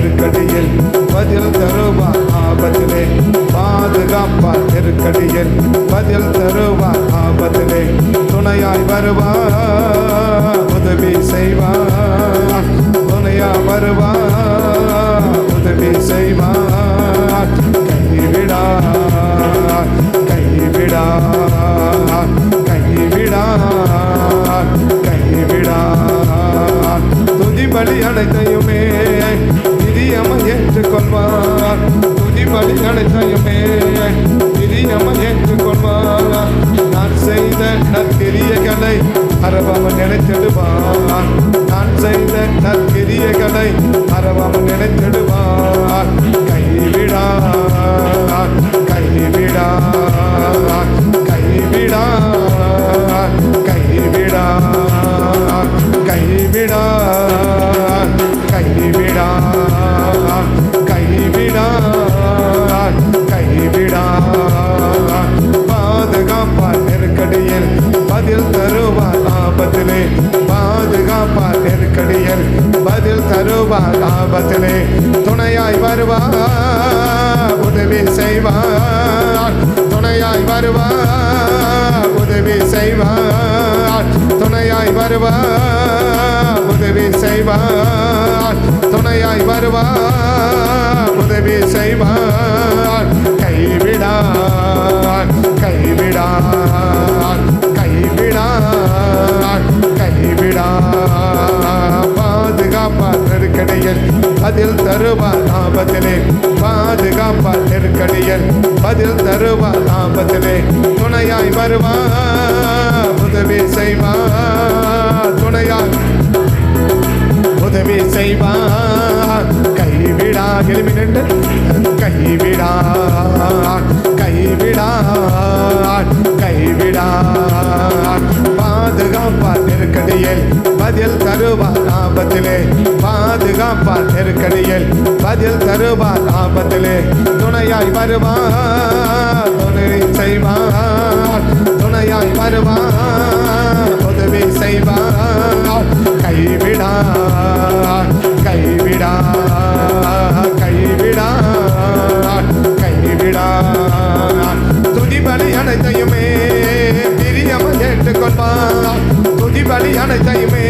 நெருக்கடியில் பதில் தருவார் ஆபத்திலே. பாதுகாப்பார் நெருக்கடியில் பதில் தருவார் ஆபத்திலே. துணையாய் வருவார் உதவி செய்வார். துணையாய் வருவார் உதவி செய்வார். கைவிடார் கைவிடார் கைவிடார் கைவிடார். துதி பலி அனைத்தையுமே பிரியமாய் ஏற்றுக்கொள்வார். துதி பலி அனைத்தையுமே பிரியமாய் ஏற்றுக்கொள்வார். நான் செய்த நற்கிரியைகளை மறவாமல் நினைத்திடுவார். நான் செய்த நற்கிரியைகளை மறவாமல் நினைத்திடுவார். கைவிடார் கைவிடார் கைவிடார் கைவிடார் கைவிடார் கைவிடார் கைவிடார் கைவிடார். பாதுகாப்பார் நெருக்கடியில் பதில் தருவார் ஆபத்திலே. பாதுகாப்பார் நெருக்கடியில் பதில் தருவார் ஆபத்திலே. துணையாய் வருவார் உதவி செய்வார். துணையாய் வருவார் உதவி செய்வார். துணையாய் வருவார் உதவி செய்வார். துணையாய் வருவார் உதவி செய்வார். கைவிடார் கைவிடார் கைவிடார் கைவிடார். பாதுகாப்பார் நெருக்கடியில் பதில் தருவார் ஆபத்திலே. பாதுகாப்பார் நெருக்கடியில் பதில் தருவார் ஆபத்திலே. துணையாய் வருவார் உதவி செய்வார். துணையாய் உதவி செய்வார். கைவிடார் எழுப்பி நின்று கைவிடார் கைவிடார் கைவிடார். பாதுகாப்பார் நெருக்கடியில் பதில் தருவார் ஆபத்திலே. பாதுகாப்பார் நெருக்கடியில் பதில் தருவார் ஆபத்திலே. துணையாய் வருவார் உதவி செய்வார். துணையாய் வருவார் உதவி செய்வார். கைவிடார் கைவிடார் கைவிடார் கைவிடார். துதி பலி அனைத்தையுமே பிரியமாய் ஏற்றுக்கொள்வார். துதி பலி அனைத்தையுமே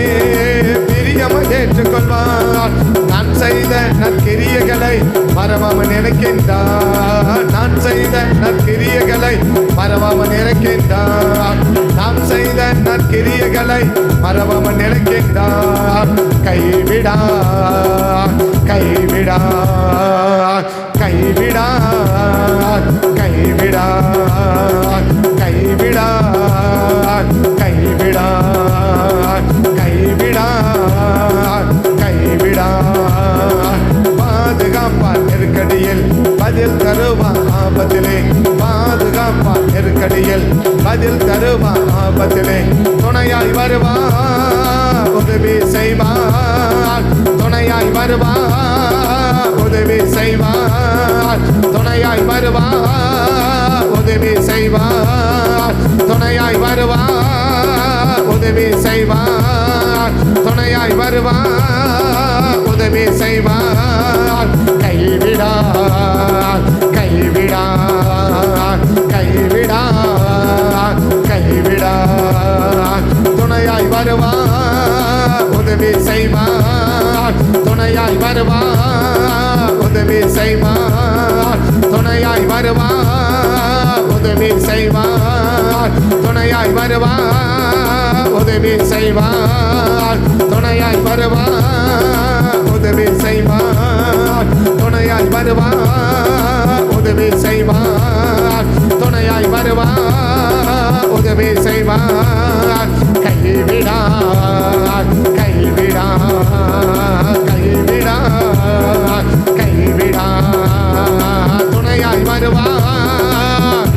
பிரியமாய் ஏற்றுக்கொள்வார். நான் செய்த நற்கிரியைகளை மறவாமல் நினைக்கின்றார். நான் செய்த நற்கிரியைகளை மறவாமல் நினைக்கின்றார். நாம் செய்த நற்கிரியைகளை மறவாமல் நினைக்கின்றார். கைவிடார் கைவிடார் கைவிடார் கைவிடார் கைவிடார் கைவிடார் கைவிடார் கைவிடார். பாதுகாப்பார் நெருக்கடியில் பதில் தருவார் ஆபத்திலே. பாதுகாப்பார் நெருக்கடியில் பதில் தருவார் ஆபத்திலே. துணையாய் வருவார் உதவி செய்வார். துணையாய் வருவார் உதவி செய்வார். துணையாய் வருவார் உதவி செய்வார். துணையாய் வருவார் உதவி செய்வார். துணையாய் வருவார் உதவி செய்வார். கைவிடார் கைவிடார் கைவிடார் கைவிடார். துணையாய் வருவார் உதவி செய்வார். துணையாய் வருவார் உதவி செய்வார். துணையாய் வருவார் உதவி செய்வார். துணையாய் வருவார் உதவி செய்வார். துணையாய் வருவார் உதவி செய்வார். துணையாய் வருவார் உதவி செய்வார். துணையாய் வருவார் உதவி செய்வார். கைவிடார் கைவிடார் கைவிடார் கைவிடார். துணையாய் வருவார்.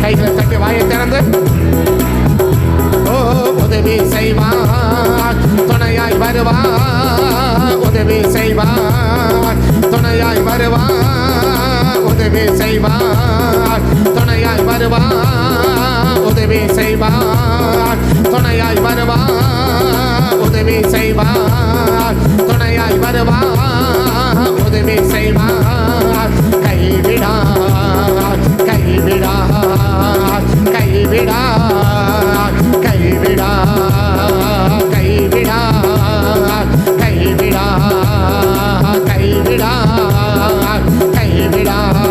கைகளை தட்டி வாயை திறந்து உதவி செய்வார். துணையாய் வருவார் உதவி செய்வார். துணையாய் வருவார் உதவி செய்வார். துணையாய் வருவார் உதவி செய்வார். துணையாய் வருவார் உதவி செய்வார். துணையாய் வருவார் உதவி உதவி செய்வார். கைவிடார், கைவிடார், கைவிடார், கைவிடார், கைவிடார், கைவிடார், கைவிடார், கைவிடார்.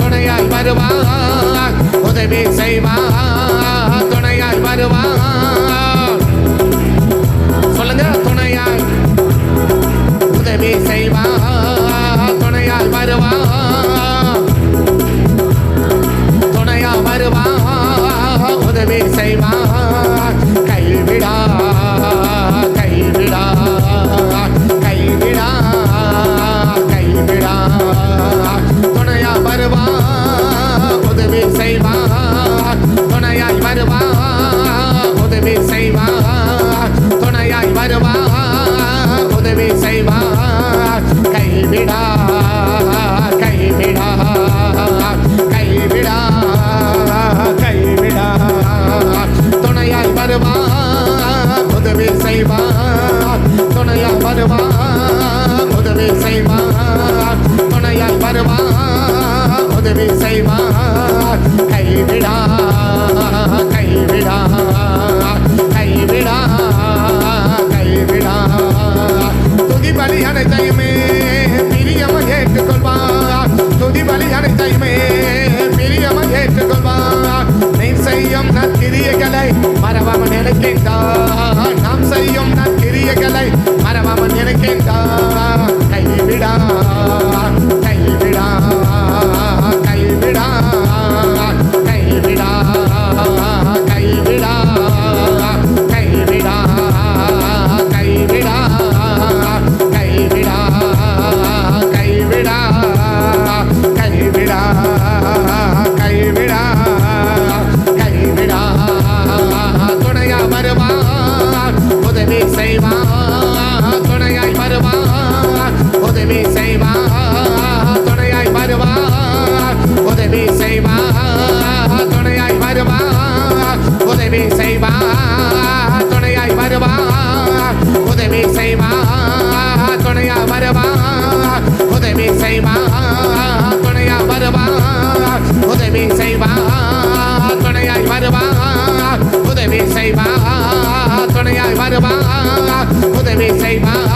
துணையாய் வருவார், உதவி செய்வார், துணையாய் வருவார். சொல்லுங்க, துணையாய் உதவி செய்வார், துணையாய் வருவார், துணையா வருவார், உதவி செய்வார். கைவிடார், கைவிடார், கைவிடார், கைவிடார். துணையா வருவார், உதவி செய்வார், துணையாய் வருவார், உதவி செய்வார், துணையாய் வருவார், உதவி செய்வார். கைவிடார், கைவிடார், கைவிடார், கைவிடார். துணையாய் வருவார், உதவி செய்வார், துணையாய் வருவார், உதவி செய்வார், துணையாய் வருவார், உதவி செய்வார். கைவிடார், கைவிடார், கைவிடார், கைவிடார். துதி பலி அனைத்தையுமே பிரியமாய் ஏற்றுக்கொள்வார், துதி பலி அனைத்தையுமே பிரியமாய் ஏற்றுக்கொள்வார். நீ செய்யும் நற்கிரியைகளை மறவாமல் நினைக்கின்றார், நாம் செய்யும் நற்கிரியைகளை மறவாமல் நினைக்கின்றார். கைவிடார், கைவிடார், கைவிடார், கைவிடார், கைவிடார், கைவிடார், கைவிடார், கைவிடார், கைவிடார், கைவிடார், கைவிடார், கைவிடார். துணையா வருவார், உதவி செய்வார், துணையாய் வருவார், உதவி செய்வார், துணையாய் வருவார், உதவி செய்வார், துணையாய் வருவார், உதவி செய்வார், துணையாய் வருவார், உதவி செய்வார், துணையாய் வருவார், உதவி செய்வார், துணையாய் வருவார், உதவி செய்வார், துணையாய் வருவார், உதவி செய்வார், துணையாய் வருவார், உதவி செய்வார்,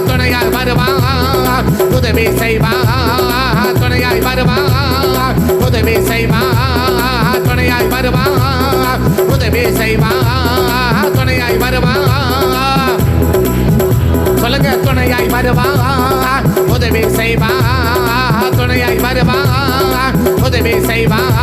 துணையாய் வருவார், உதவி செய்வார், துணையாய் வருவார், உதவி செய்வார், துணையாய் வருவார், உதவி செய்வார், துணையாய் வருவார். சொல்லுங்க, துணையாய் வருவார், உதவி செய்வார், துணையாய் வருவார், உதவி செய்வார்,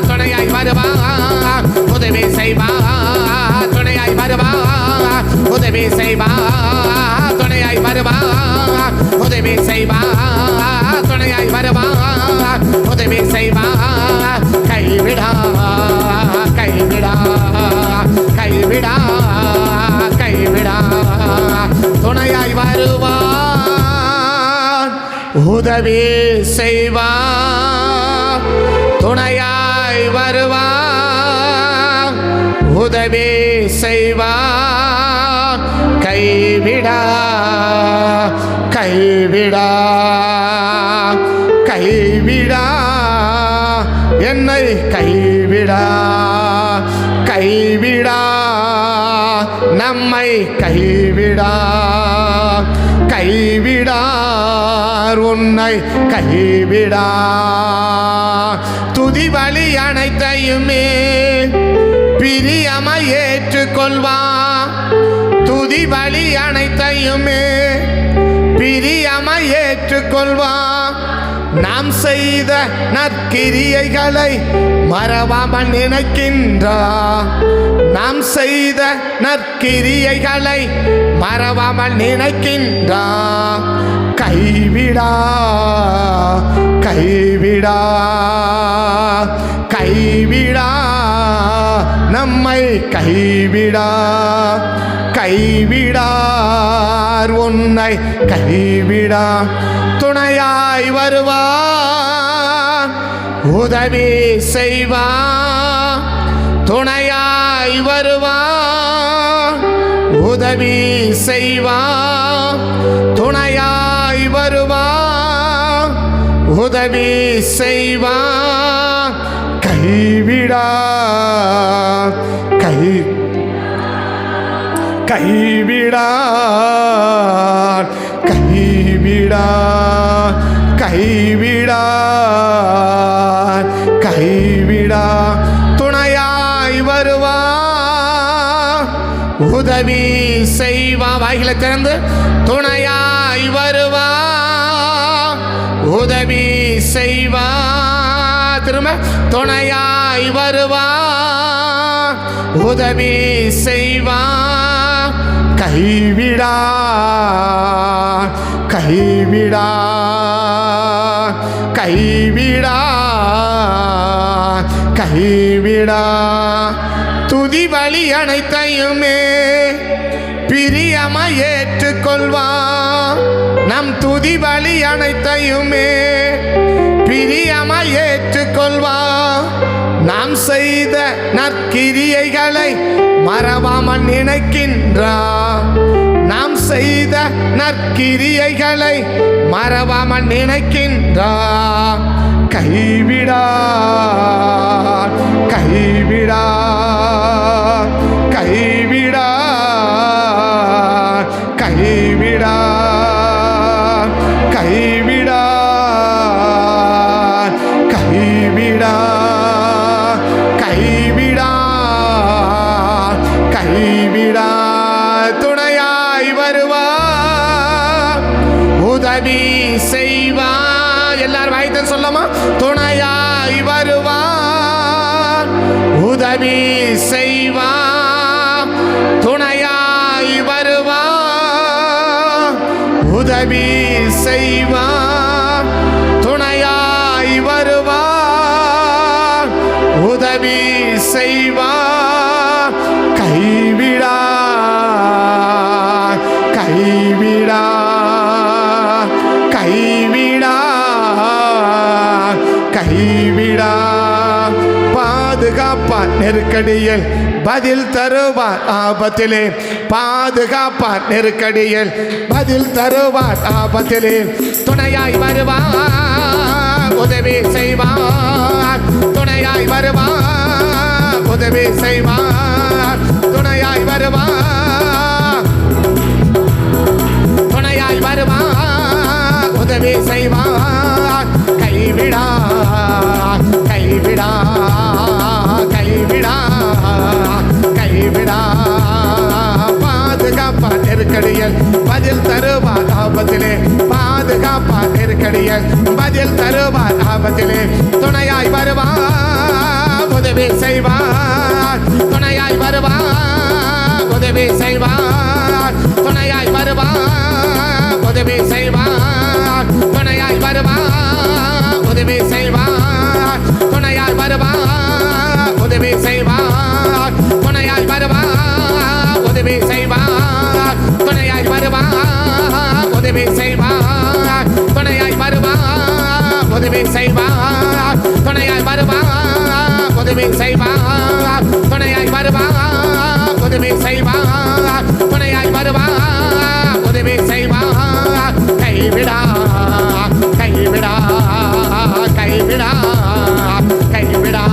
துணையாய் வருவார், உதவி செய்வார், துணையாய் வருவார், உதவி செய்வார், துணையாய் வருவார், உதவி செய்வார், துணையாய் வருவார், உதவி செய்வார். கைவிடார், கைவிடார், கைவிடார், கைவிடார். துணையாய் வருவார், உதவி செய்வார், துணையாய் வருவார், உதவி செய்வார். கைவிடா, கைவிடா, கைவிடா, என்னை கைவிடா, கைவிடா, நம்மை கைவிடா, கைவிடார் உன்னை கைவிடா. துதி பலி அனைத்தையுமே பிரியமாய் ஏற்றுக்கொள்வார், துதி பலி அனைத்தையுமே பிரியமாய் ஏற்றுக்கொள்வார். நாம் செய்த நற்கிரியைகளை மறவாமல் நினைக்கின்றார், நாம் செய்த நற்கிரியைகளை மறவாமல் நினைக்கின்றார். கைவிடா, கைவிடா, கைவிடா, நம்மை கைவிடா, கைவிடார் உன்னை கைவிடா. துணையாய் வருவார், உதவி செய்வார், துணையாய் வருவார், உதவி செய்வார், துணையாய் வருவார். உதவி செய்வார், கைவிடா கைவிடார் கைவிடார் கைவிடார் கைவிடா. துணையாய் வருவார், உதவி செய்வா. வாய்களை திறந்து துணையாய் வருவார், உதவி செய்வா. திரும்ப துணையாய் வருவார், உதவி செய்வா. கைவிடா கைவிடா கைவிடா கைவிடா. துதி வழி அனைத்தையுமே பிரியமாய் ஏற்றுக்கொள்வார், நம் துதி வழி அனைத்தையுமே பிரியமாய் ஏற்றுக்கொள்வார். நாம் செய்த நற்கிரியைகளை மறவாமல் நினைக்கின்றார், நாம் செய்த நற்கிரியைகளை மறவாமல் நினைக்கின்றார். கைவிடா கைவிடா கைவிடா கைவிடா கைவிடா கைவிடா கைவிடா கைவிடா. துணையாய் வருவார், உதவி செய்வார். எல்லாரும் வாய்த்து சொல்லமா? துணையாய் வருவார், உதவி செய்வார். துணையாய் வருவார், உதவி செய்வார். துணையாய் வருவார், உதவி செய்வார். கைவிடா கைவிடா கைவிடா கைவிடா. பாதுகாப்பார் நெருக்கடியில், பதில் தருவார் ஆபத்திலே. பாதுகாப்பார் நெருக்கடியில், பதில் தருவார் ஆபத்திலே. துணையாய் வருவார், உதவி செய்வார். துணையாய் வருவார், உதவி செய்வார். துணையாய் வருவார், துணையாய் வருவார், உதவி செய்வார். கைவிடா கைவிடா கைவிடா கைவிடா. பாதுகாப்பார் நெருக்கடியில், பதில் தருவார் ஆபத்திலே. பாதுகாப்பார் நெருக்கடியில், பதில் தருவார் ஆபத்திலே. துணையாய் வருவார், உதவி செய்வார். துணையாய் வருவார், உதவி செய்வார். துணையாய் வருவார், உதவி செய்வார். துணையாய் வருவார், உதவி செய்வார். துணையாய் வருவார், உதவி செய்வார். துணையாய் வருவார், உதவி செய்வார். துணையாய் வருவார், உதவி செய்வார். துணையாய் வருவார், உதவி செய்வார். துணையாய் வருவார், உதவி செய்வார். துணையாய் வருவார், உதவி செய்வார். துணையாய் வருவார், உதவி செய்வார். கைவிடா கைவிடா கைவிடா கைவிடா.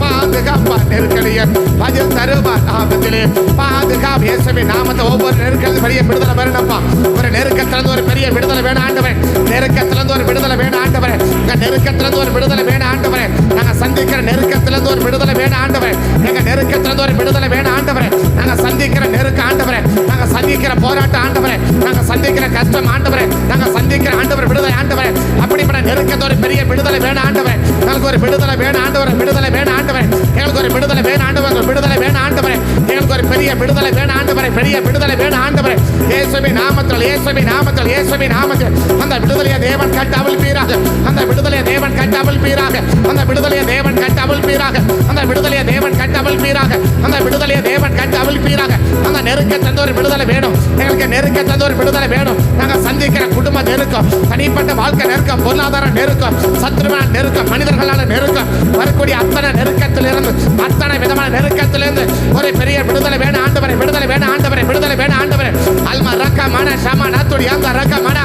பாதுகாப்பார் நெருக்கடியில், பதில் தருவார் ஆபத்திலே. பாதுகாப்பு. இயேசுவின் நாமத்தை ஒவ்வொரு நெருக்கத்தில் பெரிய விடுதலை வேணும்ப்பா. ஒரு நெருக்கத்திலிருந்து ஒரு பெரிய விடுதலை வேணும் ஆண்டவரே. நெருக்கத்திலிருந்து ஒரு விடுதலை வேணும் ஆண்டவரே. நெருக்கத்திலிருந்து ஒரு விடுதலை வேணும் ஆண்டவரே. நாங்கள் சந்திக்கிற நெருக்கத்திலிருந்து ஒரு விடுதலை வேணும் ஆண்டவரே. எங்க நெருக்கத்திலிருந்து ஒரு விடுதலை வேணும் ஆண்டவரே. நாங்கள் சந்திக்கிற நெருக்க ஆண்டவரே. நாங்கள் சந்திக்கிற போராட்டம் ஆண்டவரே. நாங்கள் சந்திக்கிற கஷ்டம் ஆண்டவரே. நாங்கள் சந்திக்கிற ஆண்டவர் விடுதலை ஆண்டவரே. அப்படிப்பட்ட நெருக்கத்தை ஒரு பெரிய விடுதலை வேணும் ஆண்டவரே. எங்களுக்கு ஒரு விடுதலை வேணும் ஆண்டவரே. விடுதலை வேணும் ஆண்டவரே. எங்களுக்கு ஒரு விடுதலை வேணும் ஆண்டவரே. விடுதலை வேணும் ஆண்டவரே. எங்களுக்கு ஒரு பெரிய விடுதலை வேணும் ஆண்டவரே. பெரிய விடுதலை வேணும் ஆண்டவரே. இயேசுவின் நாமத்தில், இயேசுவின் நாமத்தில், இயேசுவின் நாமத்தில் அந்த விடுதலையை தேவன் கட்டாமல் பீராக. அந்த விடுதலையை தேவன் கட்டாமல் பீராக. அந்த விடுதலையை தேவன் கட்டாமல் பீராக. அந்த விடுதலையை தேவன் கட்டாமல் பீராக. அந்த விடுதலையை தேவன் கட்டாமல் பீராக. அந்த நெருக்கத்தந்த ஒரு விடுதலை வேணும் எங்களுக்கு. நெருக்கத்தந்த ஒரு விடுதலை வேணும். நாங்கள் சந்திக்கிற குடும்ப நெருக்கம், தனிப்பட்ட வாழ்க்கை நெருக்கம், பொருளாதார நெருக்கம், சத்துருவான நெருக்கம், மனிதர்களான நெருக்கம், வரக்கூடிய அத்தனை நெருக்கத்திலிருந்து, அத்தனை விதமான நெருக்கத்திலிருந்து ஒரு பெரிய விடுதலை வேணும் ஆண்டவரே. விடுதலை வேணும் ஆண்டவரே. விடுதலை வேணும் ஆண்டவரே. அல்மா ரக்க மன சம நாத்துடி அந்த ரக்க மன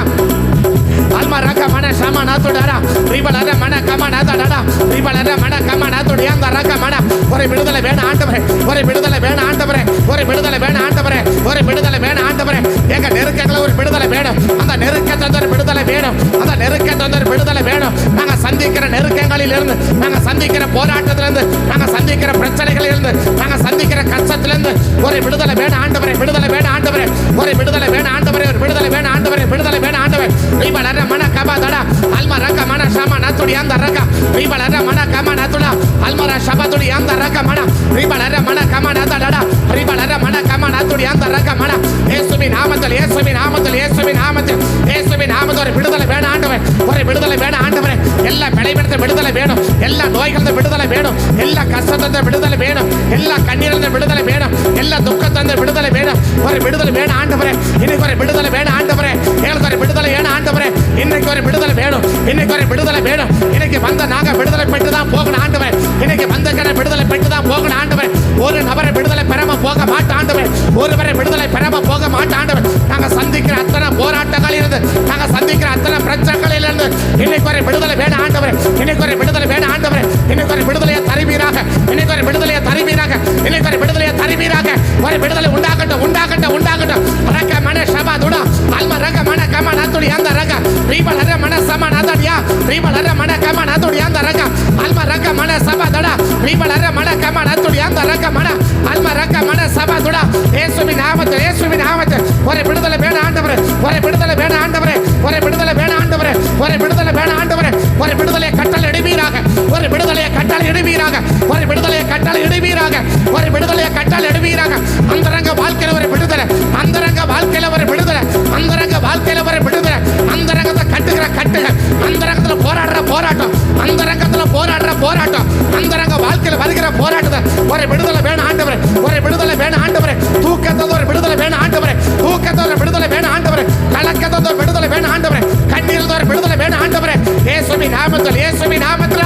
அல்மா ரக மன சம நாத்துடாரா ரீபலர மன கம நாதடா ரீபலர மன கம நாத்துடியா அந்த ரக மன ஒரு விடுதலை வேணும் ஆண்டவரே ஒரு விடுதலை வேணும் ஆண்டவரே ஒரு விடுதலை வேணும் ஆண்டவரே ஒரு விடுதலை வேணும் ஆண்டவரே எங்க நெருக்கத்துல ஒரு விடுதலை வேணும் அந்த நெருக்கத்துல ஒரு விடுதலை வேணும் அந்த நெருக்கத்துல ஒரு விடுதலை வேணும் நாங்க சந்திக்கிற நெருக்கங்களில் இருந்து நாங்க சந்திக்கிற போராட்டத்துல இருந்து நாங்க சந்திக்கிற பிரச்சனைகளில் இருந்து நாங்க சந்திக்கிற கஷ்டத்துல இருந்து ஒரு விடுதலை வேணும் ஆண்டவரே விடுதலை வேணும் ஆண்டவரே ஒரு விடுதலை வேணும் ஆண்டவரே ஒரு விடுதலை வேணும் ஆண்டவரே விடுதலை வேணும் ஆண்டவரே ரீபலர மன கபா தடா அல்மா ரக மன சம நாத்துடி அந்த ரக ரீபலர மன கம நாத்துடா அல்மர ஷபதுடி அந்த ரக மன ரீபலர மன கம நாதடா ரீபலர மன கம நாத்துடி அந்த ரக மன இயேசுவின் நாமத்தில் இயேசுவின் நாமத்தில் இயேசுவின் நாமத்தில் இயேசுவின் நாமத்தில் ஒரு விடுதலை வேணும் ஆண்டவரே ஒரு விடுதலை வேணும் ஆண்டவரே எல்லா பலவீனத்தை விடுதலை வேணும் எல்லா நோய்களிலிருந்து விடுதலை வேணும் எல்லா கஷ்டத்திலிருந்து விடுதலை வேணும் எல்லா கண்ணீரிலிருந்து விடுதலை வேணும் எல்லா துக்கத்திலிருந்து விடுதலை வேணும் ஒரு விடுதலை வேணும் ஆண்டவரே இன்னைக்கு ஒரு விடுதலை வேணும் ஆண்டவரே எங்களுக்கு ஒரு விடுதலை வேணும் ஆண்டவரே இன்னைக்கு ஒரு விடுதலை வேணும் இன்னைக்கு ஒரு விடுதலை வேணும் இன்னைக்கு வந்த நாங்க விடுதலை பெற்று தான் போகணும் ஆண்டவரே இன்னைக்கு வந்த கடை விடுதலை பெற்று தான் போகணும் ஆண்டவரே ஒரு நபரை விடுதலை பெறாம போக மாட்டோம் ஆண்டவரே ஒருவரை விடுதலை பெறாம போக மாட்டோம் ஆண்டவரே நாங்க சந்திக்கிற அத்தனை போராட்டங்களில் இருந்து நாங்க சந்திக்கிற அத்தனை பிரச்சனைகளில் இருந்து இன்னைக்கு ஒரு விடுதலை வேணும் ஆண்டவரே இன்னைக்கு ஒரு விடுதலை வேணும் ஆண்டவரே இன்னைக்கு ஒரு விடுதலையை தருவீராக இன்னைக்கு ஒரு விடுதலையை தருவீராக இன்னைக்கு ஒரு விடுதலையை தருவீராக ஒரு விடுதலை உண்டாகட்டும் உண்டாகட்டும் உண்டாகட்டும் ரக மன சபா துடா அல்ம ரக மன கம நாத்துடி அந்த ரக ரீபலர மன சம நாதடியா ரீபலர மன கம நாத்துடி அந்த ரக அல்ம ரக மன சபா தடா ரீபலர மன கம நாத்துடி அந்த ரக மன அல்ம ரக மன சபா துடா இயேசுவின் நாமத்தில் ஒரு விடுதலை வேணும் ஆண்டவரே ஒரு விடுதலை வேணும் ஆண்டவரே ஒரு விடுதலை வேணும் ஆண்டவரே ஒரு விடுதலை வேணும் ஆண்டவரே ஒரு விடுதலையை கட்டளை இடுவீராக ஒரு விடுதலையை கட்டளை இடுவீராக ஒரு விடுதலையை கட்டளை இடுவீராக ஒரு விடுதலையை கட்டளை இடுவீராக அந்தரங்க வாழ்க்கையில ஒரு விடுதலை அந்தரங்க வாழ்க்கையில ஒரு விடுதலை அந்தரங்க வாழ்க்கையில ஒரு விடுதலை அந்தரங்கத்தை கட்டுகிற கட்டுக அந்தரங்கத்துல போராடுற போராட்டம் அந்தரங்கத்துல போராடுற போராட்டம் அந்தரங்க வாழ்க்கையில வருகிற போராட்டத்தை ஒரு விடுதலை வேணும் ஆண்டவரே ஒரு விடுதலை வேணும் ஆண்டவரே தூக்கத்தோட ஒரு விடுதலை வேணும் ஆண்டவரே தூக்கத்தோட ஒரு விடுதலை வேணும் ஆண்டவரே கலக்கத்தோட ஒரு விடுதலை வேணும் ஆண்டவரே கண்ணீர் ஒரு விடுதலை வேணும் ஆண்டவரே இயேசுவின் நாமத்தில்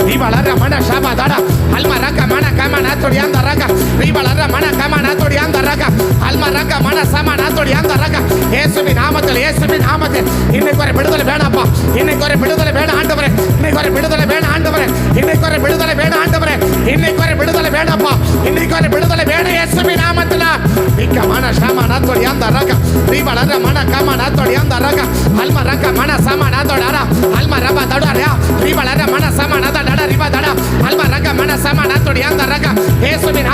ரீபலர மன சபா தடா அல்ம ரக மன கம நாத்துடி அந்த ரக ரீபலர மன கம நாத்துடி அந்த ரக அல்ம ரக மன சம நாத்துடி அந்த ரக இயேசுவின் நாமத்தில் இன்னைக்கு ஒரு விடுதலை வேணாப்பா இன்னைக்கு ஒரு விடுதலை வேணும் ஆண்டவரே இன்னைக்கு ஒரு விடுதலை வேணும் ஆண்டவரே இன்னைக்கு ஒரு விடுதலை வேணும் ஆண்டவரே இன்னைக்கு ஒரு விடுதலை வேணாப்பா இன்னைக்கு ஒரு விடுதலை வேணும் இயேசுவின் நாமத்தில் மிக்க மன சம நாத்துடி அந்த ரக ரீபலர மன கம நாத்துடி அந்த ரக அல்ம ரக மன சம நாத்துடா அல்ம ரப தடா ரீபலர மன சம நாத்துடா ரிபா தடா அல்ம ரக மன சம நாத்துடி அந்த ரக இயேசுவின்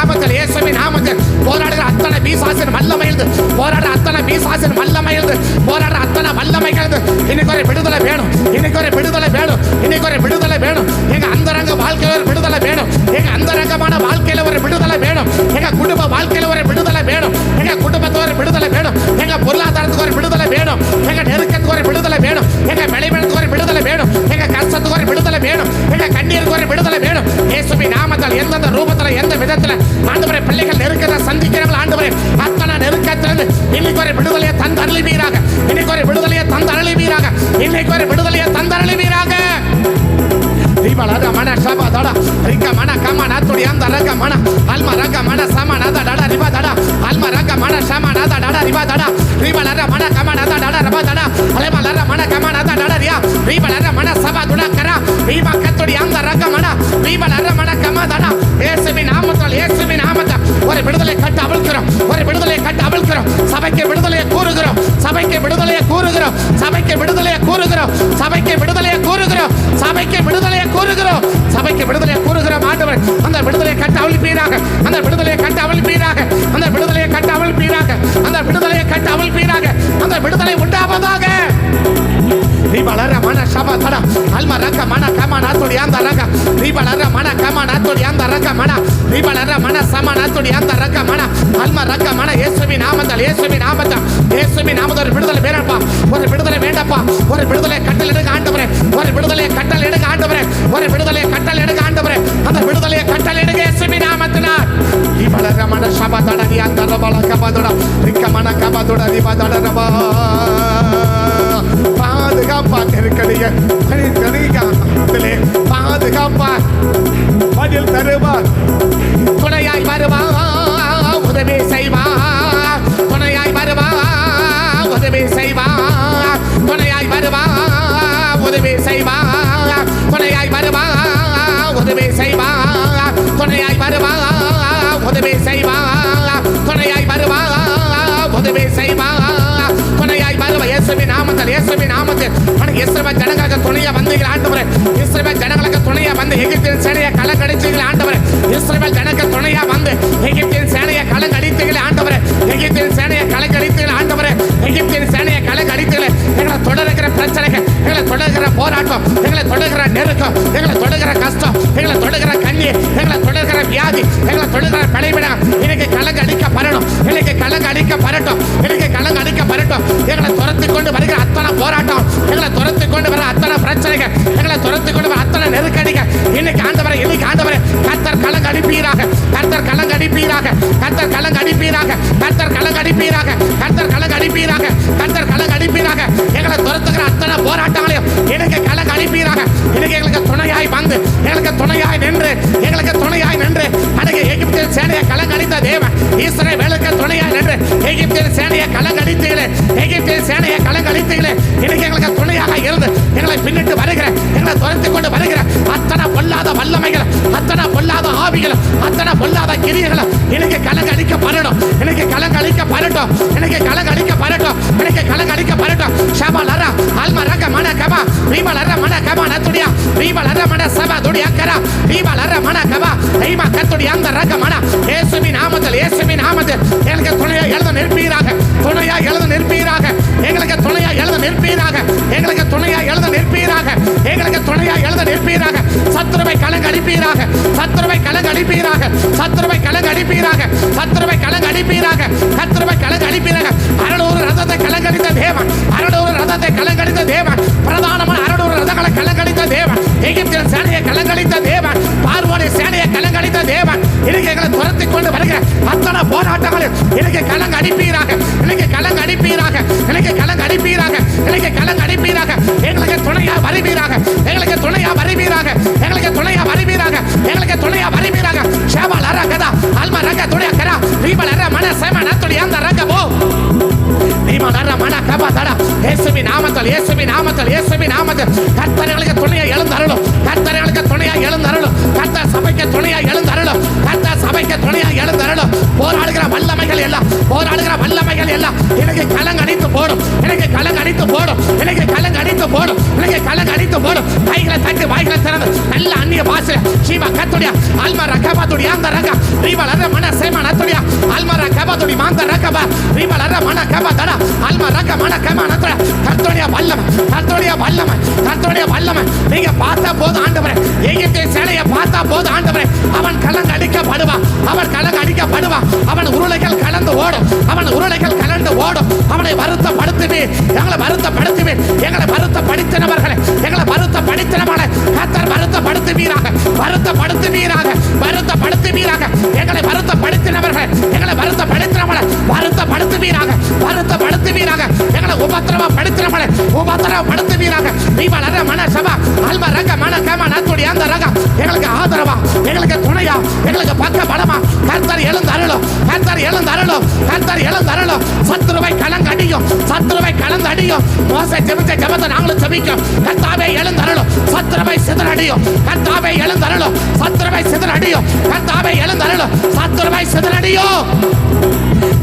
நாமத்தில் போராடுகிற அத்தனை பிசாசின் வல்லமையிலிருந்து போராடுற அத்தனை பிசாசின் வல்லமையிலிருந்து போராடுற அத்தனை வல்லமைகளிலிருந்து இன்னைக்கு ஒரு விடுதலை வேணும் இன்னைக்கு ஒரு விடுதலை வேணும் இன்னைக்கு ஒரு விடுதலை வேணும் எங்க அந்தரங்க வாழ்க்கையில ஒரு விடுதலை வேணும் எங்க அந்தரங்கமான வாழ்க்கையில ஒரு விடுதலை வேணும் எங்க குடும்ப வாழ்க்கையில ஒரு விடுதலை வேணும் எங்க குடும்பத்துக்கு ஒரு விடுதலை வேணும் எங்க பொருளாதாரத்துக்கு ஒரு விடுதலை வேணும் எங்க நெருக்கத்துக்கு ஒரு விடுதலை வேணும் எங்க வெளிவனத்துக்கு ஒரு விடுதலை வேணும் எங்க கஷ்டத்துக்கு ஒரு விடுதலை வேணும் எங்க கண்ணீருக்கு ஒரு விடுதலை வேணும் இயேசுவின் நாமத்தில் எந்தெந்த ரூபத்துல எந்த விதத்துல ஆண்டவரே பிள்ளைகள் நெருக்கத்தை சந்திக்கிறார்கள் ஆண்டவரே அத்தனை நெருக்கத்திலிருந்து இன்னைக்கு ஒரு விடுதலையை தந்தருளுவீராக இன்னைக்கு ஒரு விடுதலையை தந்தருளுவீராக இன்னைக்கு ஒரு விடுதலையை தந்தருளுவீராக ரீபலர மன சபா தடா ரிக மன கம நாத்துடி அந்த ரக மன அல்ம ரக மன சம நாதடா ரிபா தடா அல்ம ரக மன சம நாதடா ரிபா தடா ரீபலர மன கம நாதடா ரபா தடா அலமலர மன கம நாதடா ரியா ரீபலர மன சபா துடா கரா ரீபா கத்துடி அந்த ரக மன ரீபலர மன கம தடா இயேசுவின் நாமத்தில் ஒரு விடுதலை கட்ட அவிழ்க்கிறோம் ஒரு விடுதலை கட்ட அவிழ்க்கிறோம் சபைக்கு விடுதலையை கூறுகிறோம் சபைக்கு விடுதலையை கூறுகிறோம் சபைக்கு விடுதலையை கூறுகிறோம் சபைக்கு விடுதலையை கூறுகிறோம் சபைக்கு விடுதலையை கூறுகிறோம் சபைக்கு விடுதலையை கூறுகிறோம் ஆண்டவர் அந்த விடுதலையை கட்ட அவிழ்ப்பீராக அந்த விடுதலையை கட்ட அவிழ்ப்பீராக அந்த விடுதலையை கட்ட அவிழ்ப்பீராக அந்த விடுதலையை கட்ட அவிழ்ப்பீராக அந்த விடுதலை உண்டாவதாக ரீபலர மன சபா தடா அல்ம ரக மன கம நாத்துடி அந்த ரக ரீபலர மன கம நாத்துடி அந்த ரக மன ரீபலர மன சம நாத்துடி அந்த ரக மன அல்ம ரக மன இயேசுவின் நாமத்தில் ஒரு விடுதலை வேணப்பா ஒரு விடுதலை வேண்டப்பா ஒரு விடுதலை கட்டளை எடுக்க ஆண்டவரே ஒரு விடுதலை கட்டளை எடுக்க ஆண்டவரே ஒரு விடுதலை கட்டளை எடுக்க ஆண்டவரே அந்த விடுதலையை கட்டளை எடுக்க இயேசுவின் நாமத்தில் ரீபலர மன சபா தடா ரி அந்த ரபல கப தடா ரிக மன கப தடா ரிபா தடா ரபா பாதுகாப்பா நெருக்கடிய பாதுகாப்பா பதில் தருவார் துணையாய் வருவா உதவி செய்வா துணையாய் வருவா உதவி செய்வா துணையாய் வருவா உதவி செய்வா, துணையாய் வருவா, உதவி செய்வா, துணையாய் வருவா, உதவி செய்வா, துணையாய் வருவா, உதவி செய்வா, துணையாய் வருவா. இயேசுவின் நாமத்தில், இயேசுவின் நாமத்தில் இஸ்ரவேல் ஜனங்களுக்கு துணையா வந்தீர்கள் ஆண்டவரே. இஸ்ரவேல் ஜனங்களுக்கு துணையா வந்து எகிப்தின் சேனையை கலங்கடித்தீர்கள் ஆண்டவரே. இஸ்ரவேல் ஜனங்களுக்கு துணையா வந்து எகிப்தின் சேனையை கலங்கடித்தீர்கள் ஆண்டவரே. எகிப்தின் சேனையை கலங்கடித்தீர்கள் ஆண்டவரே. எகிப்தின் சேனையை கலங்கடித்தீர்கள். எங்களை தொடர்கிற பிரச்சனைகள், எங்களை தொடர்கிற போராட்டம், எங்களை தொடர்கிற நெருக்கம், எங்களை தொடர்கிற கஷ்டம், எங்களை தொடர்கிற கண்ணீர், எங்களை தொடர்கிற வியாதி, எங்களை தொடர்கிற படைவிடம் இன்னைக்கு கலங்கடிக்கப்படணும். இன்னைக்கு கலங்கடிக்கப்படட்டும். இன்னைக்கு கலங்கடிக்கப்படட்டும். எங்களை துரத்தி கொண்டு வருகிற அத்தனை போராட்டம், எங்களை துரத்தி கொண்டு வர அத்தனை பிரச்சனைகள், எங்களை துரத்தி கொண்டு வர அத்தனை நெருக்கடிகள் இன்னைக்கு ஆண்டவரே, இன்னைக்கு ஆண்டவரே கர்த்தர் கலங்கடிப்பீராக, கர்த்தர் கலங்கடிப்பீராக, கர்த்தர் கலங்கடிப்பீராக, கர்த்தர் கலங்கடிப்பீராக, கர்த்தர் கலங்கடிப்பீராக, கர்த்தர் கலங்கடிப்பீராக. எங்களை துரத்துகிற அத்தனை போராட்டங்களையும் இன்னைக்கு கலங்கடிப்பீராக. இன்னைக்கு எங்களுக்கு துணையாய் வந்து, எங்களுக்கு துணையாய் நின்று, எங்களுக்கு துணையாய் நின்று அன்னைக்கு எகிப்தின் சேனையை கலங்கடித்த தேவன் இஸ்ரவேலுக்கு துணையாய் நின்று எகிப்தின் சேனையை கலங்கடித்தீங்களே, எகிப்தின் சேனையை கலங்கடித்தீங்களே. இன்னைக்கு எங்களுக்கு துணையாக இருந்து எங்களை பின்னிட்டு வருகிற, எங்களை துரத்தி கொண்டு வருகிற அத்தனை பொல்லாத வல்லமைகள், அத்தனை பொல்லாத ஆவிகள், அத்தனை பொல்லாத கிரியைகள் இன்னைக்கு கலங்கடிக்கப்படணும். இன்னைக்கு கலங்கடிக்கப்படட்டும். இன்னைக்கு கலங்கடிக்கப்படட்டும். இன்னைக்கு கலங்கடிக்கப்படட்டும். ஷபாலரா அல்மரக மனகபா ரீபலர மனகபா நதுடியா ரீபலர மன சபா துடியா கரா ரீபலர மனகபா ஐமா கத்துடி அந்த ரக மன இயேசுவின் நாமத்தில், இயேசுவின் நாமத்தில் எங்களுக்கு துணையா எழுத நிற்பீராக, துணையா எழுத நிற்பீராக, எங்களுக்கு துணையா எழுத நிற்பீராக, எங்களுக்கு துணையா எழுத நிற்பீராக, எங்களுக்கு துணையா எழுத நிற்பீராக. சத்துருவை கலங்கடிப்பீராக, சத்துருவை கலங்கடிப்பீராக, சத்துருவை கலங்கடிப்பீராக, சத்துருவை கலங்கடிப்பீராக, சத்துருவை கலங்கடிப்பீராக. 600 ரதத்தை கலங்கடித்த தேவன், 600 ரதத்தை கலங்கடித்த தேவன், பிரதானமான 600 ரதங்களை கலங்கடித்த தேவன், எகிப்தின் சேனையை கலங்கடித்த தேவன், பார்வோனிய சேனையை கலங்கடித்த தேவன் இன்னைக்கு எங்களை துரத்தி கொண்டு வருகிற அத்தனை போராட்டங்களில் இன்னைக்கு கலங்கடிப்பீராக, இன்னைக்கு கலங்கடிப்பீராக, இன்னைக்கு கலங்கடிப்பீராக, இன்னைக்கு கலங்கடிப்பீராக. எங்களுக்கு துணையா வருவீராக, எங்களுக்கு துணையா வருவீராக, எங்களுக்கு துணையா வருவீராக, எங்களுக்கு துணையா வருவீராக. ஷேபால் அரகதா அல்மா ரக துணையா கரா ரீபல் அர மன சேம நத்துடி அந்த ரகபோ ரீபல் அர மன கபா தடா. இயேசுவின் நாமத்தில், இயேசுவின் நாமத்தில், இயேசுவின் நாமத்தில் கர்த்தர்களுக்கு துணையா எழுந்தருளும், கர்த்தர்களுக்கு துணையா எழுந்தருளும், கர்த்தர் சபைக்கு துணையா எழுந்தருளும், கர்த்தர் சபைக்கு துணையா எழுந்தருளும். போராடுகிற வல்லமைகள் எல்லாம், போராடுகிற வல்லமைகள் எல்லாம் எனக்கு கலங்கடித்து போடும், எனக்கு கலங்கடித்து போடும், எனக்கு கலங்கடித்து போடும், எனக்கு கலங்கடித்து போடும். கைகளை தட்டி வாய்களை திறந்து நல்ல அந்நிய பாஷை சீமா கத்துடியா அல்மா ரகபாதுடி அந்த ரக ரீபல் அர மன சேம நத்துடியா அல்மா ரகபாதுடி மாந்த ரகபா ரீபல் அர மன கபா தடா அல்மா ரக மன கபா நத்துடியா. கர்த்தருடைய வல்லமை, கர்த்தருடைய வல்லமை, கர்த்தருடைய வல்லமை. நீங்க பார்த்தா போது ஆண்டவரே, எகிப்தின் சேனையை பார்த்தா போது ஆண்டவரே, அவன் கலங்கடிக்கப்படுவான், அவன் கலங்கடிக்கப்படுவான், அவன் உருளைகள் கலந்து ஓடும், அவன் உருளைகள் கலந்து ஓடும். அவனை வருத்தப்படுத்துவீர், எங்களை வருத்தப்படுத்துவீர், எங்களை வருத்தப்படுத்தினவர்களை, எங்களை வருத்தப்படுத்தினவர்களை கர்த்தர் வருத்தப்படுத்துவீராக, வருத்தப்படுத்துவீராக, வருத்தப்படுத்துவீராக. எங்களை வருத்தப்படுத்தினவர்களை, எங்களை வருத்தப்படுத்தினவர்களை வருத்தப்படுத்துவீராக, வருத்தப்படுத்துவீராக. எங்களை உபத்திரவப்படுத்தினவர்களை உபத்திரவப்படுத்துவீராக. ரீபலர மன சபா அல்மா ரக மன கம நத்துடி அந்த ரக எங்களுக்கு ஆதரவா, எங்களுக்கு துணையா, எங்களுக்கு பக்க பலமா கர்த்தர் எழுந்தருளும், கர்த்தர் எழுந்தருளும், கர்த்தர் எழுந்தருளும். சத்துருவை கலங்கடியும், சத்துருவை கலந்தடியும். மோசே ஜெபிச்ச ஜெபத்தை நாங்களும் ஜெபிக்கும். கர்த்தாவே எழுந்தருளும், சத்துருவை சிதறடியும், கர்த்தாவே எழுந்தருளும், சத்துருவை சிதறடியும், கர்த்தாவே எழுந்தருளும், சத்துருவை சிதறடியும்.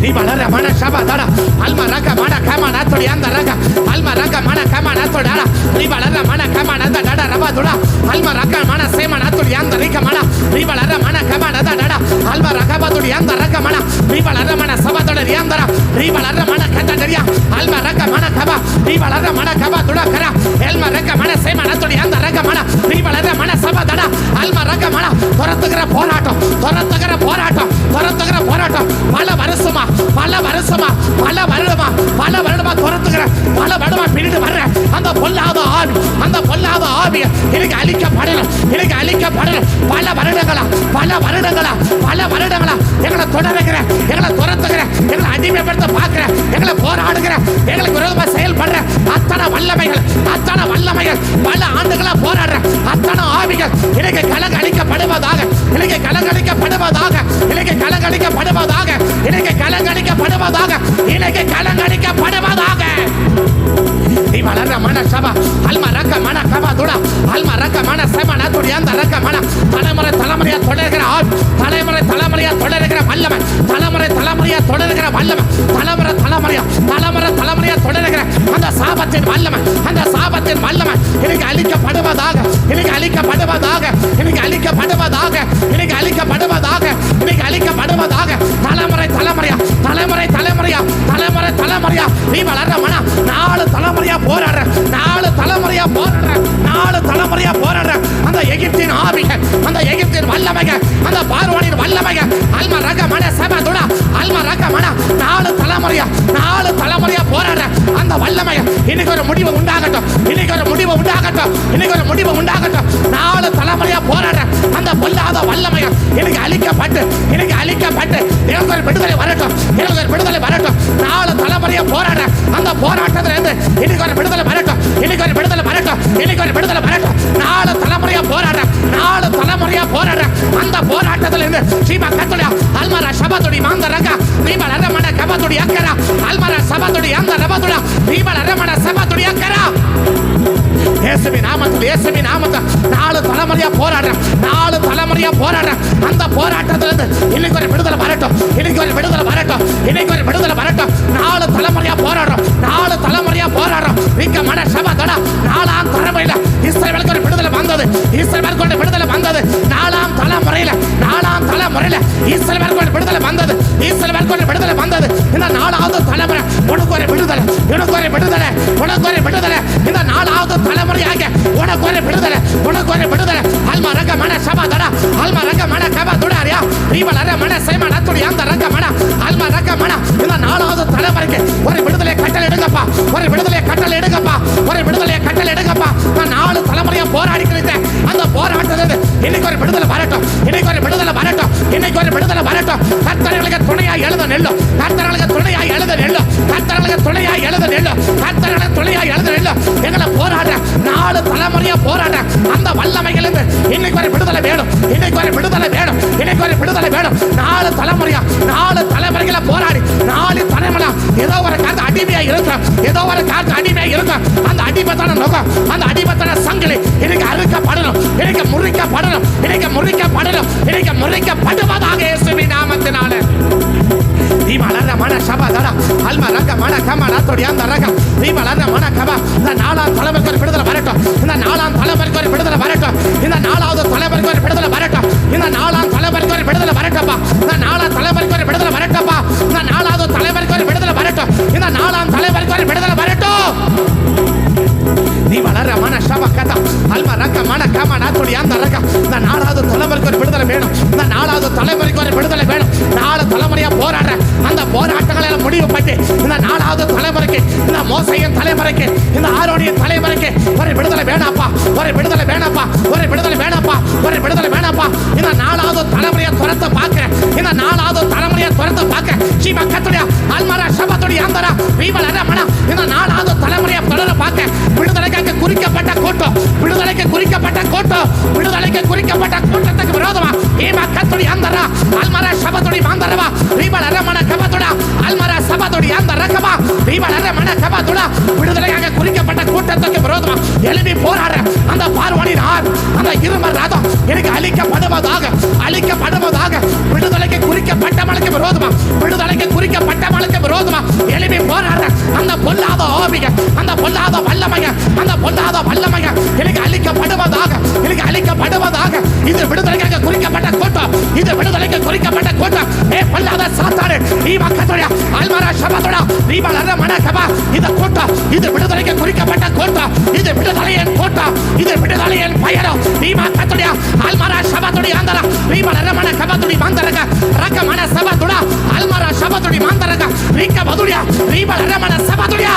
ரீபலர மன சபா தடா அல்மா ரக மன கம நத்துடி அந்த ரக அல்மா ரக மன கம நத்துடி டா ரீபலர மன கம நத டடா ரபா துடா அல்மா ரக மன சேம நத்துடி அந்த ரிக மன ரீபலர மன கம நத டடா அல்மா ரகபாதுடி அந்த ரக மன ரீபலர மன சபா துட ரியாந்தரா ரீபலர மன கட்ட டரியா அல்மா ரக மன கபா ரீபலர மன கபா துடா கரா எல்மா ரக மன சேம நத்துடி அந்த ரக மன ரீபலர மன சபா தடா அல்மா ரக மன. துரத்துகிற போராட்டம், துரத்துகிற போராட்டம், துரத்துகிற போராட்டம் பல வருஷமா, பல வருஷமா, பல வருடமா, பல வருடமா துரத்துகிற, பல வருடமா பின்னிட்டு வர்ற அந்த பொல்லாத ஆவி, அந்த பொல்லாத ஆவியை எனக்கு அழிக்கப்படணும், எனக்கு அழிக்கப்படணும். பல வருடங்களா, பல வருடங்களா, பல வருடங்களா எங்களை தொடருகிற, எங்களை துரத்துகிற, எங்களை அடிமைப்படுத்த பார்க்கிற, எங்களை போராடுகிற, எங்களுக்கு விரோதமா செயல்படுற அத்தனை வல்லமைகள், அத்தனை வல்லமைகள், பல ஆண்டுகளா போராடுற அத்தனை ஆவிகள் எனக்கு கலங்கடிக்கப்படுவதாக, எனக்கு கலங்கடிக்கப்படுவதாக, எனக்கு கலங்கடிக்கப்படுவதாக, எனக்கு கலங்கடிக்கப்படுவதாக, எனக்கு கலங்கடிக்கப்படுவதாக. ரீபலர மன சபா அல்மா ரக்க மன கபா துடா அல்மா ரக்க மன செமன துடி அந்த ரக்க மன தலைமுறை தலைமுறையா தொடர்கிற ஆவி, தலைமுறை தலைமுறையா தொடர்கிற வல்லமை, தலைமுறை தலைமுறையா தொடர்கிற வல்லமை, தலைமுறை தலைமுறையா தொடர்கிற அந்த சாபத்தின் வல்லமை, அந்த சாபத்தின் வல்லமை இன்னைக்கு அழிக்கப்படுவதாக, இன்னைக்கு அழிக்கப்படுவதாக, இன்னைக்கு அழிக்கப்படுவதாக, இன்னைக்கு அழிக்கப்படுவதாக, இன்னைக்கு அழிக்கப்படுவதாக. தலைமுறை தலைமுறையா தலைமுறை தலைமுறையா தலைமுறை தலைமுறையா நீ வளர்ற மன 4 தலைமுறையா போராடுற, 4 தலைமுறையா போராடுற, 4 தலைமுறையா போராடுற அந்த எகிப்தின் ஆவிக, அந்த எகிப்தின் வல்லமைக, அந்த பார்வோனின் வல்லமைக அல்மா ரக மன சபதுடா அல்மா ரக மன 4 தலைமுறையா போராடுற அந்த வல்லமைக இன்னைக்கு ஒரு முடிவு உண்டாகட்டும், இன்னைக்கு ஒரு முடிவு உண்டாகட்டும், இன்னைக்கு ஒரு முடிவு உண்டாகட்டும். 4 தலைமுறையா போராடுற அந்த பொல்லாத வல்லமைக இன்னைக்கு அழிக்கப்பட்டு, இன்னைக்கு அழிக்கப்பட்டு எனக்கு ஒரு விடுதலை வரட்டும், எனக்கு ஒரு விடுதலை வரட்டும். 4 தலைமுறையா போராடுற அந்த போராட்டத்துல இருந்து இன்னைக்கு ஒரு விடுதலை வரட்டும், இன்னைக்கு ஒரு விடுதலை வரட்டும், இன்னைக்கு ஒரு விடுதலை வரட்டும். 4 தலைமுறையா போராடுற, 4 தலைமுறையா போராடுற அந்த போராட்டத்துல இருந்து சீமா கத்துடா அல்மாரா சபதுடி மாந்த ரங்க நீபல அரமண கபதுடி அக்கரா அல்மாரா சபதுடி அந்த ரபதுடா நீபல அரமண சபதுடி அக்கரா. இயேசுவின் நாமத்தில், இயேசுவின் நாமத்தில் 4 தலைமுறையா போராடுற, 4 தலைமுறையா போராடுற அந்த போராட்டத்துல இருந்து இன்னைக்கு ஒரு விடுதலை வரட்டும், இன்னைக்கு ஒரு விடுதலை வரட்டும், இன்னைக்கு ஒரு விடுதலை வரட்டும். 4 தலைமுறையா போராடுறோம், 4 தலைமுறையா போராடுறோம். இங்க மன சபதடா 4ஆம் தலைமுறையில இஸ்ரவேலுக்கு ஒரு விடுதலை வந்தது, இஸ்ரவேலுக்கு ஒரு விடுதலை வந்தது. 4ஆம் தலைமுறையில, 4ஆம் தலைமுறையில இஸ்ரவேலுக்கு ஒரு விடுதலை வந்தது, இஸ்ரவேலுக்கு ஒரு விடுதலை வந்தது. இந்த 4ஆவது தலைமுறை உனக்கு ஒரு விடுதலை, உனக்கு ஒரு விடுதலை, உனக்கு ஒரு விடுதலை. இந்த 4ஆவது தலைமுறையாக உனக்கு ஒரு விடுதலை, உனக்கு ஒரு விடுதலை. அல்மா ரக மன சபதடா அல்மா ரக மன கபதுடாரியா நீவலர மன சேம நத்துடி அந்த ரக மன அல்மா ரக மன இந்த 4ஆவது தலைமுறைக்கு ஒரு விடுதலை கட்டளை எடுங்கப்பா, ஒரு விடுதலை கட்டளை எடுங்கப்பா, ஒரு விடுதலை கட்டளை எடுங்கப்பா. நான் 4 தலைமுறையா போராடிக்கிறேன் அந்த போராட்டத்திலிருந்து இன்னைக்கு ஒரு விடுதலை வரட்டும், இன்னைக்கு ஒரு விடுதலை வரட்டும், இன்னைக்கு ஒரு விடுதலை வரட்டும். கர்த்தர்களுக்கு துணையா எழுத நெல்லும், கர்த்தர்களுக்கு துணையா எழுத நெல்லும், கர்த்தர்களுக்கு துணையா எழுத நெல்லும், கர்த்தர்களுக்கு துணையா எழுத நெல்லும். எங்களை போராடுற 4 தலைமுறையா போராடுற அந்த வல்லமைகளிலிருந்து இன்னைக்கு ஒரு விடுதலை வேணும், இன்னைக்கு ஒரு விடுதலை வேணும், இன்னைக்கு ஒரு விடுதலை வேணும். 4 தலைமுறையா 4 தலைமுறைகளை போராடி 4 தலைமுறையா ஏதோ ஒரு காலத்து அடிமையா இருக்கும், ஏதோ ஒரு காலத்து அடிமையா இருக்கும். அந்த அடிமத்தான நோக்கம், அந்த அடிமத்தான சங்கிலி இன்னைக்கு அறுக்கப்படணும், இன்னைக்கு முறிக்கப்படணும், இன்னைக்கு முறிக்கப்படணும், இன்னைக்கு முறிக்கப்படுவதாக இயேசுவின் நாமத்தினால. நீ வளர்ற மன சபதடா அல்மா ரக மன கம நத்துடி அந்த ரக நீ வளர்ற மன கபா. இந்த 4ஆம் தலைமுறைக்கு ஒரு விடுதலை வரட்டும், இந்த 4ஆம் தலைமுறைக்கு ஒரு விடுதலை வரட்டும், இந்த 4ஆவது தலைமுறைக்கு ஒரு விடுதலை வரட்டும், இந்த 4ஆம் தலைமுறைக்கு ஒரு விடுதலை வரட்டப்பா, இந்த 4ஆம் தலைமுறைக்கு ஒரு விடுதலை வரட்டப்பா, இந்த 4ஆவது தலைமுறைக்கு ஒரு விடுதலை வரட்டும், இந்த 4ஆம் தலைமுறைக்கு ஒரு விடுதலை வரட்டும். நீ வளர்ற மன சபக்கதா அல்மா ரக மன கம நத்துடி அந்த ரக இந்த 4ஆவது தலைமுறைக்கு ஒரு விடுதலை வேணும், இந்த 4ஆவது தலைமுறைக்கு ஒரு விடுதலை வேணும். 4 தலைமுறையா போராடுற அந்த போராட்டங்களை முடிவு பண்ணி இந்த 4ஆவது தலைமுறைக்கு, இந்த மோசையின் தலைமுறைக்கு, இந்த ஆரோனியின் தலைமுறைக்கு ஒரு விடுதலை வேணாப்பா, ஒரு விடுதலை வேணாப்பா, ஒரு விடுதலை வேணாப்பா, ஒரு விடுதலை வேணாப்பா. இந்த 4ஆவது தலைமுறையை துரத்த பார்க்கிறேன், இந்த 4ஆவது தலைமுறையை துரத்த பார்க்கிறேன். சீமா கத்துடியா அல்மாரா சபத்துடி ஆந்தரா வீவலர மன இந்த 4ஆவது தலைமுறையை தொடர பார்க்க விடுதலைக்கு குறிக்கப்பட்ட கூட்டம், விடுதலைக்கு குறிக்கப்பட்ட கூட்டம், விடுதலைக்கு குறிக்கப்பட்ட கூட்டத்துக்கு விரோதமா ஈமா கத்துடி ஆந்தரா அல்மாரா சபத்துடி மாந்தரவா வீவலர மன கபத்துடா அல்மாரா சபத்துடி ஆந்தரா கபா வீவலர மன கபத்துடா. விடுதலையாக குறிக்கப்பட்ட கூட்டத்துக்கு விரோதமா எழுப்பி போராடுற அந்த பார்வோனின் ஆவி, அந்த இரும ரதம் எனக்கு அழிக்கப்படுவதாக, அழிக்கப்படுவதாக. விடுதலைக்கு குறிக்கப்பட்டவளுக்கு விரோதமா, விடுதலைக்கு குறிக்கப்பட்டவளுக்கு விரோதமா எழுப்பி போராடுற அந்த பொல்லாத ஆவிக, அந்த பொல்லாத வல்லமைக, அந்த பொல்லாத வல்லமைக எனக்கு அழிக்கப்படுவதாக, எனக்கு அழிக்கப்படுவதாக. இது விடுதலைக்காக குறிக்கப்பட்ட கூட்டம், இது விடுதலைக்கு குறிக்கப்பட்ட கூட்டம். ஏ பொல்லாத சாத்தானே நீ மக்களுடைய அல்மாரா சபதுடா நீ வளர்ற மன கபா. இந்த கூட்டம் இது விடுதலைக்கு குறிக்கப்பட்ட கூட்டம், இது விடுதலையின் கூட்டம், இது விடுதலையின் பயணம். நீ மக்களுடைய அல்மாரா சபதுடி ஆந்தரா நீ வளர்ற மன கபதுடி மாந்தரக ரக மன சபதுடா அல்மாரா சபதுடி மாந்தரக நீக்க பதுடியா நீ வளர்ற மன சபதுடியா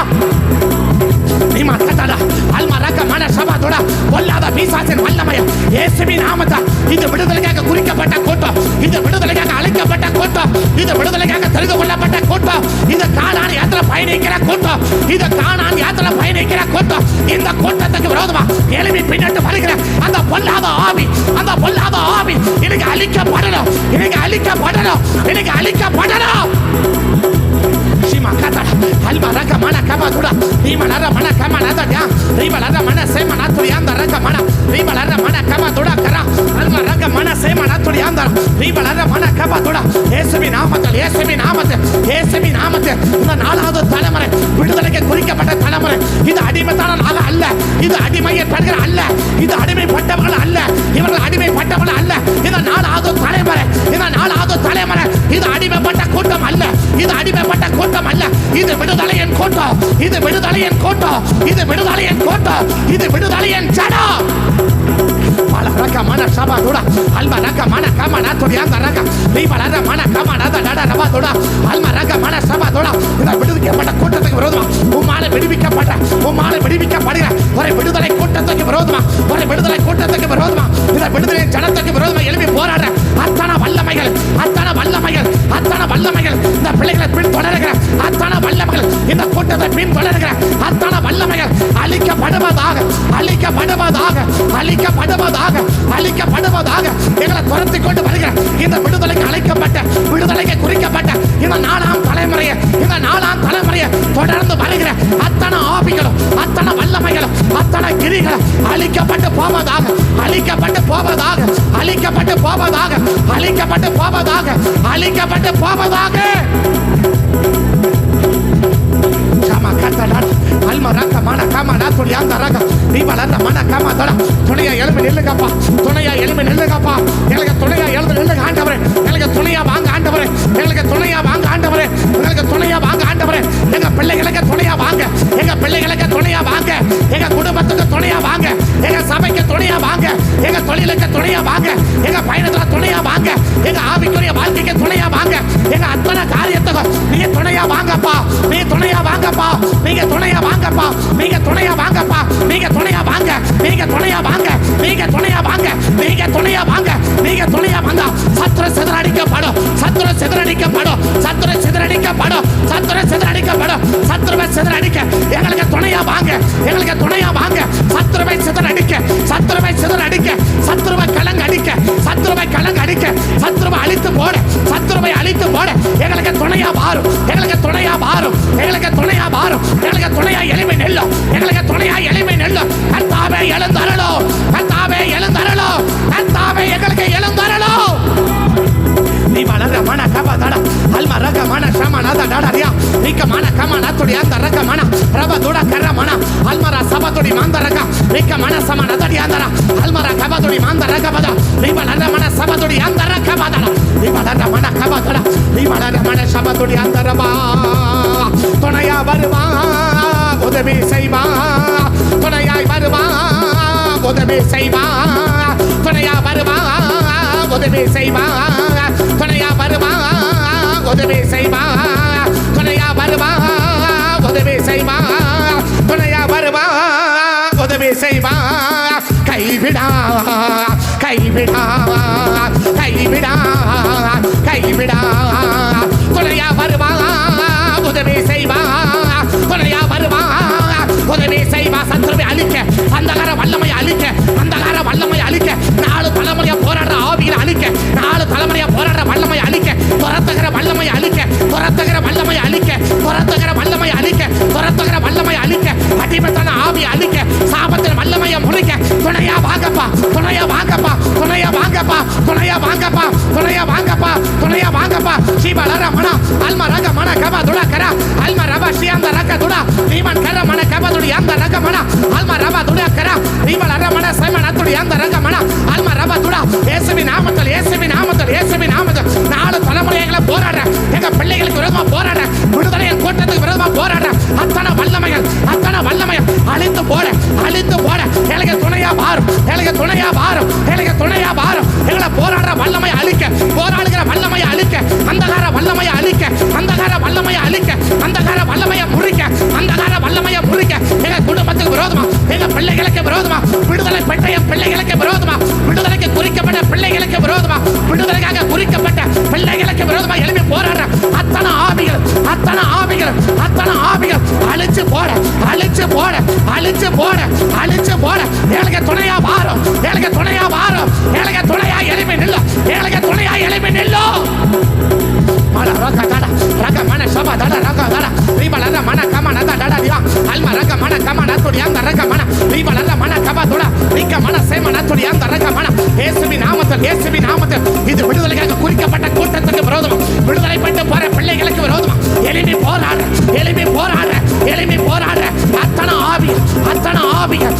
நீமா கட்டடா அல்மா ரக மன சபதுடா. பொல்லாத பிசாசின் வல்லமைய இயேசுவின் நாமத்தால் இது விடுதலைக்காக குறிக்கப்பட்ட கூட்டம், இது விடுதலைக்காக அழைக்கப்பட்ட கூட்டம், இது விடுதலைக்காக தெரிந்து கொள்ளப்பட்ட கூட்டம், இது கானான் யாத்திரை பயணிக்கிற கூட்டம், இது கானான் யாத்திரை பயணிக்கிற கூட்டம். இந்த கூட்டத்துக்கு விரோதமா எழுப்பி பின்னட்டு வருகிற அந்த பொல்லாத ஆவி, அந்த பொல்லாத ஆவி எனக்கு அழிக்கப்படணும், எனக்கு அழிக்கப்படணும், எனக்கு அழிக்கப்படணும். சீமா கட்டடா அல்மா ரக மன கபதுடா Ribalara mana kama nada dia. Ribalara mana sema naturi anda raga mana. Ribalara mana kama doda kara. Alma raga mana sema naturi anda. Ribalara mana kama doda. இயேசுவின் நாமத்தில் இயேசுவின் நாமத்தில் இயேசுவின் நாமத்தில் இந்த 4வது தலைமுறை விடுதலைக்கு குறிக்கப்பட்ட தலைமுறை. இது அடிமைத்தான நாள் அல்ல. இது அடிமையை பெறுகிற அல்ல. இது அடிமைப்பட்டவர்கள் அல்ல. இவர்கள் அடிமைப்பட்டவர்கள் அல்ல. இந்த 4வது தலைமுறை. இந்த 4வது தலைமுறை. இது அடிமைப்பட்ட கூட்டம் அல்ல. இது அடிமைப்பட்ட கூட்டம் அல்ல. இது விடுதலையின் கூட்டம். இது விடுதலையின் கூட்டம். இது விடுதலையின் கூட்டம். இது விடுதலையின் ஜனம். Raka mana sama doda, alma raka mana kama na todi anda raka, riba raka mana kama na dada raba doda, alma raka mana sama doda. இந்த விடுவிக்கப்பட்ட கூட்டத்துக்கு விரோதமா, உம்மால விடுவிக்கப்பட்ட, உம்மால விடுவிக்கப்படுகிற ஒரு விடுதலை கூட்டத்துக்கு விரோதமா, ஒரு விடுதலை கூட்டத்துக்கு விரோதமா, இந்த விடுதலை ஜனத்துக்கு விரோதமா எழுப்பி போராடுற அத்தனை வல்லமைகள், அத்தனை வல்லமைகள், அத்தனை வல்லமைகள், இந்த பிள்ளைகளை பின் தொடர்கிற அத்தனை வல்லமைகள், இந்த கூட்டத்தை பின் தொடர்கிற அத்தனை வல்லமைகள் அழிக்கப்படுவதாக, அழிக்கப்படுவதாக, அழிக்கப்படுவதாக, அழிக்கப்படுவதாக. எங்களை துரத்தி கொண்டு வருகிற இந்த விடுதலைக்கு அழைக்கப்பட்ட, விடுதலைக்கு குறிக்கப்பட்ட இந்த 4ஆம் தலைமுறையை, இந்த 4ஆம் தலைமுறையை தொடர்ந்து வருகிற அத்தனை ஆவிகளும், அத்தனை வல்லமைகளும், அத்தனை கிரிகளும் அழிக்கப்பட்டு போவதாக, அழிக்கப்பட்டு போவதாக, அழிக்கப்பட்டு போவதாக, அழிக்கப்பட்டு போவதாக, அழிக்கப்பட்டு போவதாக. அல்மரக்க மன கம நா துளி அந்த ரக நீவலந்த மன கம தட துணையா எழும்பி நில்லுங்கப்பா, துணையா எழும்பி நில்லுங்கப்பா, எனக்கு துணையா எழுந்து நில்லுங்க ஆண்டவரே, எனக்கு துணையா வாங்க ஆண்டவரே, எனக்கு துணையா வாங்க ஆண்டவரே, எனக்கு துணையா வாங்க ஆண்டவரே, எங்க பிள்ளைகளுக்கு துணையா வாங்க, எங்க பிள்ளைகளுக்கு துணையா வாங்க, எங்க குடும்பத்துக்கு துணையா வாங்க, எங்க சபைக்கு துணையா வாங்க, எங்க தொழிலுக்கு துணையா வாங்க, எங்க பயணத்துல துணையா வாங்க, எங்க ஆவிக்குரிய வாழ்க்கைக்கு துணையா வாங்க, எங்க அத்தனை காரியத்துக்கு நீங்க துணையா வாங்கப்பா, நீங்க துணையா வாங்கப்பா, நீங்க துணையா வாங்கப்பா, நீங்க துணையா வாங்கப்பா, நீங்க துணையா வாங்க, நீங்க துணையா வாங்க, நீங்க துணையா வாங்க, நீங்க துணையா வாங்க, நீங்க துணையா வந்தா சத்துரு சிதறடிக்கப்படும், சத்துரு சிதறடிக்கப்படும், சத்துரு சிதறடிக்கப்படும், சத்துரு சிதறடிக்கப்படும், சத்துருவை சிதறடிக்க எங்களுக்கு துணையா வாங்க, எங்களுக்கு துணையா வாங்க, சத்துருவை சிதறடிக்க, சத்துருவை சிதறடிக்க, சத்துருவை கலங்கடிக்க, சத்துருவை கலங்கடிக்க, சத்துருவை அழித்து போட, சத்துருவை அழித்து போட எங்களுக்கு துணையா வாரும், எங்களுக்கு துணையா வாரும், எங்களுக்கு துணையா வாரும், எங்களுக்கு துணையா எளிமை நெல்லும், எங்களுக்கு துணையா எளிமை நெல்லும். கர்த்தாவே எழுந்தருளோ, கர்த்தாவே எழுந்தருளோ, கர்த்தாவே எங்களுக்கு எழுந்தருளோ. நீ வளர மன கப தட அல்ம ரக மன சம நத டடரியா நீக்க மன கம நத்துடி அந்த ரக மன ரப துட கர மன அல்மர சபதுடி மாந்த ரக நீக்க மன சம நதடி அந்த அல்மர கபதுடி மாந்த ரக பத நீ வளர மன சபதுடி அந்த ரக பத நீ வளர மன கப தட நீ வளர மன சபதுடி அந்த ரபா துணையா வருவா உதவி செய்வா, துணையாய் வருவா உதவி செய்வா, துணையா வருவா உதவி செய்வா, துணையா வருவா உதவி செய்வா, துணையா வருவா உதவி செய்வா, துணையா வருவா உதவி செய்வா. கைவிடா கைவிடா கைவிடா கைவிடா துணையா வருவா உதவி செய்வா, துணையா வருவா உதவி செய்வா. சத்துருவை அழிக்க, அந்தகார வல்லமை அழிக்க, அந்தகார வல்லமை அழிக்க, 4 தலைமுறையா போராடுற ஆவிகளை அழிக்க, 4 தலைமுறையா போராடுற வல்லமை அழிக்க, துரத்துகிற வல்லமை அழிக்க, துரத்துகிற வல்லமை அழிக்க, துரத்துகிற வல்லமை அழிக்க, துரத்துகிற வல்லமை அழிக்க, அடிமைத்தன ஆவி அழிக்க, சாபத்தின் வல்லமையை முறிக்க துணையா வாங்கப்பா, துணையா வாங்கப்பா, துணையா வாங்கப்பா, துணையா வாங்கப்பா, துணையா வாங்கப்பா, துணையா வாங்கப்பா. சீபலர மன அல்ம ரக மன கப துட கர அல்ம ரப ஷியந்த ரக துட நீமன் கர மன கப துடி அந்த ரக மன அல்ம ரப துட கர நீபலர மன சைமன் அத்துடி அந்த ரக மன அல்ம ரப துட. இயேசுவின் நாமத்தில், இயேசுவின் நாமத்தில், இயேசுவின் நாமத்தில் 4 தலைமுறைகளை போராடுற எங்க பிள்ளைகளுக்கு விரோதமா போராடுற, விடுதலையின் கூட்டத்துக்கு விரோதமா போராடுற அத்தனை வல்லமைகள், அத்தனை வல்லமைகள் அழித்து போட, அழித்து போட எனக்கு துணையா வாரும், எனக்கு துணையா வாரும், எனக்கு துணையா வாரும். எங்களை போராடுற வல்லமை அழிக்க, போராடுகிற வல்லமை அழிக்க, அந்தகார வல்லமையை அழிக்க, அந்தகார வல்லமையை அழிக்க, அந்தகார வல்லமையை முறிக்க, அந்தகார வல்லமையை முறிக்க எங்க குடும்பத்துக்கு விரோதமா, எங்க பிள்ளைகளுக்கு விரோதமா, விடுதலை பெற்ற என் பிள்ளைகளுக்கு விரோதமா, விடுதலைக்கு குறிக்கப்பட்ட பிள்ளைகளுக்கு விரோதமா, விடுதலைக்காக குறிக்கப்பட்ட பிள்ளைகளுக்கு விரோதமா எழுப்பி போராடுற அத்தனை ஆவிகள், அத்தனை ஆவிகள், அத்தனை ஆவிகள் அழிச்சு போட, அழிச்சு போட, அழிச்சு போட, அழிச்சு போட எனக்கு துணையா வாரும், எனக்கு துணையா வாரும், எனக்கு துணையா எழுப்பி நில்லு, எனக்கு துணையா எழுப்பி நில்லு. மன ரக தட ரக மன சப தட ரக தட நீபலர மன கம நத தட தியா அல்மர சமன துடி அந்த ரகமன ரீபலர மன கபதுடா ரிக்க மன சேமன துடி அந்த ரகமன இயேசுவின் நாமத்தில் இது விடுதலைக்காக குறிக்கப்பட்ட கூட்டத்துக்கு விரோதமா, விடுதலை பெற்று போற பிள்ளைகளுக்கு விரோதமா எளிமை போராடுற அத்தனை ஆவிகள்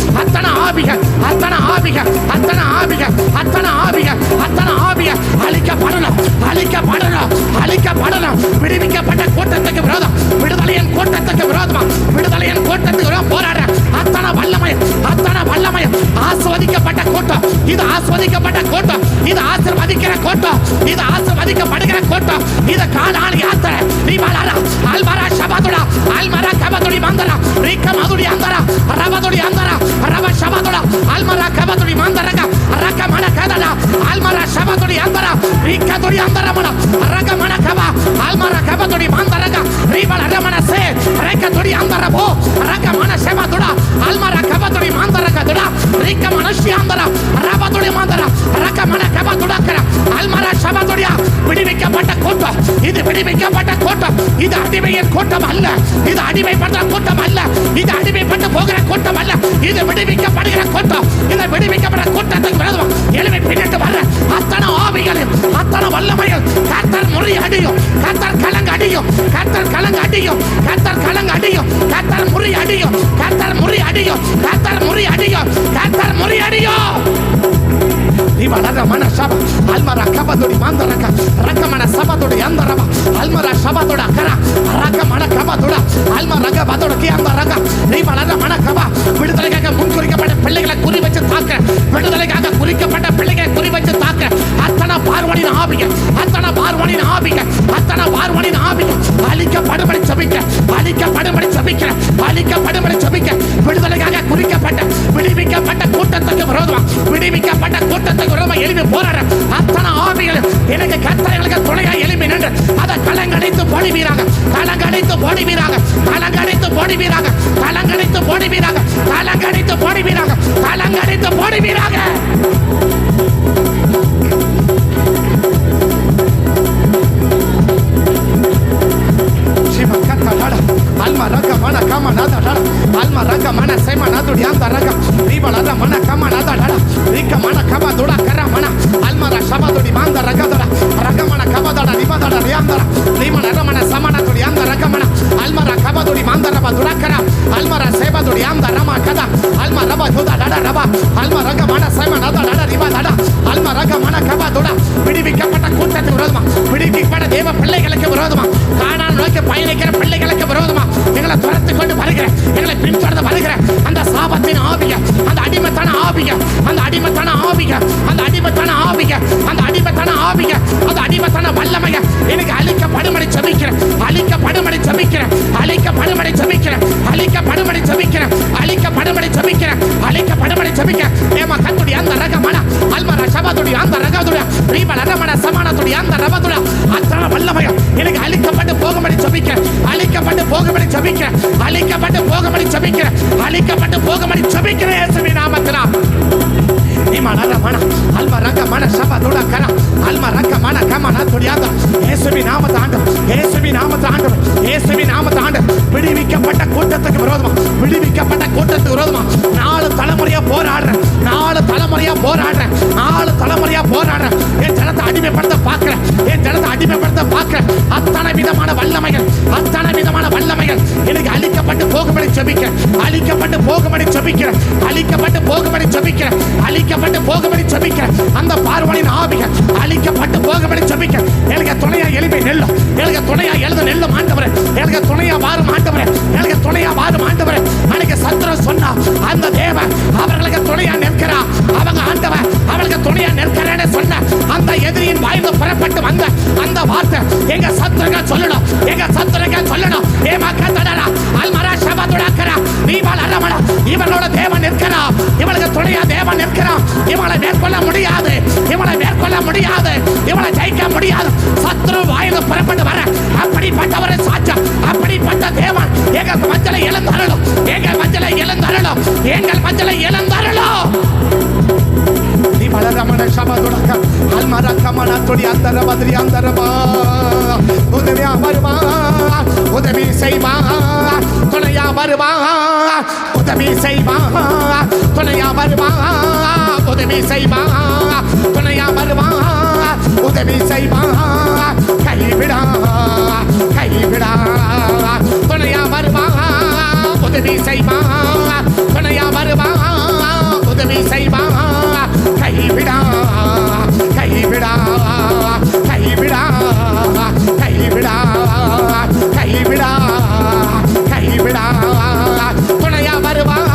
அழிக்கப்படணும். விடுவிக்கப்பட்ட கூட்டத்துக்கு விரோதம், விடுதலையின் கூட்டத்துக்கு விரோதமா, விடுதலையின் கூட்டத்துக்கு விரோதம் போராடுற அத்தனை வல்லமை ஆஸ்வதிக்கப்பட்ட கூட்டம். இது ஆஸ்வதிக்கப்பட்ட கூட்டம், இது ஆசீர்வதிக்கிற கூட்டம், இது ஆசீர்வதிக்கப்படுகிற கூட்டம். இது காலான் யாத்திரை. நீ வளரா அல்மரா ஷபதுடா அல்மரா கபதுடி மந்தரா ரிக்க மதுடி அந்தரா ரபதுடி அந்தரா ரப ஷபதுடா அல்மரா கபதுடி மந்தரக ரக்க மன கதடா அல்மரா ஷபதுடி அந்தரா ரிக்க துடி அந்தரமன ரக்க மன கப அல்மரா கபதுடி மந்தரக ரிபல ரமன சே ரக்க துடி அந்தரபோ ரக்க மன ஷபதுடா அல்மரா கபதுடி மந்தரக துடா ரிக்க மனஷி அந்தரா ரபதுடி மந்தரா ரக்க மன கபதுடா கர அல்மரா ஷபதுடியா. விடுவிக்கப்பட்ட கூட்டம், இது விடுவிக்கப்பட்ட கூட்டம். இது அடிமையின் கூட்டம் அல்ல, இது அடிமைப்பட்ட கூட்டம் அல்ல, இது அடிமைப்பட்டு போகிற கூட்டம் அல்ல, இது விடுவிக்கப்படுகிற கூட்டம். இந்த விடுவிக்கப்பட்ட கூட்டத்துக்கு விரோதமா எழுப்பி பின்னிட்டு வர அத்தனை ஆவிகளும் அத்தனை வல்லமையும் கர்த்தர் முறியடியும், கர்த்தர் கலங்கடியும், கர்த்தர் கலங்கடியும், கர்த்தர் கலங்கடியும், கர்த்தர் முறியடியும், கர்த்தர் முறியடியும், கர்த்தர் முறியடியும், கர்த்தர் முறியடியும். Ribalada mana shaba almara kabadodi mandaraka raka mana sabadodi andaraba almara shabadoda kara raka mana kabadoda almara kabadoda ki andaraka ribalada mana kaba விடுதலைக்காக முன்குறிக்கப்பட்ட பிள்ளைகளை குறி வச்சு தாக்க, விடுதலைக்காக குறிக்கப்பட்ட பிள்ளைகளை குறி வச்சு தாக்க அத்தனை பார்வனின் ஆவிகள் அழிக்கப்படும்படி ஜெபிக்க விடுதலைக்காக குறிக்கப்பட்ட விடுவிக்கப்பட்ட கூட்டத்துக்கு விரோதமா, விடுவிக்கப்பட்ட கூட்டத்துக்கு விரோதமா எழுப்பி போராட அத்தனை ஆவிகள் எனக்கு கர்த்தர்களுக்கு துணையா எழுப்பி நின்று அதை கலங்கடித்து போடுவீராக. Alma raga mana kama nada dada, alma raga mana sema nadu dianda raga, riba lada mana kama nada dada, rika mana kama doda kara mana, alma ra shaba dodi manda raga dada, raga mana kama dada riba dada dianda, rima lada mana sama nadu dianda raga mana, alma ra kama dodi manda raba doda kara, alma ra seba dodi anda rama kada, alma raba doda dada raba, alma raga mana sema nada dada riba dada, alma raga mana kama doda, விடுவிக்கப்பட்ட கூட்டத்துக்கு விரோதமா, விடுவிக்கப்பட்ட தேவ பிள்ளைகளுக்கு விரோதமா, கானான் நோக்கி பயணிக்கிற பிள்ளைகளுக்கு விரோதமா எங்களை துரத்து கொண்டு வருகிற, எங்களை பின்தொடர்ந்து வருகிற அந்த சாபத்தின் ஆவிய, அந்த அடிமைத்தான ஆவிய, அந்த அடிமைத்தான ஆவிய, அந்த அடிமைத்தான ஆவிய, அந்த அடிமைத்தான ஆவிய, அந்த அடிமைத்தான வல்லமைய எனக்கு அழிக்கப்படும்படி ஜெபிக்கிறேன், அழிக்கப்படும்படி ஜெபிக்கிறேன், அழிக்கப்படும்படி ஜெபிக்கிறேன், அழிக்கப்படும்படி ஜெபிக்கிறேன், அழிக்கப்படும்படி ஜெபிக்கிறேன், அழிக்கப்படும்படி ஜெபிக்கிறேன். ஏமா கத்துடி அந்த ரகமன அல்மர ஷபதுடி அந்த ரகதுடி ரீப லரமன சமனதுடி அந்த ரபதுடி அத்தனை வல்லமைய எனக்கு அழிக்கப்பட்டு போகும்படி ஜெபிக்கிறேன், அழிக்கப்பட்டு போகும்படி ஜெபிக்கிறேன், அழிக்கப்பட்டு போகும்படி ஜெபிக்கிறேன், அழிக்கப்பட்டு போகும்படி ஜெபிக்கிறேன் இயேசுவின் நாமத்தினால். இமனர மன அல்மரக மன ஷபதுட கர அல்மரக மன கமன துடியாத இயேசுவின் நாமத்தாண்டு, இயேசுவின் நாமத்தாண்டு, இயேசுவின் நாமத்தாண்டு. விடுவிக்கப்பட்ட கூட்டத்துக்கு விரோதமா, விடுவிக்கப்பட்ட கூட்டத்துக்கு விரோதமா 4 தலைமுறையா போராடுறேன், 4 தலைமுறையா போராடுறேன், 4 தலைமுறையா போராடுறேன். என் ஜனத்தை அடிமைப்படுத்த பார்க்கிறேன், என் ஜனத்தை அடிமைப்படுத்த பார்க்கிறேன். அத்தனை விதமான வல்லமைகள், அத்தனை விதமான வல்லமைகள் எனக்கு அழிக்கப்பட்டு போகும்படி ஜெபிக்கிறேன், அழிக்கப்பட்டு போகும்படி ஜெபிக்கிறேன், அழிக்கப்பட்டு போகும்படி ஜெபிக்கிறேன், அழிக்கப்பட்டு போகும்படி ஜெபிக்கிறேன். அந்த பார்வனின் ஆவிகள் அழிக்கப்பட்டு போகும்படி ஜெபிக்கிறேன். எனக்கு துணையா எழுப்பி நெல்லும், எனக்கு துணையா எழுத நெல்லும் ஆண்டவரே, எனக்கு துணையா வாரும் ஆண்டவரே, எனக்கு துணையா வாரும் ஆண்டவரே. அன்னைக்கு சத்துரு சொன்னா அந்த தேவன் அவர்களுக்கு துணையா நிற்கிறா, அவங்க ஆண்டவன் அவர்களுக்கு துணையா நிற்கிறேன்னு சொன்ன அந்த எதிரியின் வாயிலிருந்து புறப்பட்டு வந்த அந்த வார்த்தை எங்க சத்துருக்கள் சொல்லணும், எங்க சத்துருக்கள் சொல்லணும். ஏமா கத்தடா அல்மரா ஷபதுடா நீபால் அரமணா இவர்களோட தேவன் நிற்கிறா, இவளுக்கு துணையா தேவன் நிற்கிறா. இவளை மேற்கொள்ள முடியாது, இவளை மேற்கொள்ள முடியாது, இவளை ஜெயிக்க முடியாது. சத்துரு வாயிலிருந்து புறப்பட்டு வர அப்படிப்பட்டவரை சாட்சம், அப்படிப்பட்ட தேவன் எங்கள் மஞ்சளை இழந்தரலும், எங்கள் மஞ்சளை இழந்தரலும், எங்கள் மஞ்சளை இழந்தரலும். நீ வளரமன ஷபதுடக அல்மரா கமனா துடி அந்தர பத்ரி அந்தரபா உதவியா வருவா, உதவி செய்வா, துணையா வருவா. உதவி செய்வார், துணையா வருவார், உதவி செய்வார், துணையா வருவார், உதவி செய்வார், கைவிடா கைவிடா, துணையா வருவார், உதவி செய்வார், துணையா வருவார், உதவி செய்வார், கைவிடா கைவிடா கைவிடா கைவிடா கைவிடா கைவிடா, துணையா வருவார்,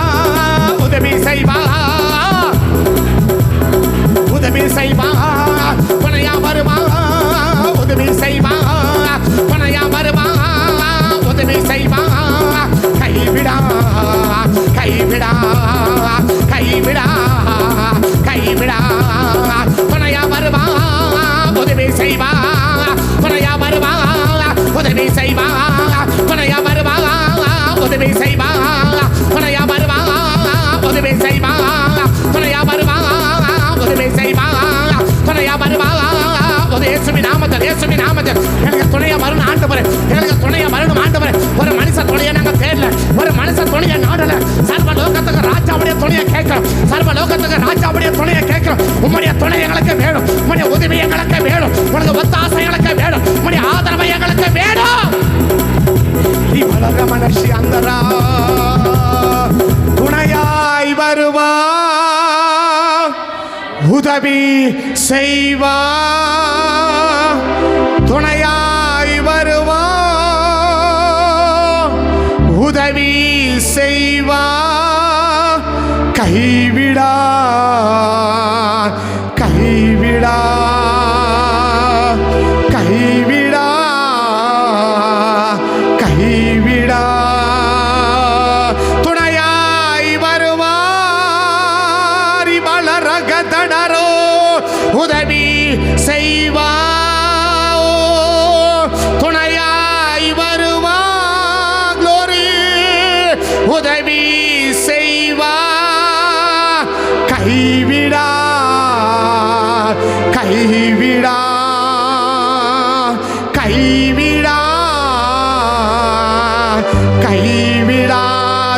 உதவி செய்வார், உதவி செய்வார், துணையா வருவார், உதவி செய்வார், துணையா வருவார், உதவி செய்வார், கைவிடா கைவிடா கைவிடா கைவிடா, துணையா வருவார், உதவி செய்வார், துணையா வருவார், உதவி செய்வார், துணையா வருவார், உதவி செய்வார், துணையா வருவார், உதவி செய்வார், துணையா வருவார், உதவி செய்வார், துணையா வருவார், இயேசுவின் நாமத்தில், இயேசுவின் நாமத்தில் எனக்கு துணையா வரணும் ஆண்டவரே, எனக்கு துணையா வரணும் ஆண்டவரே. ஒரு மனுஷ துணையை நாங்க தேடல, ஒரு மனுஷ துணையை நாடல, சர்வ லோகத்துக்கு ராஜாவுடைய துணையை கேட்கிறோம், சர்வ லோகத்துக்கு ராஜாவுடைய துணையை கேட்கிறோம். உம்முடைய துணை எங்களுக்கு வேணும், உம்முடைய உதவி எங்களுக்கு வேணும், உனது ஒத்தாசை எங்களுக்கு வேணும், உம்முடைய ஆதரவு எங்களுக்கு வேணும். மனசி அந்தரா துணையாய் வருவா, உதவி செய்வா, துணையாய் வருவா, உதவி செய்வா, கைவிடா கைவிடா கைவிடா கைவிடா, துணையாய் வருவார், வளரகதடரோ உதவி செய்வா, துணையாய் வருவா, க்ளோரி உதவி செய்வா, கைவிடா கைவிடா கைவிடா கைவிடா.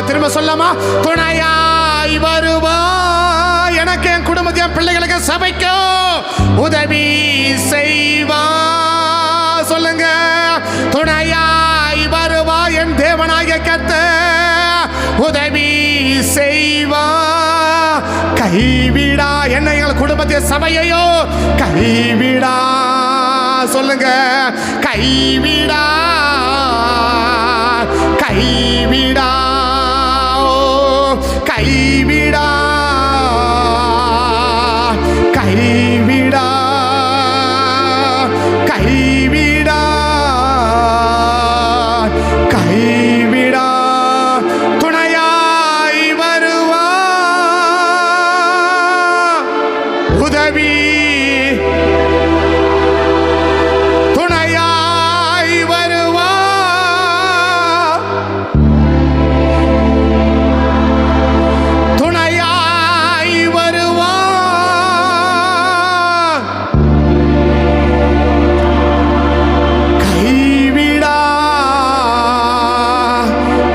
திரும்ப சொல்லமா, துணையாய் வருவா, எனக்கு என் குடும்பத்தை என் பிள்ளைகளுக்கு சபைக்கோ உதவி செய்வா. சொல்லுங்க, துணையாய் வருவா, என் தேவனாகிய கர்த்தர் உதவி செய்வா, கைவிடா, என்ன எங்கள் குடும்பத்தை சபையையோ கைவிடா. சொல்லுங்க, கைவிடா கைவிடா கைவிடா கைவிடா கைவிடா கைவிடா, துணையாய் வருவா, உதவி துணையாய் வருவா, துணையாய் வருவா, கைவிடா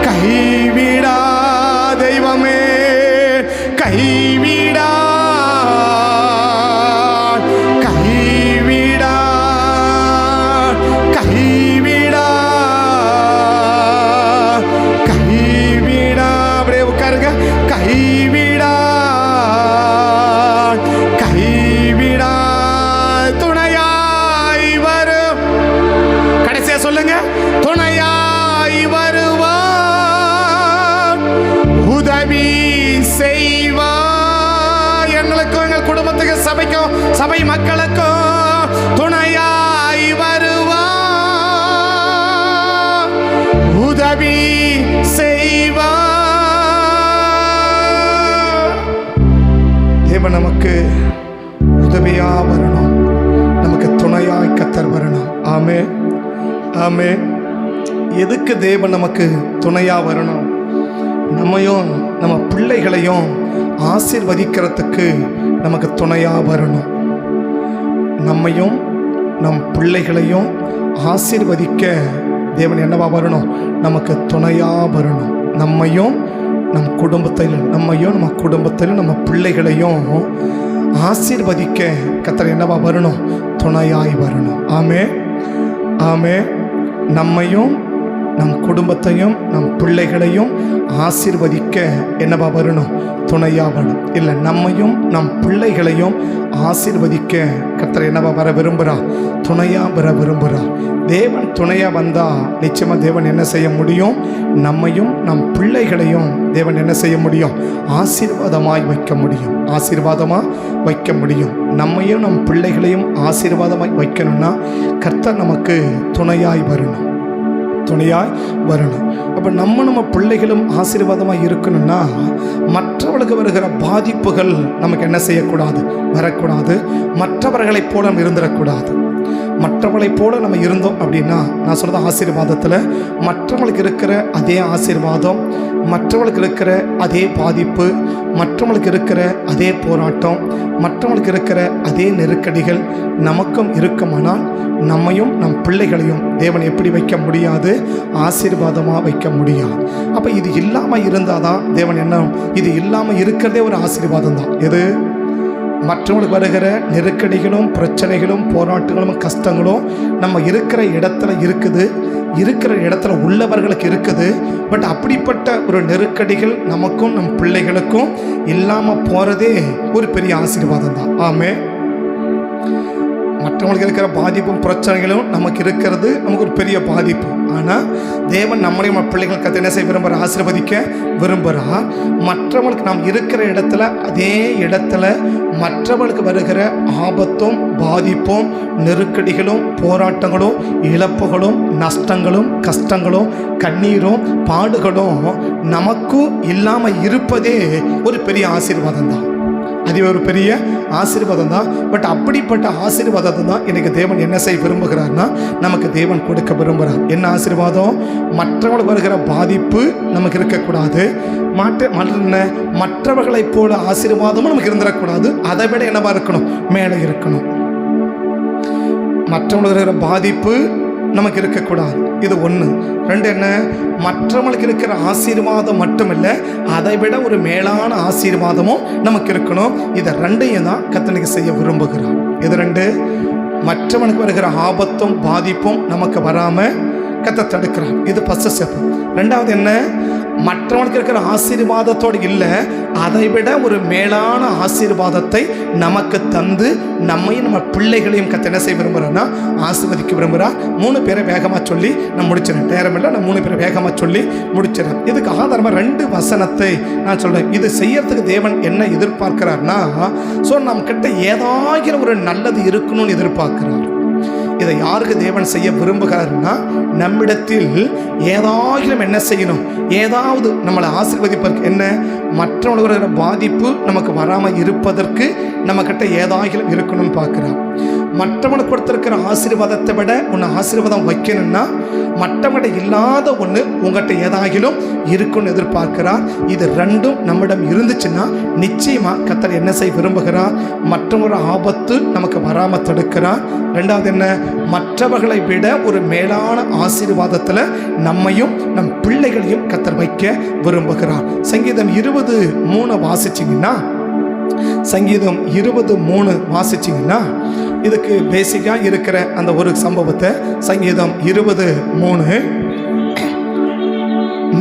கைவிடா, தெய்வமே கைவிடா கைவிடா கைவிடா கைவிடா. அப்படியே உட்காருங்க. கைவிடா கைவிடா, துணையாய் வரும். கடைசியா சொல்லுங்க, துணையாய் வருவா, உதவி செய்வா, எங்களுக்கும் எங்கள் குடும்பத்துக்கு சபைக்கும் சபை மக்களுக்கும் துணையாய் வருவா, உதவி செய்வா. தேவன் நமக்கு உதவியா வரணும், நமக்கு துணையாய் கர்த்தர் வரணும். ஆமே ஆமே. எதுக்கு தேவன் நமக்கு துணையா வரணும்? நம்மையும் நம்ம பிள்ளைகளையும் ஆசீர்வதிக்கிறதுக்கு நமக்கு துணையா வரணும். நம்மையும் நம் பிள்ளைகளையும் ஆசீர்வதிக்க தேவன் என்னவா வரணும்? நமக்கு துணையா வரணும். நம்மையும் நம் குடும்பத்தில் நம்மையும் நம்ம குடும்பத்திலும் நம்ம பிள்ளைகளையும் ஆசீர்வதிக்க கர்த்தர் என்னவா வரணும்? துணையாய் வரணும். ஆமே ஆமே. நம்மையும் நம் குடும்பத்தையும் நம் பிள்ளைகளையும் ஆசீர்வதிக்க என்னவா வரணும்? துணையாக வரணும். இல்லை, நம்மையும் நம் பிள்ளைகளையும் ஆசீர்வதிக்க கர்த்தர் என்னவா வர விரும்புகிறார்? துணையாக வர விரும்புகிறார். தேவன் துணையாக வந்தால் நிச்சயமாக தேவன் என்ன செய்ய முடியும்? நம்மையும் நம் பிள்ளைகளையும் தேவன் என்ன செய்ய முடியும்? ஆசீர்வாதமாய் வைக்க முடியும். ஆசீர்வாதமாக வைக்க முடியும். நம்மையும் நம் பிள்ளைகளையும் ஆசீர்வாதமாய் வைக்கணும்னா கர்த்தர் நமக்கு துணையாய் வரணும். அப்போ நம்ம பிள்ளைகளும் ஆசீர்வாதமாக இருக்கணும்னா மற்றவர்களுக்கு வருகிற பாதிப்புகள் நமக்கு என்ன செய்யக்கூடாது? வரக்கூடாது. மற்றவர்களைப் போல நம்ம இருந்துடக்கூடாது. மற்றவர்களைப் போல நம்ம இருந்தோம் அப்படின்னா, நான் சொல்கிறது ஆசீர்வாதத்தில் மற்றவங்களுக்கு இருக்கிற அதே ஆசீர்வாதம், மற்றவங்களுக்கு இருக்கிற அதே பாதிப்பு, மற்றவங்களுக்கு இருக்கிற அதே போராட்டம், மற்றவங்களுக்கு இருக்கிற அதே நெருக்கடிகள் நமக்கும் இருக்குமானால் நம்மையும் நம் பிள்ளைகளையும் தேவன் எப்படி வைக்க முடியாது? ஆசீர்வாதமாக வைக்க முடியாது. அப்போ இது இல்லாமல் இருந்தால் தான் தேவன் என்ன? இது இல்லாமல் இருக்கிறதே ஒரு ஆசீர்வாதம் தான். எது? மற்றவங்களுக்கு வருகிற நெருக்கடிகளும் பிரச்சனைகளும் போராட்டங்களும் கஷ்டங்களும் நம்ம இருக்கிற இடத்துல இருக்குது, இருக்கிற இடத்துல உள்ளவர்களுக்கு இருக்குது. பட் அப்படிப்பட்ட ஒரு நெருக்கடிகள் நமக்கும் நம் பிள்ளைகளுக்கும் இல்லாமல் போகிறதே ஒரு பெரிய ஆசீர்வாதம் தான். ஆமே. மற்றவங்களுக்கு இருக்கிற பாதிப்பும் பிரச்சனைகளும் நமக்கு இருக்கிறது நமக்கு ஒரு பெரிய பாதிப்பு. ஆனால் தேவன் நம்மளையும் நம்ம பிள்ளைகள் கற்று என்ன செய்ய விரும்புகிறார்? ஆசீர்வதிக்க விரும்புகிறார். மற்றவங்களுக்கு நாம் இருக்கிற இடத்துல அதே இடத்துல மற்றவர்களுக்கு வருகிற ஆபத்தும் பாதிப்பும் நெருக்கடிகளும் போராட்டங்களும் இழப்புகளும் நஷ்டங்களும் கஷ்டங்களும் கண்ணீரும் பாடுகளும் நமக்கும் இல்லாமல் இருப்பதே ஒரு பெரிய ஆசீர்வாதம் தான். அது ஒரு பெரிய ஆசீர்வாதம் தான். பட் அப்படிப்பட்ட ஆசீர்வாதத்தை தான் எனக்கு தேவன் என்ன செய்ய விரும்புகிறார்னா நமக்கு தேவன் கொடுக்க விரும்புகிறார். என்ன ஆசீர்வாதம்? மற்றவர்களுக்கு வருகிற பாதிப்பு நமக்கு இருக்கக்கூடாது. மற்றவர்களைப் போல ஆசீர்வாதமும் நமக்கு இருந்துடக்கூடாது. அதை விட என்னவா இருக்கணும்? மேலே இருக்கணும். மற்றவங்களுக்கு இருக்கிற பாதிப்பு நமக்கு இருக்கக்கூடாது. இது ஒன்று. ரெண்டு, என்ன? மற்றவங்களுக்கு இருக்கிற ஆசீர்வாதம் மட்டுமில்லை, அதை விட ஒரு மேலான ஆசீர்வாதமும் நமக்கு இருக்கணும். இதை ரெண்டையும் தான் கர்த்தர் செய்ய விரும்புகிறார். இது ரெண்டு. மற்றவனுக்கு வருகிற ஆபத்தும் பாதிப்பும் நமக்கு வராமல் கர்த்தர் தடுக்கிறார். இது ஃபர்ஸ்ட் ஸ்டெப். ரெண்டாவது என்ன? மற்றவனுக்கு இருக்கிற ஆசீர்வாதத்தோடு இல்லை, அதை விட ஒரு மேலான ஆசீர்வாதத்தை நமக்கு தந்து நம்மையும் நம்ம பிள்ளைகளையும் கர்த்தர் என்ன செய்ய விரும்புகிறான்னா ஆசீர்வதிக்க விரும்புகிறார். 3 பேரை வேகமாக சொல்லி நான் முடிச்சிடறேன். நேரமில்லை, நான் 3 பேரை வேகமாக சொல்லி முடிச்சிடறேன். இதுக்கு ஆதாரமாக 2 வசனத்தை நான் சொல்கிறேன். இது செய்யறதுக்கு தேவன் என்ன எதிர்பார்க்கிறார்னா, ஸோ நம்ம கிட்ட ஏதாகிற ஒரு நல்லது இருக்கணும்னு எதிர்பார்க்கிறார். இதை யாருக்கு தேவன் செய்ய விரும்புகிறாருன்னா, நம்மிடத்தில் ஏதாகிலும் என்ன செய்யணும்? ஏதாவது நம்மளை ஆசீர்வதிப்பதற்கு. என்ன? மற்றவர்களுடைய பாதிப்பு நமக்கு வராமல் இருப்பதற்கு நம்மக்கிட்ட ஏதாகிலும் இருக்கணும்னு பார்க்குறார். மற்றவனுக்கு கொடுத்துருக்கிற ஆசீர்வாதத்தை விட உன்னை ஆசீர்வாதம் வைக்கணும்னா மற்றவங்கிட்ட இல்லாத ஒன்று உங்கள்கிட்ட ஏதாகிலும் இருக்குன்னு எதிர்பார்க்கிறார். இது ரெண்டும் நம்மிடம் இருந்துச்சுன்னா நிச்சயமாக கர்த்தர் என்ன செய்ய விரும்புகிறார்? மற்றவங்களோட ஆபத்து நமக்கு வராமல் தடுக்கிறார். ரெண்டாவது என்ன? மற்றவர்களை விட ஒரு மேலான ஆசீர்வாதத்தில் நம்மையும் நம் பிள்ளைகளையும் கர்த்தர் வைக்க விரும்புகிறார். சங்கீதம் 20:3 வாசிச்சிங்கன்னா, சங்கீதம் 20:3 வாசிச்சிங்கன்னா இதுக்கு பேசிக்காக இருக்கிற அந்த ஒரு சம்பவத்தை, சங்கீதம் 20:3,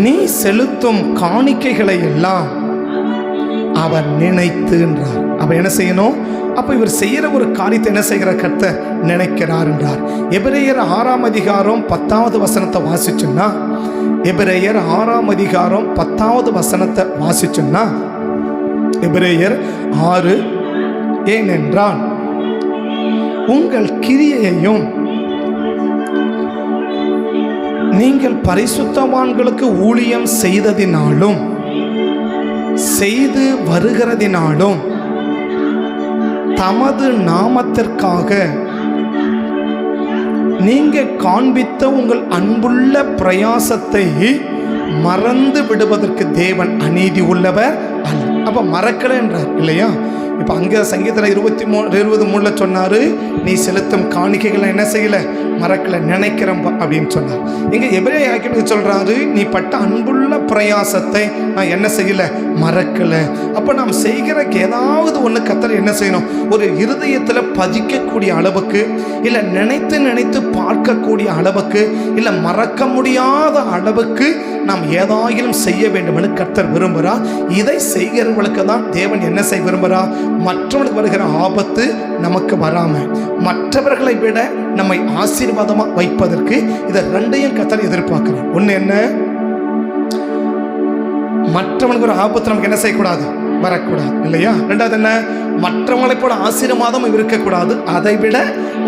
நீ செலுத்தும் காணிக்கைகளை எல்லாம் அவர் நினைத்துன்றார். அப்ப என்ன செய்யணும்? அப்ப இவர் செய்யற ஒரு காரியத்தை என்ன செய்கிற கர்த்தர் நினைக்கிறார் என்றார். எபிரேயர் 6ஆம் அதிகாரம் 10வது வசனத்தை வாசிச்சோம்னா, எபிரேயர் 6ஆம் அதிகாரம் 10வது வசனத்தை வாசிச்சோம்னா, எபிரேயர் 6, ஏனென்றால் உங்கள் கிரியையையும் நீங்கள் பரிசுத்தவான்களுக்கு ஊழியம் செய்ததினாலும் செய்து வருகிறதினாலும் தமது நாமத்திற்காக நீங்க காண்பித்த உங்கள் அன்புள்ள பிரயாசத்தை மறந்து விடுவதற்கு தேவன் அநீதி உள்ளவர் அல்ல. அப்ப மறக்கல என்றார் இல்லையா? இப்போ அங்கே சங்கீதத்தில் 23:23 சொன்னார், நீ செலுத்தும் காணிக்கைகளை என்ன செய்யலை, மறக்கலை, நினைக்கிறேன் அப்படின்னு சொன்னார். இங்கே எபிரேய ஆக்கியனுக்கு சொல்கிறாரு, நீ பட்ட அன்புள்ள பிரயாசத்தை நான் என்ன செய்யலை, மறக்கலை. அப்போ நாம் செய்கிறக்கு ஏதாவது ஒன்று கர்த்தர் என்ன செய்யணும், ஒரு இருதயத்தில் பதிக்கக்கூடிய அளவுக்கு, இல்லை நினைத்து நினைத்து பார்க்கக்கூடிய அளவுக்கு, இல்லை மறக்க முடியாத அளவுக்கு நாம் ஏதாயிலும் செய்ய வேண்டும்னு கர்த்தர் விரும்புகிறார். இதை செய்கிறவர்களுக்கு தான் தேவன் என்ன செய்ய விரும்புகிறார், மற்றவர்களுக்கு வருகிற ஆபத்து நமக்கு வராமல் மற்றவர்களை விட நம்மை ஆசீர்வாதமாக வைப்பதற்கு இதை ரெண்டையும் கர்த்தர் எதிர்பார்க்கிறார். ஒன்று என்ன, மற்றவனுக்கு ஒரு ஆபத்து நமக்கு என்ன செய்யக்கூடாது, வரக்கூடாது இல்லையா. ரெண்டாவது என்ன, மற்றவங்களை போல ஆசீர்வாதம் இருக்கக்கூடாது, அதை விட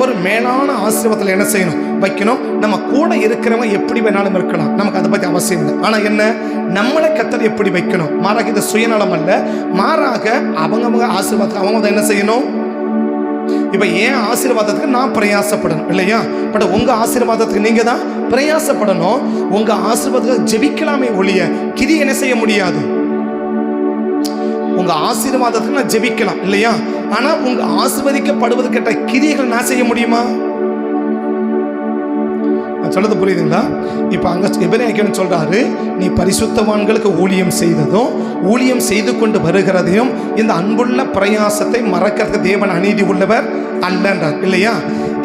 ஒரு மேலான ஆசீர்வாதத்தில் என்ன செய்யணும், வைக்கணும். நம்ம கூட இருக்கிறவங்க எப்படி வேணாலும் இருக்கலாம், நமக்கு அதை பற்றி அவசியம் இல்லை. ஆனால் என்ன, நம்மளை கர்த்தர் எப்படி வைக்கணும், மாறாக இது சுயநலம் அல்ல, மாறாக அவங்க ஆசீர்வாதத்துக்கு அவங்க என்ன செய்யணும். இப்போ ஏன் ஆசீர்வாதத்துக்கு நான் பிரயாசப்படணும் இல்லையா, பட் உங்கள் ஆசீர்வாதத்துக்கு நீங்கள் தான் பிரயாசப்படணும். உங்கள் ஆசீர்வாதத்துக்கு ஜெபிக்கலாமே ஒழிய கிரி என்ன செய்ய முடியாது. உங்க ஆசீர்வாதத்துக்கு நான் ஜெபிக்கலாம் இல்லையா, ஆனா உங்க ஆசீர்வதிக்கப்படுவது கேட்ட கிரியைகள் நான் செய்ய முடியுமா? சொல்றது புரியுதுங்களா? இப்ப அங்க எபிரேயன் சொல்றாரு, நீ பரிசுத்தவான்களுக்கு ஊழியம் செய்ததும் ஊழியம் செய்து கொண்டு வருகிறதையும் இந்த அன்புள்ள பிரயாசத்தை மறக்கிறதுக்கு தேவன் அநீதி உள்ளவர் அல்லன்றார் இல்லையா.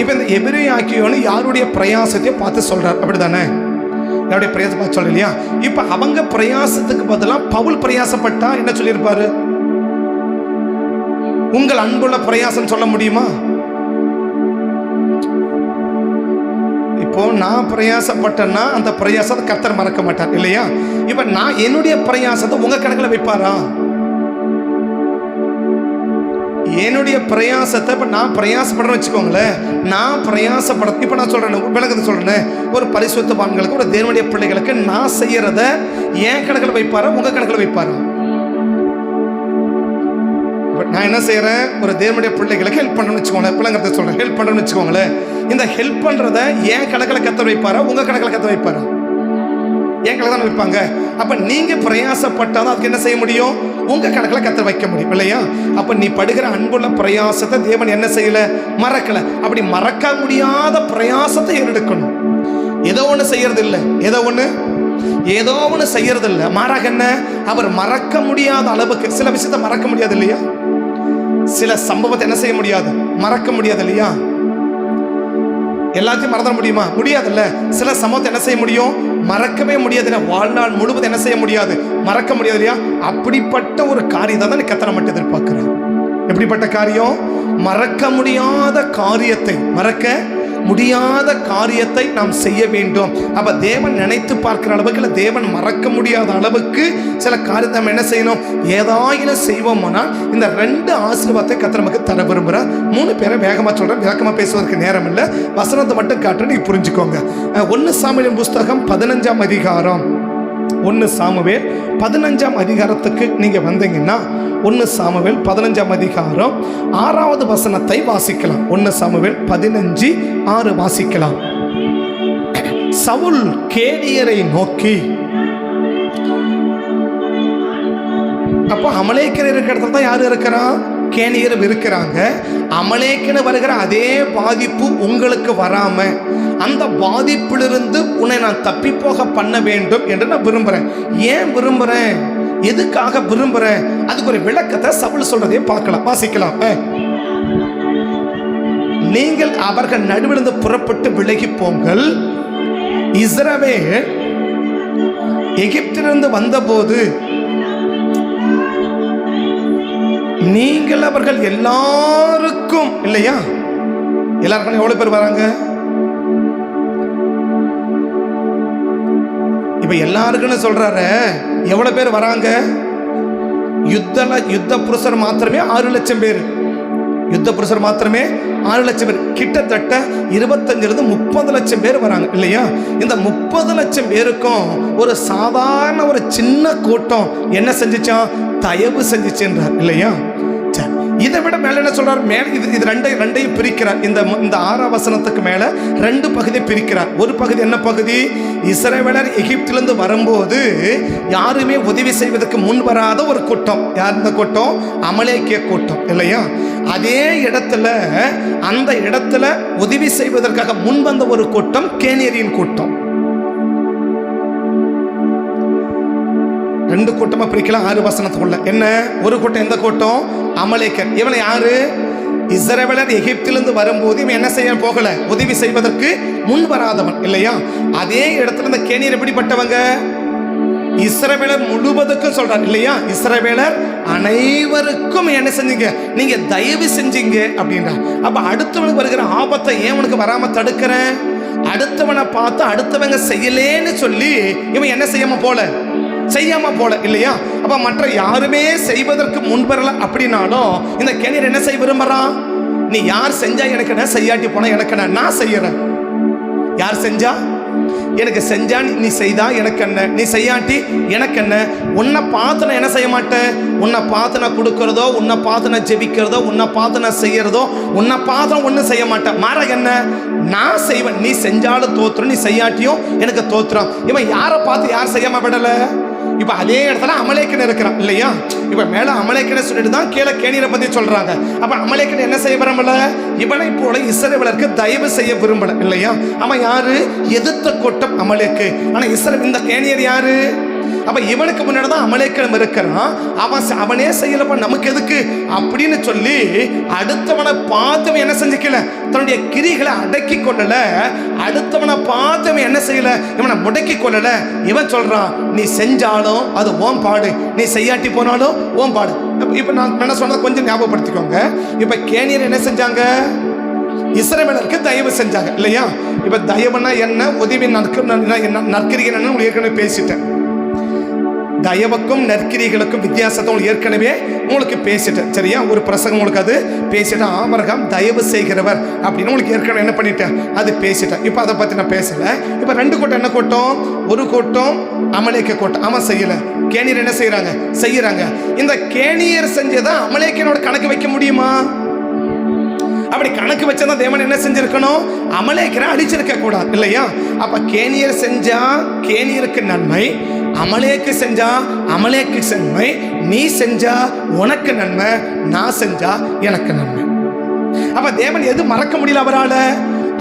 இப்ப இந்த எபிரேயன் யாருடைய பிரயாசத்தையும் பார்த்து சொல்றார், அப்படிதானே? யாருடைய பிரயாசம் பார்த்து சொல்ற இல்லையா. இப்ப அவங்க பிரயாசத்துக்கு பதிலாக பவுல் பிரயாசப்பட்டா என்ன சொல்லியிருப்பாரு, உங்கள் அன்புள்ள பிரயாசம் சொல்ல முடியுமா? இப்போ நான் பிரயாசப்பட்டேன்னா அந்த பிரயாசத்தை கர்த்தர் மறக்க மாட்டார் இல்லையா. இப்ப நான் என்னுடைய பிரயாசத்தை உங்க கணக்கில் வைப்பாரா? என்னுடைய பிரயாசத்தை இப்போ நான் பிரயாசப்படுறேன்னு வச்சுக்கோங்களேன், நான் பிரயாசப்பட இப்போ நான் சொல்கிறேன், விளக்கத்தை சொல்கிறேன், ஒரு பரிசுத்தவான்களுக்கு ஒரு தேவனுடைய பிள்ளைகளுக்கு நான் செய்கிறத என் கணக்கில் வைப்பாரா உங்கள் கணக்கில் வைப்பாரா? நான் என்ன செய்கிறேன், ஒரு தேவனுடைய பிள்ளைகளுக்கு ஹெல்ப் பண்ணணும்னு வச்சுக்கோங்களேன், பிள்ளைங்கிறத சொல்கிறேன், ஹெல்ப் பண்ணணும்னு வச்சுக்கோங்களேன், இந்த ஹெல்ப் பண்ணுறத என் கணக்கில் கத்த வைப்பாரா உங்கள் கணக்கில் கத்த வைப்பாரா? என் கணக்கில் தான் வைப்பாங்க. அப்போ நீங்கள் பிரயாசப்பட்டால் அதுக்கு என்ன செய்ய முடியும், உங்கள் கணக்கில் கத்த வைக்க முடியும் இல்லையா. அப்போ நீ படுகிற அன்புள்ள பிரயாசத்தை தேவன் என்ன செய்யலை, மறக்கலை. அப்படி மறக்க முடியாத பிரயாசத்தை எடுக்கணும். ஏதோ ஒன்று செய்யறது இல்லை, ஏதோ ஒன்று செய்யறது இல்லை, மாறாக என்ன, அவர் மறக்க முடியாத அளவுக்கு சில விஷயத்தை மறக்க முடியாது இல்லையா. சில சம்பவத்தை என்ன செய்ய முடியாது, மறக்க முடியாது இல்லையா. எல்லாத்தையும் மறந்துட முடியுமா, முடியாதுல்ல. சில சம்பவத்தை என்ன செய்ய முடியும், மறக்கவே முடியாது. வாழ்நாள் முழுவதும் என்ன செய்ய முடியாது, மறக்க முடியாது இல்லையா. அப்படிப்பட்ட ஒரு காரியத்தை தான் கர்த்தர் மட்டும் எதிர்பார்க்கிறார். எப்படிப்பட்ட காரியம், மறக்க முடியாத காரியத்தை, மறக்க முடியாத காரியத்தை நாம் செய்ய வேண்டும். அப்ப தேவன் நினைத்து பார்க்கிற அளவுக்கு இல்லை, தேவன் மறக்க முடியாத அளவுக்கு சில காரியத்தை நம்ம என்ன செய்யணும், ஏதாயிலும் செய்வோம்னா இந்த ரெண்டு ஆசீர்வாதத்தை கர்த்தர் நமக்கு தர விரும்புகிறார். 3 பேரை வேகமாக சொல்கிறேன், விளக்கமாக பேசுவதற்கு நேரம் இல்லை, வசனத்தை மட்டும் காட்டுறேன், நீங்கள் புரிஞ்சுக்கோங்க. 1 சாமுவேல் புஸ்தகம் 15ஆம் அதிகாரம், 1 சாமுவேல் 15ஆம் அதிகாரத்துக்கு நீங்கள் வந்தீங்கன்னா 1 சாமுவேல் 15ஆம் அதிகாரம் 6வது வசனத்தை வாசிக்கலாம். 1 சாமுவேல் 15:6 வாசிக்கலாம். சவுல் கேனியரை நோக்கி, அப்போ அமலேக்கியர் இருக்கிற இடத்துல தான் யார் இருக்கிறா, கேனியரும் இருக்கிறாங்க. அமலேக்கின்னு வருகிற அதே பாதிப்பு உங்களுக்கு வராம அந்த பாதிப்பிலிருந்து உன்னை நான் தப்பி போக பண்ண வேண்டும் என்று நான் விரும்புகிறேன். ஏன் விரும்புகிறேன், எதுக்காக விரும்புகிறேன், அதுக்கு ஒரு விளக்கத்தை சவுல் சொல்றதே பார்க்கலாம், வாசிக்கலாம். நீங்கள் அவர்கள் நடுவிலிருந்து புறப்பட்டு விலகி போங்கள். இஸ்ரவேல் எகிப்திலிருந்து வந்தபோது நீங்கள் அவர்கள் எல்லாருக்கும், இல்லையா, எல்லாருக்கும் எவ்வளவு பேர் வராங்க, இப்ப எல்லாருக்குன்னு சொல்றாரு, எவ்வளவு பேர் வராங்க, யுத்த புருஷர் மாத்திரமே 6 லட்சம் பேர், யுத்த புருஷர் மாத்திரமே 6 லட்சம் பேர், கிட்டத்தட்ட 25-30 லட்சம் பேர் வராங்க இல்லையா. இந்த 30 லட்சம் பேருக்கும் ஒரு சாதாரண ஒரு சின்ன கூட்டம் என்ன செஞ்சிச்சான், தயவு செஞ்சிச்சுன்றார் இல்லையா. இதை விட மேல என்ன சொல்றார்? மேல இது ரெண்டையும் பிரிக்கிறார். இந்த 6ஆம் வசனத்துக்கு மேல 2 பகுதி பிரிக்கிறார். ஒரு பகுதி என்ன பகுதி? இஸ்ரவேலர் எகிப்திலிருந்து வரும்போது யாருமே உதவி செய்வதற்கு முன் வராத ஒரு கூட்டம். யார் இந்த கூட்டம்? அமலேக்கிய கூட்டம் இல்லையா? அதே இடத்துல அந்த இடத்துல உதவி செய்வதற்காக முன் வந்த ஒரு கூட்டம் கேனியரின் கூட்டம். 2 கூட்டமா பிரிக்கலாம் 6 வசனத்துக்குள்ள. என்ன? ஒரு கூட்டம் எந்த கூட்டம்? அமலேக்கர். இவன் யாரு? இஸ்ரவேலர் எகிப்திலிருந்து வரும்போது இவன் என்ன செய்ய போகல? உதவி செய்வதற்கு முன் வராதவன் இல்லையா? அதே இடத்துல இந்த கேனியர் எப்படிப்பட்டவங்க? இஸ்ரவேலர் முழுவதுக்கும் சொல்றார் இல்லையா? இஸ்ரவேலர் அனைவருக்கும் என்ன செஞ்சீங்க? நீங்க தயவு செஞ்சீங்க அப்படின்றா. அப்ப அடுத்தவனுக்கு வருகிற ஆபத்தை ஏன் உனக்கு வராம தடுக்கிறேன்? அடுத்தவனை பார்த்து அடுத்தவங்க செய்யலேன்னு சொல்லி இவன் என்ன செய்யாம போல இல்லையா? அப்ப மற்ற யாருமே செய்வதற்கு முன்வரல அப்படின்னாலும் இந்த கேனியர் என்ன செய்ய விரும்புறான்? நீ யார் செஞ்சா எனக்கு என்ன, செய்யாட்டி போனா எனக்கு என்ன, நான் செய்யறேன். யார் செஞ்சா எனக்கு, செஞ்சா நீ செய்தா எனக்கு என்ன, நீ செய்யாட்டி எனக்கு என்ன. உன்னை பார்த்து நான் என்ன செய்ய மாட்டேன்? உன்னை பார்த்து நான் கொடுக்கறதோ, உன்னை பார்த்து நான் ஜெபிக்கிறதோ, உன்னை பார்த்து நான் செய்யறதோ, உன்னை பார்த்து ஒன்றும் செய்ய மாட்டேன். மாற என்ன, நான் செய்வேன். நீ செஞ்சாலும் தோத்துரும், நீ செய்யாட்டியும் எனக்கு தோத்துரும். இவன் யாரை பார்த்து யார் செய்யாம விடல? இப்ப அதே இடத்துல அமலேக்கன் இருக்கிறான் இல்லையா? இப்ப மேல அமலேக்கனை சொல்லிட்டு தான் கீழே கேனியரை பத்தி சொல்றாங்க. அப்ப அமலேக்கன் என்ன செய்ய விரும்பல? இவனை போல இஸ்ரவேலருக்கு தயவு செய்ய விரும்பல இல்லையா? அவன் யாரு? எதிர்த்த கூட்டம் அமலேக்கு. ஆனா இந்த கேனியர் யாரு? அப்ப இவனுக்கு முன்னாடி தான் அமலேக்கன் இருக்கிறான். அவனே செய்யலப்ப நமக்கு எதுக்கு அப்படின்னு சொல்லி அடுத்தவனை பார்த்து என்ன செஞ்சுக்கல? தன்னுடைய கிரிகளை அடக்கி கொள்ளல. அடுத்தவனை பார்த்து என்ன செய்யல? இவனை முடக்கி கொள்ளல. இவன் சொல்றான், நீ செஞ்சாலும் அது ஓம் பாடு, நீ செய்யாட்டி போனாலும் ஓம் பாடு. இப்ப நான் என்ன சொன்னதை கொஞ்சம் ஞாபகப்படுத்திக்கோங்க. இப்ப கேனியர் என்ன செஞ்சாங்க? இஸ்ரவேலருக்கு தயவு செஞ்சாங்க இல்லையா? இப்ப தயவுனா என்ன, உதவி நற்கிரிகை உங்களுக்கு ஏற்கனவே பேசிட்டேன். தயவுக்கும் நற்கிரிகளுக்கும் வித்தியாசத்தை உங்களுக்கு ஏற்கனவே உங்களுக்கு பேசிட்டேன் சரியா? ஒரு பிரசங்கம் உங்களுக்கு அது பேசிட்டேன். ஆபிரகாம் தயவு செய்கிறவர் அப்படின்னு உங்களுக்கு ஏற்கனவே என்ன பண்ணிட்டேன், அது பேசிட்டேன். இப்போ அதை பற்றி நான் பேசலை. இப்போ 2 கூட்டம் என்ன கூட்டம்? ஒரு கூட்டம் அமலேக்க கூட்டம். அவன் செய்யலை, கேனியர் என்ன செய்யறாங்க. இந்த கேனியர் செஞ்சதை அமலேக்கனோட கணக்கு வைக்க முடியுமா? அப்படி கணக்கு வச்சதான் தேவன் என்ன செஞ்சிருக்கணும்? அமலேக்கரை அழிச்சிருக்க கூடாது இல்லையா? அப்ப கேனியர் செஞ்சா கேனியருக்கு நன்மை, அமலேக்கு செஞ்சா அமலேக்கு நன்மை, நீ செஞ்சா உனக்கு நன்மை, நான் செஞ்சா எனக்கு நன்மை. அப்ப தேவன் எது மறக்க முடியல அவரால?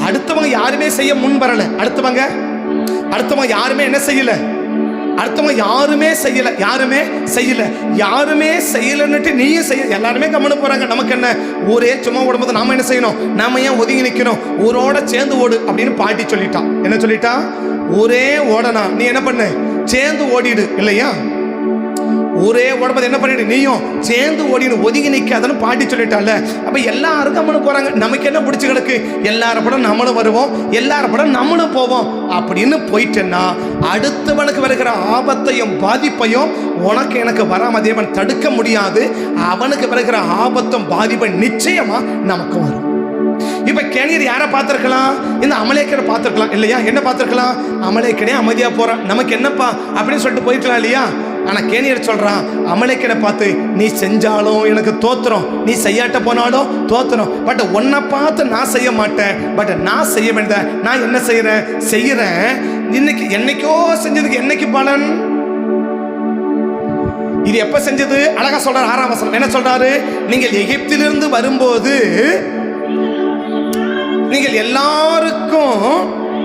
அடுத்தவங்க யாருமே செய்ய முன் வரல. அடுத்தவங்க யாருமே என்ன செய்யல? அடுத்தவங்க யாருமே செய்யலன்னுட்டு நீயும் செய்ய. எல்லாருமே கவனம் போறாங்க. நமக்கு என்ன, ஊரே சும்மா ஓடும்போது நாம என்ன செய்யணும்? நாம ஏன் ஒதுங்கி நிற்கணும்? ஊரோட சேர்ந்து ஓடு அப்படின்னு பாட்டி சொல்லிட்டான். என்ன சொல்லிட்டா? ஊரே ஓடனா, நீ என்ன பண்ணு? சேர்ந்து ஓடிடு இல்லையா? ஊரே ஓடும்போது என்ன பண்ணிடு? நீயும் சேர்ந்து ஓடிடு, ஒதுங்கி நிற்காதன்னு பாட்டி சொல்லிட்டால. அப்ப எல்லாரும் கம்மனு போறாங்க. நமக்கு என்ன பிடிச்சி கிடக்கு? எல்லாரும் படம் நம்மளும் வருவோம், எல்லாரும் படம் நம்மளும் போவோம் அப்படின்னு போயிட்டேன்னா அடுத்தவனுக்கு வருகிற ஆபத்தையும் பாதிப்பையும் உனக்கு எனக்கு வராம தேவன் தடுக்க முடியாது. அவனுக்கு வருகிற ஆபத்தும் பாதிப்பும் நிச்சயமா நமக்கு வரும். இப்ப கேனியர் யாரை பார்த்திருக்கலாம்? இந்த அமலேக்கரை பார்த்திருக்கலாம் இல்லையா? என்ன பார்த்திருக்கலாம்? அமலேக்கனே அமைதியா போறான், நமக்கு என்னப்பா அப்படின்னு சொல்லிட்டு போயிருக்கலாம் இல்லையா? ஆனா கேனியர் சொல்றான், அமலேக்கனை பார்த்து நீ செஞ்சாலும் எனக்கு தோத்துரும், நீ செய்யாட்ட போனாலும் தோத்துரும். பட் உன்னை பார்த்து நான் செய்ய மாட்டேன். பட் நான் செய்ய வேண்டியத நான் என்ன செய்யறேன். இன்னைக்கு என்னைக்கோ செஞ்சதுக்கு என்னைக்கு பலன்? இது எப்ப செஞ்சது? அழகா சொல்றாரு 6ஆம் வசனம். என்ன சொல்றாரு? நீங்கள் எகிப்திலிருந்து வரும்போது நீங்கள் எல்லாருக்கும்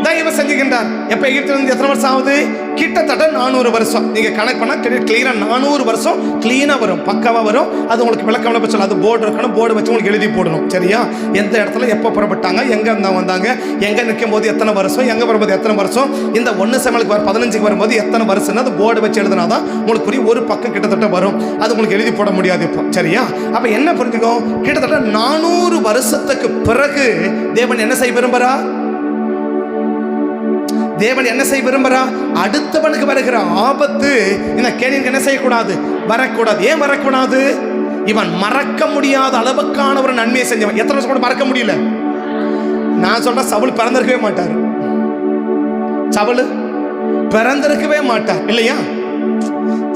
தயவு செஞ்சுகின்றார். எப்ப எகிப்திலிருந்து எத்தனை வருஷம் ஆகுது? கிட்டத்தட்ட 400 வருஷம். நீங்க கணக்கு பண்ணா கிளியரா 400 வருஷம் கிளீனா வரும், பக்காவா வரும். அது உங்களுக்கு விளக்கம் சொல்ல, அது போர்டு இருக்கணும், போர்டு வச்சு உங்களுக்கு எழுதி போடணும் சரியா? எந்த இடத்துல எப்போ புறப்பட்டாங்க, எங்க வந்தாங்க, எங்க நிற்கும் போது எத்தனை வருஷம், எங்க வரும்போது எத்தனை வருஷம், இந்த 1 சமையலுக்கு 15க்கு வரும்போது எத்தனை வருஷம், அது போர்டு வச்சு எழுதினாதான் உங்களுக்கு புரியும். ஒரு பக்கம் கிட்டத்தட்ட வரும், அது உங்களுக்கு எழுதி போட முடியாது இப்போ சரியா? அப்ப என்ன புரிஞ்சுக்கோ, கிட்டத்தட்ட 400 வருஷத்துக்கு பிறகு தேவன் என்ன செய்ய விரும்புறா? தேவன் என்ன செய்ய விரும்புறா? அடுத்தவனுக்கு வருகிற ஆபத்து இந்த கேனியனுக்கு என்ன செய்யக்கூடாது? வரக்கூடாது. ஏன் வரக்கூடாது? இவன் மறக்க முடியாத அளவுக்கான ஒரு நன்மையை செஞ்சவன். எத்தனை வருஷம் கூட மறக்க முடியல. நான் சொல்றேன், சவுல் பிறந்திருக்கவே மாட்டார். சவுல் பிறந்திருக்கவே மாட்டார் இல்லையா?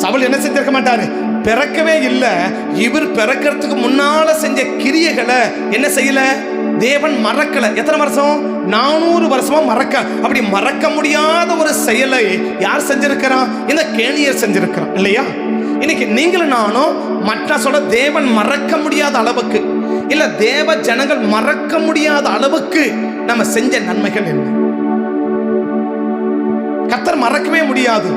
சவுல் என்ன செஞ்சிருக்க மாட்டாரு? பிறக்கவே இல்லை. இவர் பிறக்கிறதுக்கு முன்னால செஞ்ச கிரியைகளை என்ன செய்யல? தேவன் மறக்கல. எத்தனை வருஷம்? 400 வருஷமா மறக்க. அப்படி மறக்க முடியாத ஒரு செயலை யார் செஞ்சிருக்கிறான்? இந்த கேனியர் செஞ்சிருக்கிறான் இல்லையா? இன்னைக்கு நீங்களும் நானும் மற்ற சொல்ல தேவன் மறக்க முடியாத அளவுக்கு, இல்ல தேவ ஜனங்கள் மறக்க முடியாத அளவுக்கு நம்ம செஞ்ச நன்மைகள் என்ன? கர்த்தர் மறக்கவே முடியாது.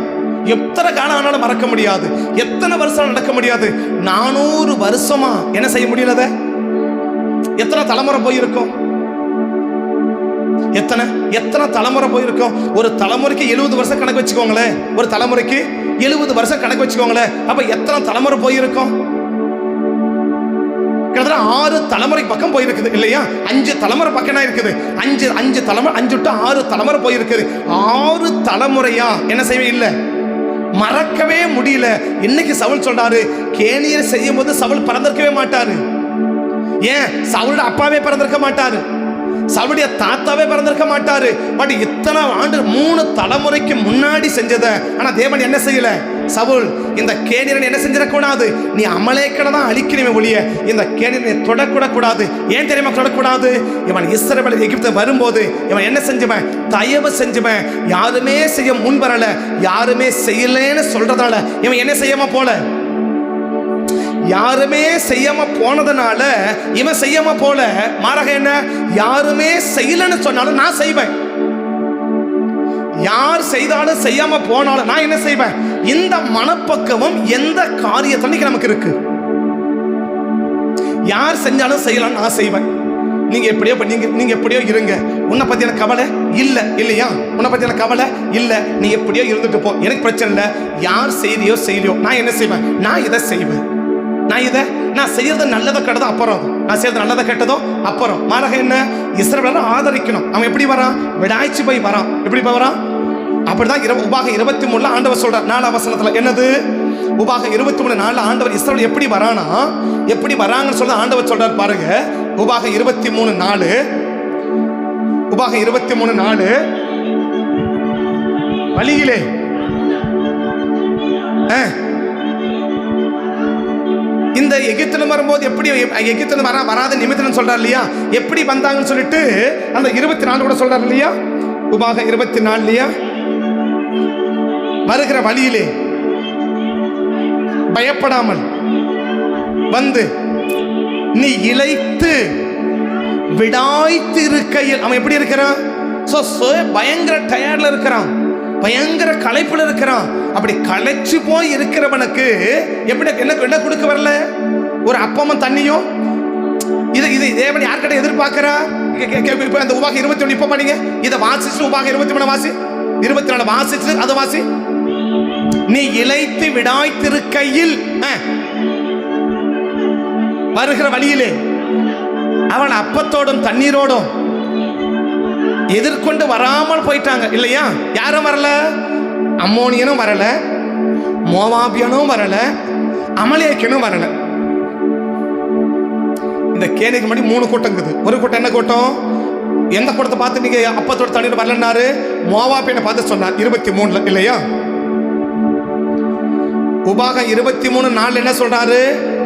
எத்தனை காலம் ஆனாலும் மறக்க முடியாது. எத்தனை வருஷம் நடக்க முடியாது. 400 வருஷமா என்ன செய்ய முடியலத? எத்தனை தலைமுறை போயிருக்கும்? எத்தனை தலைமுறை போயிருக்கும்? ஒரு தலைமுறைக்கு 70 வருஷம் கணக்கு வச்சுக்கோங்களேன். ஒரு தலைமுறைக்கு 70 வருஷம் கணக்கு வச்சுக்கோங்களேன். அப்ப எத்தனை தலைமுறை போயிருக்கும்? கிட்டத்தட்ட 6 தலைமுறை பக்கம் போயிருக்குது இல்லையா? 5 தலைமுறை பக்கம் இருக்குது. 5 தலைமுறை, 5 to 6 தலைமுறை போயிருக்குது. 6 தலைமுறையா என்ன செய்யவே இல்லை, மறக்கவே முடியல. இன்னைக்கு சவுல் சொல்றாரு, கேனியர் செய்யும் போது சவுல் பிறந்திருக்கவே மாட்டாரு. ஏன்? சவுளுடைய அப்பாவே பிறந்திருக்க மாட்டாரு, சவுளுடைய தாத்தாவே பிறந்திருக்க மாட்டாரு. பட் இத்தனை ஆண்டு 3 தலைமுறைக்கு முன்னாடி செஞ்சத ஆனா தேவன் என்ன செய்யல? சவுல் இந்த கேனியனை என்ன செஞ்சிடக்கூடாது? நீ அமலேக்கனை தான் அழிக்கணுமே ஒழிய இந்த கேனியனை தொடக்கூடாது. ஏன் தெரியுமா தொடக்கூடாது? இவன் இஸ்ரவேல் எகிப்து வரும்போது இவன் என்ன செஞ்சவன்? தயவு செஞ்சவன். யாருமே செய்ய முன் வரல, யாருமே செய்யலன்னு சொல்றதால இவன் என்ன செய்யாம போல, யாருமே செய்யாம போனதுனால இவன் செய்யாம போல. மாறாக என்ன? யாருமே செய்யலன்னு சொன்னாலும் நான் செய்வேன். யார் செய்தாலும் செய்யாம போனாலும் நான் என்ன செய்வேன்? இந்த மனப்பக்குவம் எந்த காரியத்தை நமக்கு இருக்கு. யார் செஞ்சாலும் செய்யலாம், நான் செய்வேன். நீங்க எப்படியோ நீங்க எப்படியோ இருங்க, உன்னை பத்தி எனக்கு கவலை இல்ல இல்லையா? உன்னை பத்தி எனக்கு கவலை இல்ல, நீ எப்படியோ இருந்துட்டு போ, எனக்கு பிரச்சனை இல்லை. யார் செய்யலையோ நான் என்ன செய்வேன்? நான் இதை செய்வேன். நான் செய்யறது நல்லதை கெட்டதோ அப்புறம், நான் செய்யறது நல்லதை கெட்டதோ அப்புறம். மாறாக என்ன? இஸ்ரவேலை ஆதரிக்கணும். அவன் எப்படி வரான்? விடாய்ச்சி போய் வரான். எப்படி போய் வரான்? அப்படிதான் உபாகம் 23 ஆண்டவர் சொல்றார் 4ஆம் வசனத்துல. என்னது? உபாகம் 23:4 ஆண்டவர் இஸ்ரவேல் எப்படி வரானா, எப்படி வராங்கன்னு சொல்ல ஆண்டவர் சொல்றார் பாருங்க. உபாகம் 23:4, உபாகம் 23:4, வழியிலே இந்த எகிப்தில வரும்போது எப்படி எகிப்தில வராத நிமித்தம் சொல்றார் இல்லையா? எப்படி வந்தாங்கன்னு சொல்லிட்டு அந்த 24 கூட சொல்றார் இல்லையா? உபாகம் 24 இல்லையா? வருகிற வழியிலே பயப்படாமல் வந்து நீ இளைத்து விடாய்த்து இருக்கையில். அவன் எப்படி இருக்கிறான்? பயங்கர டயர்ட்ல இருக்கிறான், பயங்கர களைப்புல இருக்கிறான். அப்படி களைச்சு போய் இருக்கிறவனுக்கு எப்படி என்ன கொடுக்க வரல? ஒரு அப்பமும் தண்ணியும். இது தேவன் யார்கிட்ட எதிர்பார்க்கிறா? அந்த உபாகம் 21 இப்ப பண்ணீங்க, இதை வாசிச்சு உபாகம் 23 வாசி, 24 வாசிச்சு அதை வாசி. நீ இளைத்து விடாய்த்திருக்கையில் வருகிற வழியிலே அவன் அப்பத்தோடும் தண்ணீரோடும் எதிர்கொண்டு வராமல் போயிட்டாங்க இல்லையா? யாரும் வரல, அம்மோனியனும் வரல, மோவாபியனும் வரல, அமலேக்கனும் வரல. இந்த கேனைக்கு முன்னாடி 3 கூட்டம் இருக்குது. ஒரு கூட்டம் என்ன கூட்டம்? எந்த கூட்டத்தை பார்த்து நீங்க அப்பத்தோட தண்ணீர் வரலன்னாரு? மோவாபியனை பார்த்து சொன்னார் 23 இல்லையா? உபாகம் 23:4 என்ன சொல்றாரு?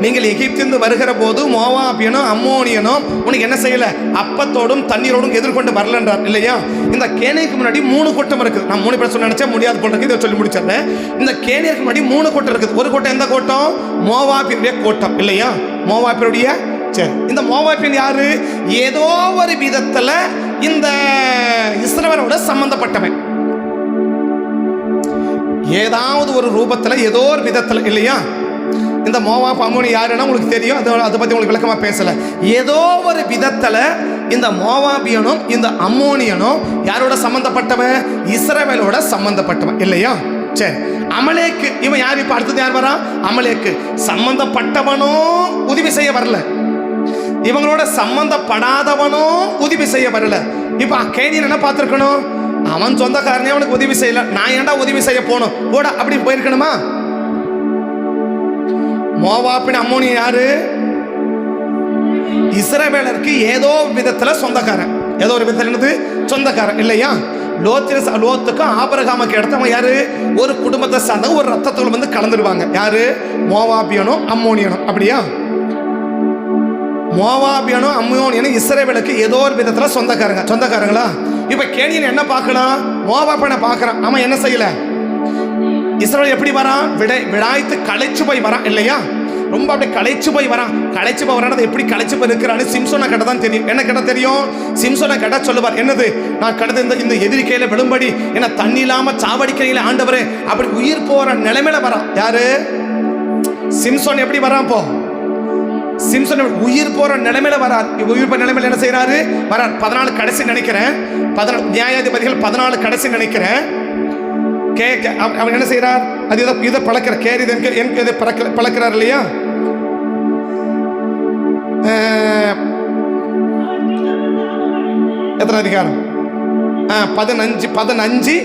நீங்கள் எகிப்திலிருந்து வருகிற போது மோவாபியனும் அம்மோனியனும் உனக்கு என்ன செய்யல? அப்பத்தோடும் தண்ணீரோடும் எதிர்கொண்டு வரலன்றார் இல்லையா? இந்த கேனைக்கு முன்னாடி 3 கூட்டம் இருக்குது. நான் 3 பேர் சொல்ல நினைச்சா முடியாது போல இருக்கு, இதை சொல்லி முடிச்சிடறேன். இந்த கேனைக்கு முன்னாடி 3 கூட்டம் இருக்குது. ஒரு கூட்டம் எந்த கூட்டம்? மோவாபியனுடைய கூட்டம் இல்லையா? மோவாபியனுடைய. சரி, இந்த மோவாபியன் யாரு? ஏதோ ஒரு விதத்துல இந்த இஸ்ரவேலோட சம்பந்தப்பட்டவன், ஏதாவது ஒரு ரூபத்தில் ஏதோ ஒரு விதத்தில் இல்லையா? இந்த மோவாப் அம்மோனி யாருன்னா உங்களுக்கு தெரியும், அதை பற்றி உங்களுக்கு விளக்கமாக பேசலை. ஏதோ ஒரு விதத்தில் இந்த மோவாபியனும் இந்த அம்மோனியனும் யாரோட சம்மந்தப்பட்டவன்? இஸ்ரவேலோட சம்மந்தப்பட்டவன் இல்லையா? சரி, அமலேக்கு இவன் யார்? இப்போ அடுத்தது யார் வரா? அமலேக்கு. சம்பந்தப்பட்டவனும் உதவி செய்ய வரல, இவங்களோட சம்பந்தப்படாதவனும் உதவி செய்ய வரல. இப்போ கேனியன் என்ன பார்த்துருக்கணும்? அவன் சொந்தக்காரனே அவனுக்கு உதவி செய்யல, நான் ஏன்டா உதவி செய்ய போனோம் போடா அப்படி போயிருக்கணுமா? மோவாபின் அம்மோனி யாரு? இஸ்ரவேலருக்கு ஏதோ விதத்துல சொந்தக்காரன், ஏதோ ஒரு விதத்துல சொந்தக்காரன் இல்லையா? லோத்துக்கும் ஆபிரகாமுக்கு எடுத்து அவன் யாரு? ஒரு குடும்பத்தை சார்ந்த ஒரு ரத்தத்தோடு வந்து கலந்துடுவாங்க. யாரு? மோவாபியனும் அம்மோனியனும். அப்படியா? மோவாபியனும் அம்மோனியனும் இஸ்ரவேலுக்கு ஏதோ ஒரு விதத்துல சொந்தக்காரங்களா? இப்ப கேனியன் என்ன பார்க்கலாம்? மோவாபியனை பார்க்கறான். அவன் என்ன செய்யல? இஸ்ரவேல் எப்படி வரான்? விடாய்த்து களைச்சு போய் வரான் இல்லையா? ரொம்ப அப்படியே களைச்சு போய் வரான். களைச்சு போய் வரான். எப்படி களைச்சு போய் இருக்கிறான்னு சிம்சோனை கேட்ட தான் தெரியும். என்ன கேட்ட தெரியும்? சிம்சோனை கேட்ட சொல்லுவார், என்னது நான் கடந்த இந்த எதிரி கையில விழும்படி என்ன தண்ணி இல்லாம சாவடிக்கிறீங்களே ஆண்டவரே, அப்படி உயிர் போற நிலைமையில வரான். யாரு? சிம்சோன் எப்படி வரான்? சிம்சன் உயிர் போற நிலைமையில வரார். உயிர் போற நிலைமையில என்ன செய்யறாரு? வரார். 14 கடைசி நினைக்கிறேன், நியாயாதிபதிகள் 14 கடைசி நினைக்கிறேன். அவன் என்ன செய்யறார்? அது இதை பழக்கிற கேரி எனக்கு இதை பழக்கிறார் இல்லையா? எத்தனை அதிகாரம்? 15, 17,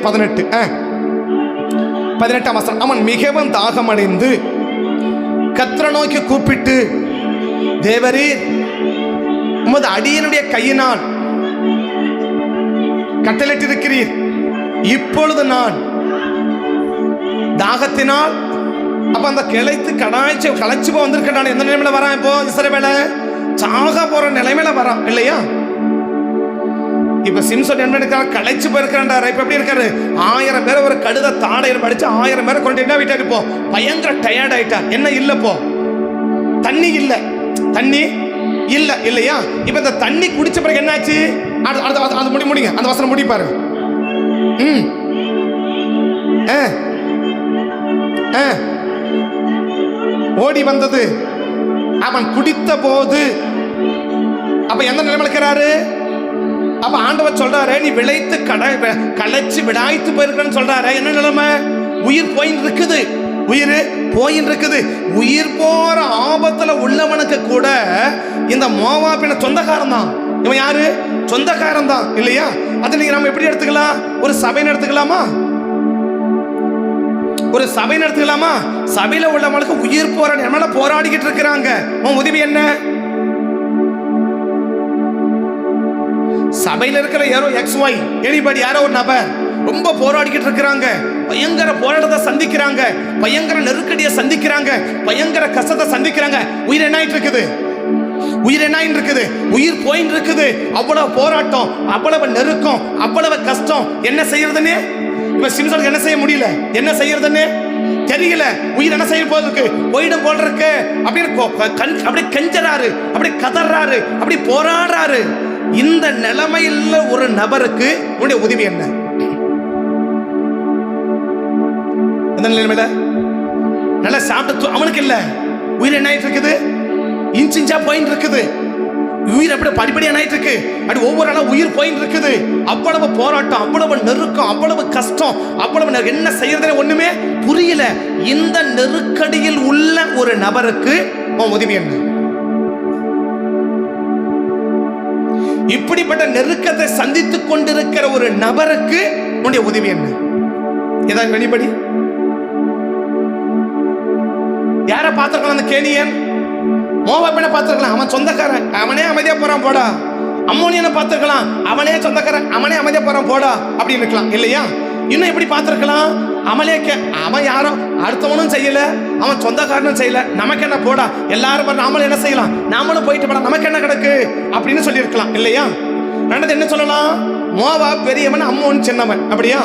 18. 18ஆம் வசனம். அவன் மிகவும் தாகமடைந்து கர்த்தரை நோக்கி கூப்பிட்டு, தேவரீர் உமது அடியனுடைய கையினால் கட்டளையிட்டிருக்கிறீர், இப்பொழுது நான் தாகத்தினால். அப்ப அந்த கிளைத்து களைச்சு போ வந்திருக்கான். எந்த நிலைமையில வரான்? இப்போ இஸ்ரவேல சாக போற நிலைமையில வரான் இல்லையா? இப்ப சிம்சன் என்ன இருக்காரு? களைச்சு போயிருக்கிறான். இப்ப எப்படி இருக்காரு? 1000 பேரை ஒரு கழுத தாடையில் படிச்சு 1000 பேரை கொண்டு என்ன விட்டாரு? இப்போ பயங்கர டயர்ட் ஆயிட்டார். என்ன இல்ல? இப்போ தண்ணி இல்ல இல்லையா? இப்ப இந்த தண்ணி குடிச்ச பிறகு என்னாச்சு? அது முடிங்க, அந்த வசனம் முடிப்பாரு. ஓடி வந்தது அவன் குடித்த போது. அப்ப எந்த நிலைமையில இருக்கிறாரு? அப்ப ஆண்டவர் சொல்றாரு, நீ விளைத்து களைச்சு விடாய்த்து போயிருக்கன்னு சொல்றாரு. என்ன நிலைமை? உயிர் போயின்னு இருக்குது. உயிர் போற ஆபத்துல உள்ளவனுக்கு கூட இந்த மோவாபின சொந்தக்காரன் தான். இவன் யாரு? சொந்தக்காரன் தான் இல்லையா? அது நீங்க நம்ம எப்படி எடுத்துக்கலாம்? ஒரு சபைன்னு எடுத்துக்கலாமா? சபையில உள்ளவங்களுக்கு உயிர் போற நிலைமையில போராடிக்கிட்டு இருக்கிறாங்க. உன் உதவி என்ன? சபையில இருக்கிற யாரோ XY எனிபடி யாரோ ஒரு நபர் ரொம்ப போராடிக்கிட்டு இருக்கிறாங்க. பயங்கர போராட்டத்தை சந்திக்கிறாங்க, பயங்கர நெருக்கடியை சந்திக்கிறாங்க, பயங்கர கஷ்டத்தை சந்திக்கிறாங்க. உயிர் என்ன ஆயிட்டு இருக்குது? உயிர் போயிட்டு இருக்குது. அவ்வளவு போராட்டம், அவ்வளவு நெருக்கம், அவ்வளவு கஷ்டம். என்ன செய்யறதுன்னு இப்ப சிம்சனுக்கு என்ன செய்ய முடியல? என்ன செய்யறதுன்னு தெரியல. உயிர் என்ன செய்ய போறதுக்கு? போயிடும் போல இருக்கு. அப்படியே கெஞ்சறாரு, அப்படியே கதறாரு, அப்படி போராடுறாரு. இந்த நிலைமையில் ஒரு நபருக்கு உன்னுடைய உதவி என்ன? இந்த நிலைமையில நல்லா சாப்பிட்டு அவனுக்கு இல்ல, உயிர் என்ன ஆயிட்டு இருக்குது? இன்ச்சா போயிட்டு இருக்குது. உயிர் அப்படி படிப்படியா ஆயிட்டு இருக்கு. அப்படி ஒவ்வொரு நாளும் உயிர் போயிட்டு இருக்குது. அவ்வளவு போராட்டம், அவ்வளவு நெருக்கம், அவ்வளவு கஷ்டம், அவ்வளவு என்ன செய்யறதுன்னு ஒண்ணுமே புரியல. இந்த நெருக்கடியில் உள்ள ஒரு நபருக்கு உதவி என்ன? இப்படிப்பட்ட நெருக்கத்தை சந்தித்துக் கொண்டிருக்கிற ஒரு நபருக்கு உன்னுடைய உதவி என்ன? ஏதாவது வெளிப்படி யார பார்த்திருக்கலாம்? அந்த கேனியன் மோவாபியனை பார்த்திருக்கலாம், அவன் சொந்தக்காரன், அவனே அமைதியா போறான் போடா. அம்மோனியனை பார்த்திருக்கலாம், அவனே சொந்தக்காரன், அவனே அமைதியா போறான் போடா அப்படின்னு இருக்கலாம் இல்லையா? இன்னும் எப்படி பார்த்திருக்கலாம்? அவன் யாரும் அடுத்தவனும் செய்யல, அவன் சொந்தக்காரனும் செய்யல, நமக்கு என்ன போடா, எல்லாரும் நாமளும் என்ன செய்யலாம், நாமளும் போயிட்டு போடா, நமக்கு என்ன கிடக்கு அப்படின்னு சொல்லியிருக்கலாம் இல்லையா? ரெண்டாவது என்ன சொல்லலாம்? மோவாப் பெரியவன், அம்மோன் சின்னவன். அப்படியா?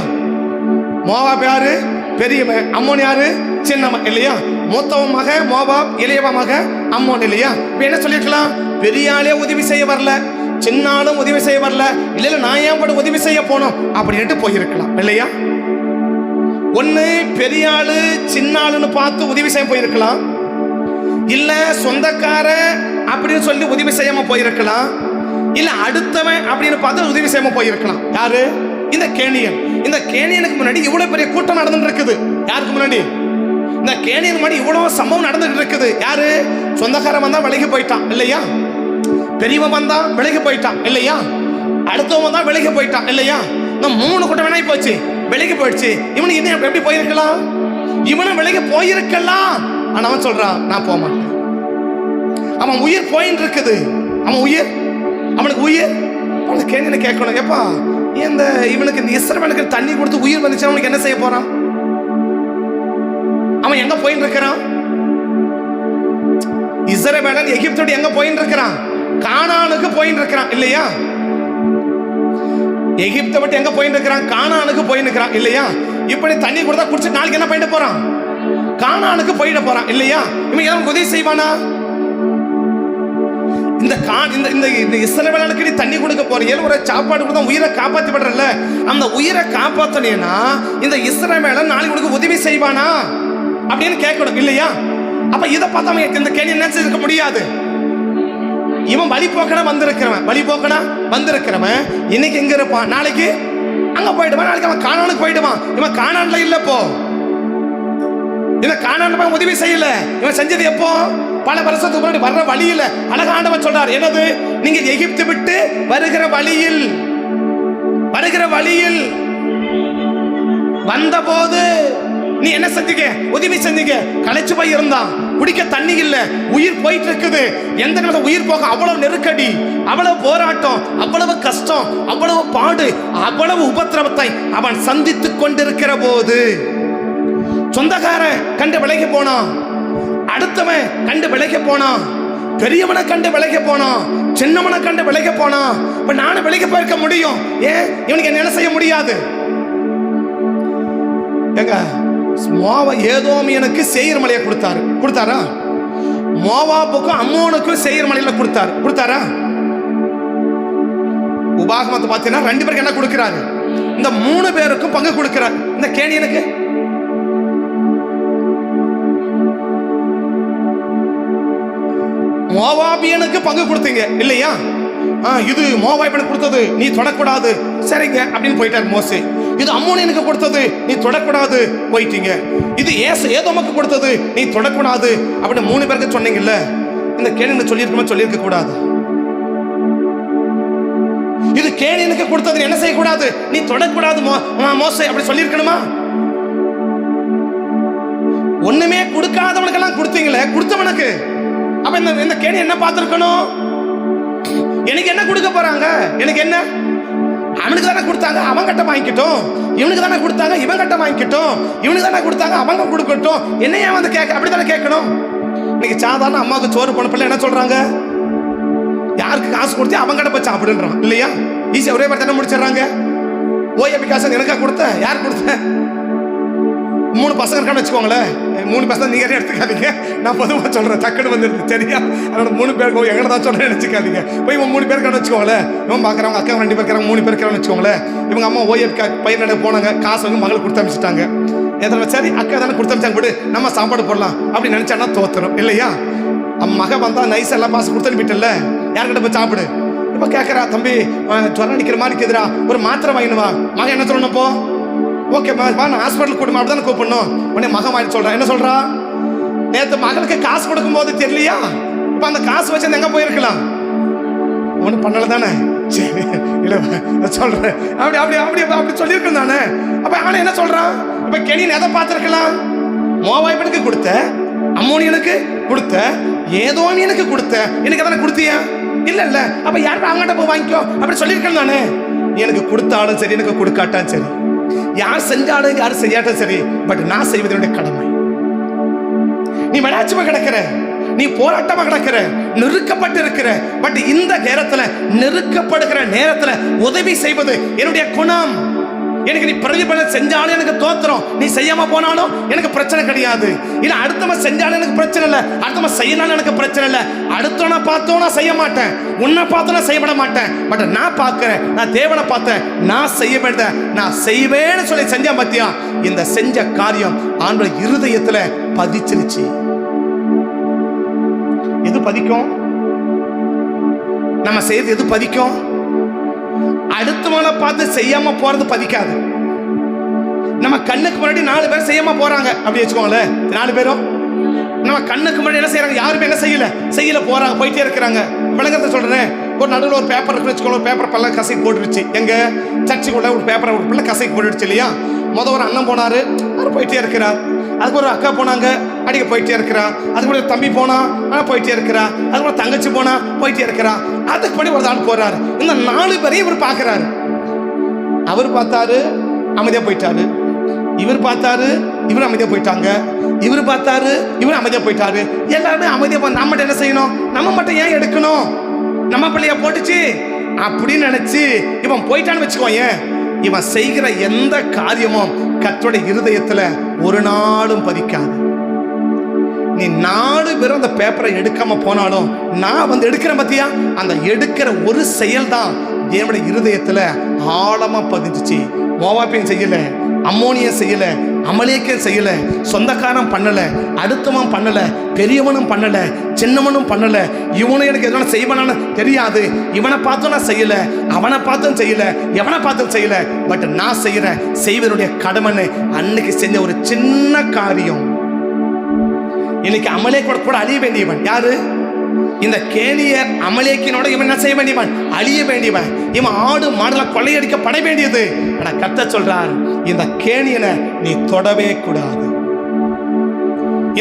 மோவாப் யாரு? பெரியவன். அம்மோன் யாரு? சின்னவன் இல்லையா? மூத்தவன் மக மோவாப், இளையவன் மக அம்மோன் இல்லையா? இப்ப என்ன சொல்லிருக்கலாம்? பெரியாலே உதவி செய்ய வரல, சின்னாலும் உதவி செய்ய வரல, இல்ல நான் ஏன் கூட உதவி செய்ய போனோம் அப்படின்ட்டு போயிருக்கலாம் இல்லையா? ஒண்ணு பெரியாளு சின்னாளுன்னு பார்த்து உதவி செய்ய போயிருக்கலாம், இல்ல சொந்தக்கார அப்படின்னு சொல்லி உதவி செய்யாம போயிருக்கலாம், இல்ல அடுத்தவன் அப்படின்னு பார்த்து உதவி செய்யாம போயிருக்கலாம். யாரு? இந்த கேனியன். இந்த கேனியனுக்கு முன்னாடி இவ்வளவு பெரிய கூட்டம் நடந்துட்டு இருக்குது. யாருக்கு முன்னாடி? இந்த கேனியன் முன்னாடி இவ்வளவு சம்பவம் நடந்துட்டு இருக்குது. யாரு? சொந்தக்காரன் வந்தா விலகி போயிட்டான் இல்லையா? பெரியவன் வந்தா விலகி போயிட்டான் இல்லையா? அடுத்தவன் வந்தா விலகி போயிட்டான் இல்லையா? இந்த 3 கூட்டம் வேணாய் போச்சு, விலகி போயிடுச்சு. இவனுக்கு என்ன எப்படி போயிருக்கலாம்? இவனும் விலகி போயிருக்கலாம். ஆனா அவன் சொல்றான், நான் போக மாட்டேன். அவன் உயிர் போயின்னு இருக்குது. அவனுக்கு உயிர். அவனுக்கு கேனியனை கேட்கணும், எப்பா இவனுக்கு இந்த இஸ்ரவேலுக்கு தண்ணி கொடுத்து உயிர் வந்துச்சு, அவனுக்கு என்ன செய்ய போறான்? அவன் எங்க போயிட்டு இருக்கிறான்? இஸ்ரவேலன் எகிப்தோடு எங்க போயிட்டு இருக்கிறான்? கானானுக்கு போயிட்டு இருக்கிறான் இல்லையா? எகிப்தை விட்டு எங்க போயிட்டு இருக்கிறான்? கானானுக்கு போயிட்டு இருக்கிறான் இல்லையா? இப்படி தண்ணி கொடுத்தா குடிச்சு நாளைக்கு என்ன போயிட்டு போறான்? கானானுக்கு போயிட போறான் இல்லையா? இவன் ஏதாவது உதவி செய்வானா? இந்த இஸ்ரவேலுக்கு நீ தண்ணி கொடுக்க போறீங்க, ஒரு சாப்பாடு கொடுத்தா உயிரை காப்பாத்தி விடுறல, அந்த உயிரை காப்பாத்தினா இந்த இஸ்ரவேலன் நாளைக்கு உனக்கு உதவி செய்வானா அப்படின்னு கேட்கணும் இல்லையா? அப்ப இதை பார்த்தா இந்த கேள்வி என்ன செய்ய முடியாது. இவன் வழிபோக்கனா வந்திருக்கிறவன் இன்னைக்கு எங்க இருப்பான்? நாளைக்கு அங்க போயிடுவான், நாளைக்கு அவன் கானானுக்கு போயிடுவான். இவன் கானான்ல இல்ல, போ இவன் கானான்ல உதவி செய்யல. இவன் செஞ்சது எப்போ? பல வருஷத்துக்கு முன்னாடி வர்ற வழியில. அழகாண்டவன் சொல்றார், என்னது? நீங்க எகிப்து விட்டு வருகிற வழியில் வந்தபோது நீ என்ன செஞ்சீங்க? உதவி செஞ்சீங்க. களைச்சு போய் இருந்தான், குடிக்க தண்ணி இல்ல, உயிர் போயிட்டு இருக்குது. எந்த நேரத்தில் உயிர் போக அவ்வளவு நெருக்கடி, அவ்வளவு போராட்டம், அவ்வளவு கஷ்டம், அவ்வளவு பாடு, அவ்வளவு உபத்திரவத்தை அவன் சந்தித்துக் கொண்டிருக்கிற போது சொந்தக்காரன் கண்டு விலகி போனான், அடுத்தவன் கண்டு விலகி போனான், பெரியவனை கண்டு விலகி போனான், சின்னவனை கண்டு விலகி போனான். இப்ப நானும் விலகி போயிருக்க முடியும், ஏன் இவனுக்கு என்ன செய்ய முடியாது? எங்க ஏதோமியனுக்கு சேயீர் மலையை கொடுத்தாரா? மோவாபுக்கும் அம்மோனுக்கும் சேயீர் மலையில கொடுத்தாரா? உபாகமத்தை பார்த்தீங்கன்னா 2 பேருக்கு என்ன கொடுக்கிறாரு? இந்த 3 பேருக்கும் பங்கு கொடுக்கிறார். இந்த கேனியனுக்கு மோவாபியனுக்கு பங்கு கொடுத்தீங்க இல்லையா? இது மோவாபியனுக்கு கொடுத்தது, நீ தொடக்கூடாது, சரிங்க அப்படின்னு போயிட்டார் மோசே. இது அம்மோனியனுக்கு கொடுத்தது, நீ தொடக்கூடாது, போயிட்டீங்க. இது ஏதோமுக்கு கொடுத்தது, நீ தொடக்கூடாது அப்படின்னு 3 பேருக்கு சொன்னீங்கல்ல. இந்த கேனியனுக்கு சொல்லியிருக்க கூடாது. இது கேனியனுக்கு கொடுத்தது, என்ன செய்யக்கூடாது? நீ தொடக்கூடாது மோசே அப்படி சொல்லியிருக்கணுமா? ஒண்ணுமே கொடுக்காதவனுக்கெல்லாம் கொடுத்தீங்களே, கொடுத்தவனுக்கு. அப்ப இந்த கேனியன் என்ன பார்த்திருக்கணும்? எனக்கு என்ன கொடுக்க போறாங்க? எனக்கு என்ன? அவனுக்கு தானே கொடுத்தாங்க, அவன் கட்ட வாங்கிக்கிட்டோம். இவனுக்கு தானே கொடுத்தாங்க, இவன் கட்ட வாங்கிக்கிட்டோம். இவனுக்கு தானே கொடுத்தாங்க, அவங்க கொடுக்கட்டும். என்னையா வந்து கேட்க? அப்படித்தானே கேட்கணும். இன்னைக்கு சாதாரண அம்மாவுக்கு சோறு போன பிள்ளை என்ன சொல்றாங்க? யாருக்கு காசு கொடுத்தே அவங்க கட்ட போய் சாப்பிடுன்றான் இல்லையா? ஈஸியா ஒரே மாதிரி தானே முடிச்சிடறாங்க. ஓஏபி காசு எனக்கா கொடுத்த? யார் கொடுத்த? 3 பசங்க இருக்கான்னு வச்சுக்கோங்களேன். 3 பசங்க நீங்க எடுத்துக்காதீங்க, நான் பொதுவாக சொல்றேன், டக்குன்னு வந்துடுது சரியா? அதோட 3 பேருக்கு எங்களை தான் சொல்றேன் நினைச்சுக்காதீங்க. போய் இவன் 3 பேருக்கான்னு வச்சுக்கோங்களேன். இவன் பார்க்குறவங்க அக்கா 2 பேர் இருக்கிறாங்க, 3 பேர் இருக்கிறான்னு வச்சுக்கோங்களேன். இவங்க அம்மா ஓஏபி பயிர் நட போனாங்க, காசு வந்து மகளுக்கு கொடுத்து அனுப்பிச்சிட்டாங்க. எத்தனை சரி அக்கா தானே கொடுத்து அனுப்பிச்சாங்க, விடு நம்ம சாப்பாடு போடலாம் அப்படின்னு நினைச்சானா தோத்துரும் இல்லையா? மக வந்தா நைஸ் எல்லாம் பாசு கொடுத்து அனுப்பிட்டல, யார்கிட்ட போய் சாப்பிடு. இப்போ கேட்குறா, தம்பி ஜுரம் அடிக்கிற மாதிரி இருக்குதுரா, ஒரு மாத்திரை வாங்கினுவா. மகன் என்ன சொல்லணும்? போ, ஓகே வா, நான் ஹாஸ்பிட்டலுக்கு கூட்டமா அப்படி தானே கூப்பிடணும். உடனே மகன் வாங்கி சொல்றான். என்ன சொல்றா? நேற்று மகளுக்கு காசு கொடுக்கும் போது தெரியலையா? இப்ப அந்த காசு வச்சு எங்க போயிருக்கலாம்? ஒன்றும் பண்ணல தானே? சரி இல்ல சொல்றேன், அப்படி அப்படி அப்படி அப்படி சொல்லியிருக்கேன் தானே. அப்ப அவனை என்ன சொல்றான்? இப்ப கெனியன் எதை பார்த்திருக்கலாம்? மோவாபியனுக்கு கொடுத்த, அம்மோனியனுக்கு கொடுத்த, ஏதோமியனுக்கு கொடுத்த, எனக்கு எதனா கொடுத்தியா? இல்ல இல்ல. அப்ப யாரும் அவங்ககிட்ட போய் வாங்கிக்கோ அப்படி சொல்லியிருக்கேன் தானே. எனக்கு கொடுத்தாலும் சரி, எனக்கு கொடுக்காட்டாலும் சரி, யார் செஞ்சாலும் யார் செய்யாட்டும் சரி, பட் நான் செய்வது என்னுடைய கடமை. நீ விளையாச்சுமா கிடக்கிற, நீ போராட்டமா கிடக்கிற, நெருக்கப்பட்டு இருக்கிற, பட் இந்த நேரத்துல, நெருக்கப்படுகிற நேரத்துல உதவி செய்வது என்னுடைய குணம். எனக்கு நீ பிரதிபலன் செஞ்சாலும் எனக்கு தோத்துறோம், நீ செய்யாம போனாலும் எனக்கு பிரச்சனை கிடையாது. இல்ல அடுத்தவன் செஞ்சாலும் எனக்கு பிரச்சனை இல்லை, அடுத்தவன் செய்யனாலும் எனக்கு பிரச்சனை இல்லை. அடுத்தவனை பார்த்தோம் நான் செய்ய மாட்டேன், உன்னை பார்த்தோம் நான் செய்யப்பட மாட்டேன். பட் நான் பார்க்கிறேன், நான் தேவனை பார்த்தேன், நான் செய்ய வேண்டிய நான் செய்வேன்னு சொல்லி செஞ்ச பத்தியா, இந்த செஞ்ச காரியம் ஆண்டவருடைய இருதயத்துல பதிச்சிருச்சு. எது பதிக்கும்? நம்ம செய்யறது எது பதிக்கும்? அடுத்தவனை பார்த்து செய்யாம போறது பதிக்காது. நம்ம கண்ணுக்கு முன்னாடி 4 பேர் செய்யாம போறாங்க அப்படி வச்சுக்கோங்களேன். 4 பேரும் நம்ம கண்ணுக்கு முன்னாடி என்ன செய்யறாங்க? யாருமே என்ன செய்யல போறாங்க, போயிட்டே இருக்கிறாங்க. விளங்கத்தை சொல்றேன். ஒரு நடுவில் ஒரு பேப்பர் இருக்கு வச்சுக்கோங்க, பேப்பர் பல்ல கசைக்கு போட்டுருச்சு. எங்க சர்ச்சுக்குள்ள ஒரு பேப்பரை ஒரு பிள்ளை கசைக்கு போட்டுடுச்சு இல்லையா? ஒரு அண்ணன் போனாரு, அவர் போயிட்டே இருக்கிறார். அதுக்கு ஒரு அக்கா போனாங்க, அடிக்க போயிட்டே இருக்கிறா. அதுக்கு ஒரு தம்பி போனா போயிட்டே இருக்கிறா. அதுக்கு ஒரு தங்கச்சி போனா போயிட்டே இருக்கிறா. அதுக்கு படி ஒரு ஆள் போறாரு. இந்த 4 பேரையும் இவர் பாக்குறாரு. அவர் பார்த்தாரு, அமைதியா போயிட்டாரு. இவர் பார்த்தாரு, இவர் அமைதியா போயிட்டாங்க. இவர் பார்த்தாரு, இவர் அமைதியா போயிட்டாரு. எல்லாருமே அமைதியா. நம்ம மட்டும் என்ன செய்யணும்? நம்ம மட்டும் ஏன் எடுக்கணும்? நம்ம பிள்ளைய போட்டுச்சு அப்படின்னு நினைச்சு இவன் போயிட்டான்னு வச்சுக்கோங்க. இவன் செய்கிற எந்த காரியமும் கர்த்தருடைய இருதயத்துல ஒரு நாளும் பதிக்காது. நீ 4 பேரும் அந்த பேப்பரை எடுக்காம போனாலும் நான் வந்து எடுக்கிறேன் பத்தியா, அந்த எடுக்கிற ஒரு செயல் தான் தேவனுடைய இருதயத்துல ஆழமா பதிஞ்சிச்சு. மோவாபியம் செய்யல, அம்மோனியம் செய்யல, அமலேக்கியம் செய்யல, சொந்தக்காரன் பண்ணல, அடுத்தவன் பண்ணல, பெரியவனும் பண்ணல, சின்னவனும் பண்ணல. இவனும் எனக்கு எதனா செய்வனான்னு தெரியாது. இவனை பார்த்தும் நான் செய்யல, அவனை பார்த்தும் செய்யல, எவனை பார்த்தும் செய்யல. பட் நான் செய்யறேன், செய்வனுடைய கடமைன்னு அன்னைக்கு செஞ்ச ஒரு சின்ன காரியம். இன்னைக்கு அமலேக்கோட கூட அழிய வேண்டியவன் யாரு? இந்த கேனியர். அமலேக்கினோட இவன் என்ன செய்ய வேண்டியவன்? அழிய வேண்டியவன். இவன் ஆடு மாடல கொள்ளையடிக்கப்பட வேண்டியது. ஆனா கர்த்தர் சொல்றார், இந்த கேனியனை நீ தொடவே கூடாது.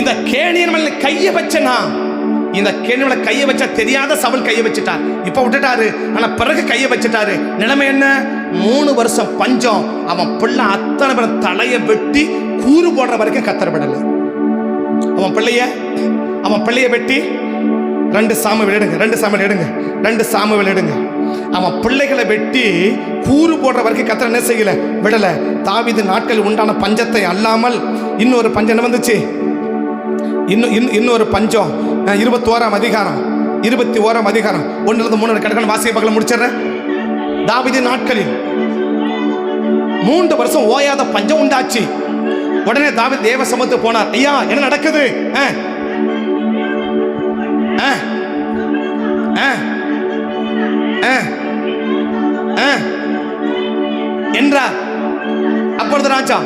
இந்த கேனியன் மேல கையை வச்சனா, இந்த கேனியன் மேல கையை வச்சா தெரியாத சவுல் கையை வச்சுட்டார். இப்ப விட்டுட்டாரு, ஆனா பிறகு கையை வச்சுட்டாரு. நிலைமை என்ன? 3 வருஷம் பஞ்சம். அவன் பிள்ளை அத்தனை பேர் தலையை வெட்டி கூறு போடுற வரைக்கும் கர்த்தர் விடல. அவன் பிள்ளைய வெட்டி 2 சாமுவேல் எடுங்க, 2 சாமுவேல் எடுங்க, 2 சாமுவேல் எடுங்க. அவன் பிள்ளைகளை வெட்டி கூறு போடுற வரைக்கும் கர்த்தர் என்ன செய்யல? விடல. தாவீது நாட்கள் உண்டான பஞ்சத்தை அல்லாமல் இன்னொரு பஞ்சம் என்ன வந்துச்சு? இன்னொரு பஞ்சம். 21ஆம் அதிகாரம் 1-3 கடற்கரை வாசிய பகல முடிச்சிடுறேன். தாவீது நாட்களில் 3 வருஷம் ஓயாத பஞ்சம் உண்டாச்சு. உடனே தாவீது தேவ சமூகத்துக்கு போனார். ஐயா, என்ன நடக்குது என்றார். அப்பொழுது ராஜா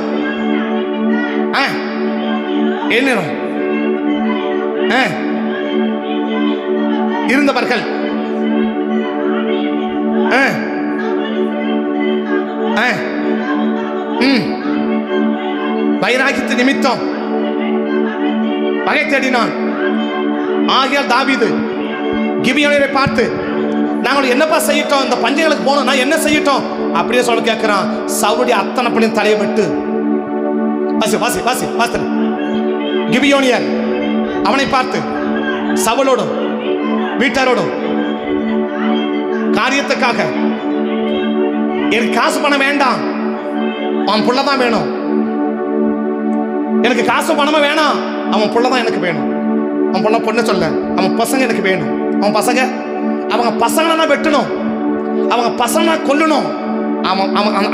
என்ன இருந்தவர்கள் வைராகியத்து நிமித்தம் பகை தேடினான். ஆகையால் தாவீது கிபியோனை பார்த்து, நாங்கள் என்னப்பா செய்யட்டோம்? இந்த பஞ்சங்களுக்கு போனோம், நான் என்ன செய்யட்டோம் அப்படியே சொல்ல கேட்கிறான். சவுளுடைய அத்தனை பள்ளியின் தலையை விட்டு வாசி கிபியோனியர் அவனை பார்த்து, சவுளோடும் வீட்டாரோடும் காரியத்துக்காக எனக்கு காசு பணம் வேண்டாம், அவன் புள்ளதான் வேணும். எனக்கு காசு பணமும் வேணாம், அவன் புள்ளதான் எனக்கு வேணும். அவன் பொண்ணு சொல்ல, அவன் பசங்க எனக்கு வேணும். அவங்க பசங்களை வெட்டணும், அவங்க பசங்களை கொல்லணும்.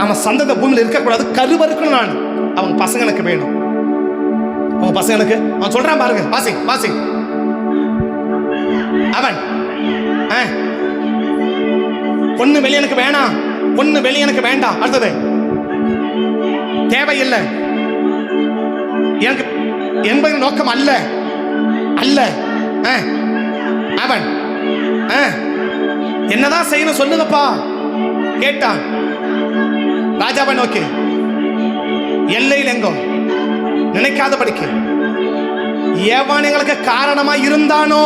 அவன் சந்தத பூமியில் இருக்கக்கூடாது, கருவறுக்கணும். நான் அவங்க பசங்க எனக்கு வேணும். அவங்க பசங்க எனக்கு, அவன் சொல்றான் பாருங்க, வாசி. அவன் பொண்ணு வெளியே எனக்கு வேணாம், பொண்ணு வெளியே எனக்கு வேண்டாம். அடுத்தது தேவையில்லை எனக்கு என்பது நோக்கம் அல்ல. அவன் என்னதான் செய்யணும் சொல்லுங்கப்பா கேட்டான். ராஜாவை நோக்கி, எல்லையில் எங்கோ நினைக்காதபடிக்கு எவன் எங்களுக்கு காரணமா இருந்தானோ,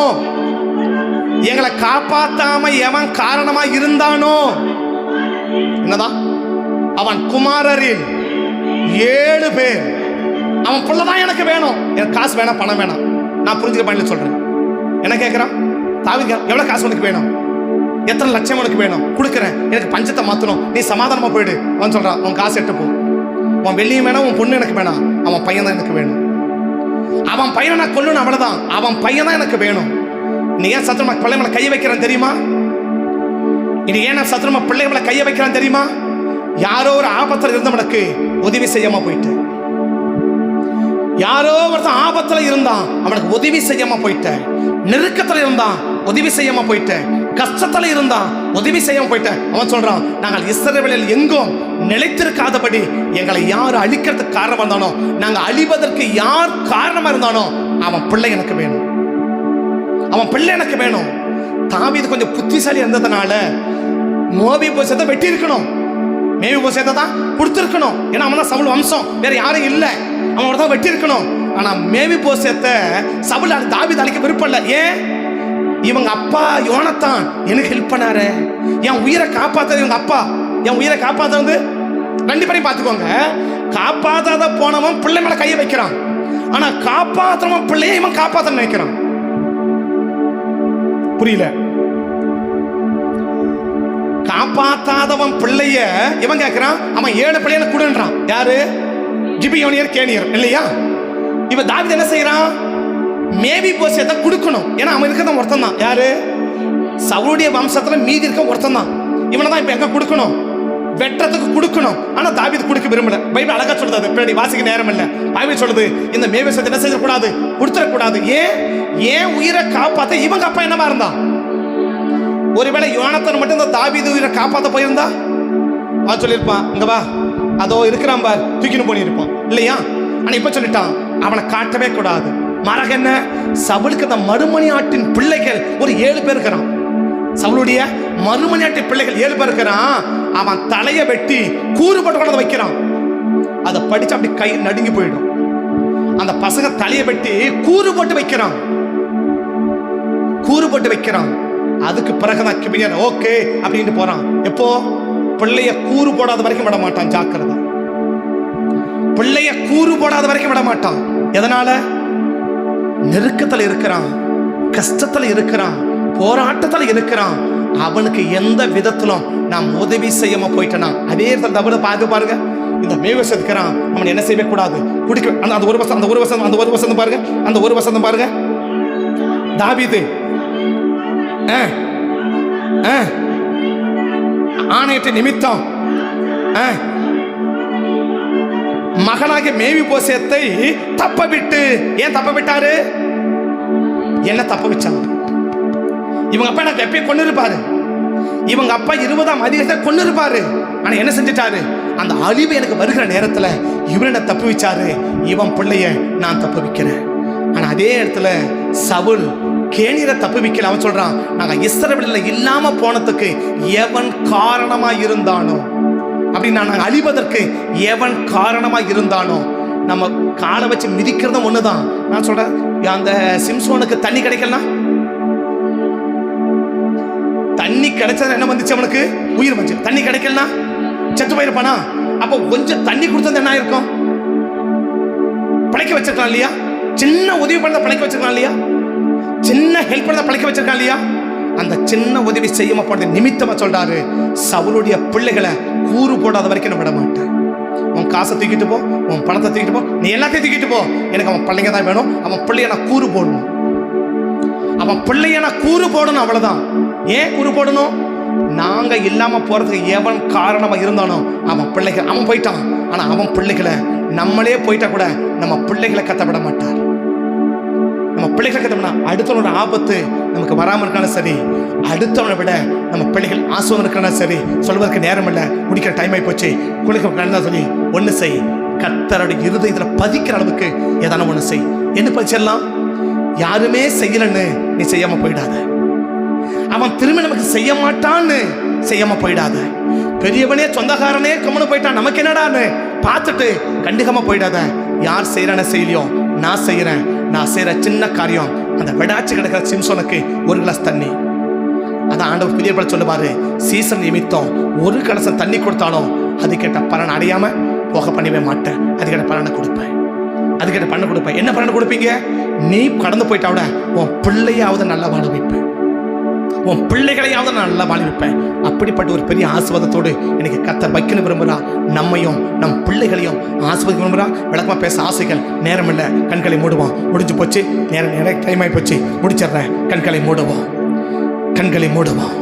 எங்களை காப்பாத்தாம எவன் காரணமா இருந்தானோ, என்னதான் அவன் குமாரரில் 7 பேர், அவன் புள்ளதான் எனக்கு வேணும். எனக்கு காசு வேணாம், பணம் வேணாம். நான் புரிஞ்சுக்க பண்ணல சொல்றேன். என்ன கேட்கிறான்? தாவீது, எவ்வளவு காசு உனக்கு வேணும்? எத்தனை லட்சம் உனக்கு வேணும்? கொடுக்குறேன். எனக்கு பஞ்சத்தை மாத்தணும், நீ சமாதானமா போயிடு. அவன் சொல்றான், உன் காசு எட்டு போ, உன் வெள்ளியும் வேணாம், உன் பொண்ணு எனக்கு வேணாம், அவன் பையன் தான் எனக்கு வேணும். அவன் பையனை நான் கொல்லணும், அவ்வளவுதான். அவன் பையன் தான் எனக்கு வேணும். நீ ஏன் சத்துருமா பிள்ளை மேல கையை வைக்கிறான் தெரியுமா? இது ஏன் நான் சத்துருமா பிள்ளை மேல கையை வைக்கிறான் தெரியுமா? யாரோ ஒரு ஆபத்துல இருந்தவனுக்கு உதவி செய்யாம போயிட்டு, யாரோ ஒருத்தன் ஆபத்துல இருந்தான், அவனுக்கு உதவி செய்யாம போயிட்ட. நெருக்கத்துல இருந்தான், உதவி செய்யாம போயிட்ட. கஷ்டத்துல இருந்தான், உதவி செய்யாம போயிட்ட. அவன் சொல்றான், நாங்கள் இஸ்ரவேலில் எங்கும் நிலைத்திருக்காதபடி எங்களை யார் அழிக்கிறதுக்கு காரணமா இருந்தானோ, நாங்க அழிவதற்கு யார் காரணமா இருந்தானோ, அவன் பிள்ளை எனக்கு வேணும், அவன் பிள்ளை எனக்கு வேணும். தாவீது கொஞ்சம் புத்திசாலி இருந்ததுனால மேவிபோசேத்தை வெட்டி இருக்கணும், மேவிபோசேத்தை தான் கொடுத்திருக்கணும். ஏன்னா அவன் தான் சவுல் வம்சம், வேற யாரும் இல்லை, அவன் தான் வெட்டி இருக்கணும். ஆனா மேவிபோசேத்தை சவுல் தாவீது அழிக்க விருப்பம் இல்லை. ஏன்? இவங்க அப்பா யோனத்தான் எனக்கு ஹெல்ப் பண்ணாரு, என் உயிரை காப்பாத்தது இவங்க அப்பா, என் உயிரை காப்பாத்த வந்து ரெண்டு பேரையும் பார்த்துக்கோங்க. காப்பாத்தாத போனவன் பிள்ளை மேல கையை வைக்கிறான், ஆனா காப்பாத்துறவன் பிள்ளையை இவன் காப்பாத்த நினைக்கிறான். புரியல? காப்பாத்தாதவன் பிள்ளைய இவன் கேட்கிறான், அவன் 7 பிள்ளைகளை கொடுன்றான். யாரு? கிபியோனியர், கேனியர் இல்லையா? இவன் தாவீது என்ன செய்யறான்? மேவிபோசேத்தை கொடுக்கணும். ஏன்னா அவன் இருக்கிறத ஒருத்தன் தான். யாரு? சவுலுடைய வம்சத்துல மீதி இருக்க ஒருத்தன் தான். இவனை தான் இப்ப எங்க கொடுக்கணும்? வெற்றத்துக்கு கொடுக்கணும். ஆனா தாவீது கொடுக்க விரும்பல. பைபிள் அழகா சொல்றது, அது பின்னாடி வாசிக்க நேரம் இல்ல. பைபிள் சொல்றது, இந்த மேவிபோசேத்தை என்ன செய்யக்கூடாது? கொடுத்துடக்கூடாது. ஏன் உயிரை காப்பாத்த இவங்க அப்பா என்னவா இருந்தான்? ஒருவேளை யோனத்தான் மட்டும் இந்த தாவீது உயிரை காப்பாத்த போயிருந்தா அவன் சொல்லியிருப்பான், இங்க வா, அதோ இருக்கிறான் பார், தூக்கின்னு போனிருப்பான் இல்லையா? ஆனா இப்ப சொல்லிட்டான், அவனை காட்டவே கூடாது. மாறாக என்ன, சவுலுக்கு அந்த மறுமணி ஆட்டின் பிள்ளைகள் ஒரு 7 பேர் இருக்கிறான். சவுலுடைய மறுமணி ஆட்டின் பிள்ளைகள் 7 பேர் இருக்கிறான். அவன் தலையை வெட்டி கூறு போட்டு கொண்டு வைக்கிறான். அதை படிச்சு அப்படி கை நடுங்கி போயிடும். அந்த பசங்க தலையை வெட்டி கூறு போட்டு வைக்கிறான். கூறு போட்டு வைக்கிறான். அதுக்கு பிறகுதான் கிபியோன் ஓகே அப்படின்னு போறான். எப்போ? பிள்ளைய கூறு போடாத வரைக்கும் விட மாட்டான். ஜாக்கிரதை. பிள்ளைய கூறு போடாத வரைக்கும் விட மாட்டான். எதனால? நெருக்கத்துல இருக்கிறான், கஷ்டத்துல இருக்கிறான், போராட்டத்துல இருக்கிறான். அவனுக்கு எந்த விதத்திலும் நாம் உதவி செய்யாம போயிட்டனா அதே தவிர பாருங்க. இந்த மேவஸ் இருக்கிறான், அவன் என்ன செய்யவே கூடாது, குடிக்க. அந்த ஒரு வசனம், அந்த ஒரு வசனம், அந்த ஒரு வசனம் பாருங்க, அந்த ஒரு வசனம் பாருங்க. தாவீது ஆணையிட்ட நிமித்தம் மகனாகிய மேவிபோசேத்தை தப்ப விட்டு. ஏன் தப்ப விட்டாரு? என்ன தப்ப வச்சான்? இவங்க அப்பா எனக்கு எப்பயும் கொண்டு இருப்பாரு. இவங்க அப்பா 20ஆம் அதிகாரத்தை கொண்டு இருப்பாரு. ஆனா என்ன செஞ்சிட்டாரு? அந்த அழிவு எனக்கு வருகிற நேரத்துல இவன் என்ன தப்பு வச்சாரு, இவன் பிள்ளைய நான் தப்பு வைக்கிறேன். ஆனா அதே இடத்துல சவுல் கேனியரை தப்பு வைக்கல. அவன் சொல்றான், நாங்க இஸ்ரவேல்ல இல்லாம போனதுக்கு எவன் காரணமா இருந்தானோ, அப்படின்னா நாங்க அழிவதற்கு எவன் காரணமா இருந்தானோ, நம்ம காலை வச்சு மிதிக்கிறதும் ஒண்ணுதான். நான் சொல்றேன், அந்த சிம்சோனுக்கு தண்ணி கிடைக்கலாம், தண்ணி கிடைச்சது என்ன வந்துச்சு? அவனுக்கு உயிர் வந்துச்சு. தண்ணி கிடைக்கலாம் செத்து போயிருப்பானா? அப்போ கொஞ்சம் தண்ணி கொடுத்தது என்ன இருக்கும்? பழைக்க வச்சிருக்கான் இல்லையா? சின்ன உதவி பண்ண பழைக்க வச்சிருக்கான் இல்லையா? சின்ன ஹெல்ப் பண்ண பழைக்க வச்சிருக்கான் இல்லையா? அந்த சின்ன உதவி செய்யாம போனது நிமித்தமா சொல்றாரு, சவுலுடைய பிள்ளைகளை கூறு போடாத வரைக்கும் நான் விட மாட்டேன். உன் காசை தூக்கிட்டு போ, உன் பணத்தை தூக்கிட்டு போ, நீ எல்லாத்தையும் தூக்கிட்டு போ, எனக்கு அவன் பிள்ளைங்க தான் வேணும். அவன் பிள்ளைய நான் கூறு போடணும். அவன் பிள்ளைய நான் கூறு போடணும். அவ்வளவுதான். ஏன் கூறு போடணும்? நாங்க இல்லாம போறதுக்கு எவன் காரணமா இருந்தானோ அவன் பிள்ளைகள், அவன் போயிட்டான். ஆனா அவன் பிள்ளைகளை நம்மளே போயிட்டா கூட நம்ம பிள்ளைகளை கத்தப்பட மாட்டார். நம்ம பிள்ளைகளை கத்தப்படா அடுத்தவனோட ஆபத்து நமக்கு வராமல் இருக்காலும் சரி, அடுத்தவனை விட நம்ம பிள்ளைகள் ஆசுவம் இருக்காலும் சரி. சொல்வதற்கு நேரம் இல்லை, முடிக்கிற டைம் ஆகி போச்சு. குளிக்க சொல்லி ஒன்று செய், கர்த்தருடைய இருதயத்தில் பதிக்கிற அளவுக்கு ஏதான ஒன்று செய். என்ன பதிச்சிடலாம்? யாருமே செய்யலன்னு நீ செய்யாம போயிடாத. அவன் திரும்ப நமக்கு செய்ய மாட்டான்னு செய்யாம போயிடாத. பெரியவனே சொந்தக்காரனே கம்முன்னு போயிட்டான், நமக்கு என்னடான்னு பார்த்துட்டு கண்டுக்காம போயிடாத. யார் செய்யறான செய்யலையோ, நான் செய்யறேன். நான் செய்யற சின்ன காரியம், அந்த விடாச்சு கிடக்கிற சிம்சோனுக்கு ஒரு கிளாஸ் தண்ணி. அதான் ஆண்டவர் புதிய படம் சொல்லுவாரு, சீசன் நிமித்தம் ஒரு கலசம் தண்ணி கொடுத்தாலும் அது கேட்ட பலன் அடையாம போக பண்ணவே மாட்டேன். அது கேட்ட பலனை கொடுப்பேன், அது கேட்ட பலனை கொடுப்பேன். என்ன பலனை கொடுப்பீங்க? நீ கடந்து போயிட்டா விட உன் பிள்ளையாவது நல்லா வாழ வைப்பேன், உன் பிள்ளைகளையாவது நான் நல்லா வாழ வைப்பேன். அப்படிப்பட்ட ஒரு பெரிய ஆசீர்வாதத்தோடு எனக்கு கர்த்தர் வைக்கணும் விரும்புகிறா. நம்மையும் நம் பிள்ளைகளையும் ஆசீர்வதிக்க விரும்புகிறா. விளக்கமா பேச ஆசைகள் நேரம் இல்லை, கண்களை மூடுவோம். முடிஞ்சு போச்சு, நேரம் டைம் ஆகி போச்சு, முடிச்சிடுறேன். கண்களை மூடுவோம், கண்களை மூடுவோம்.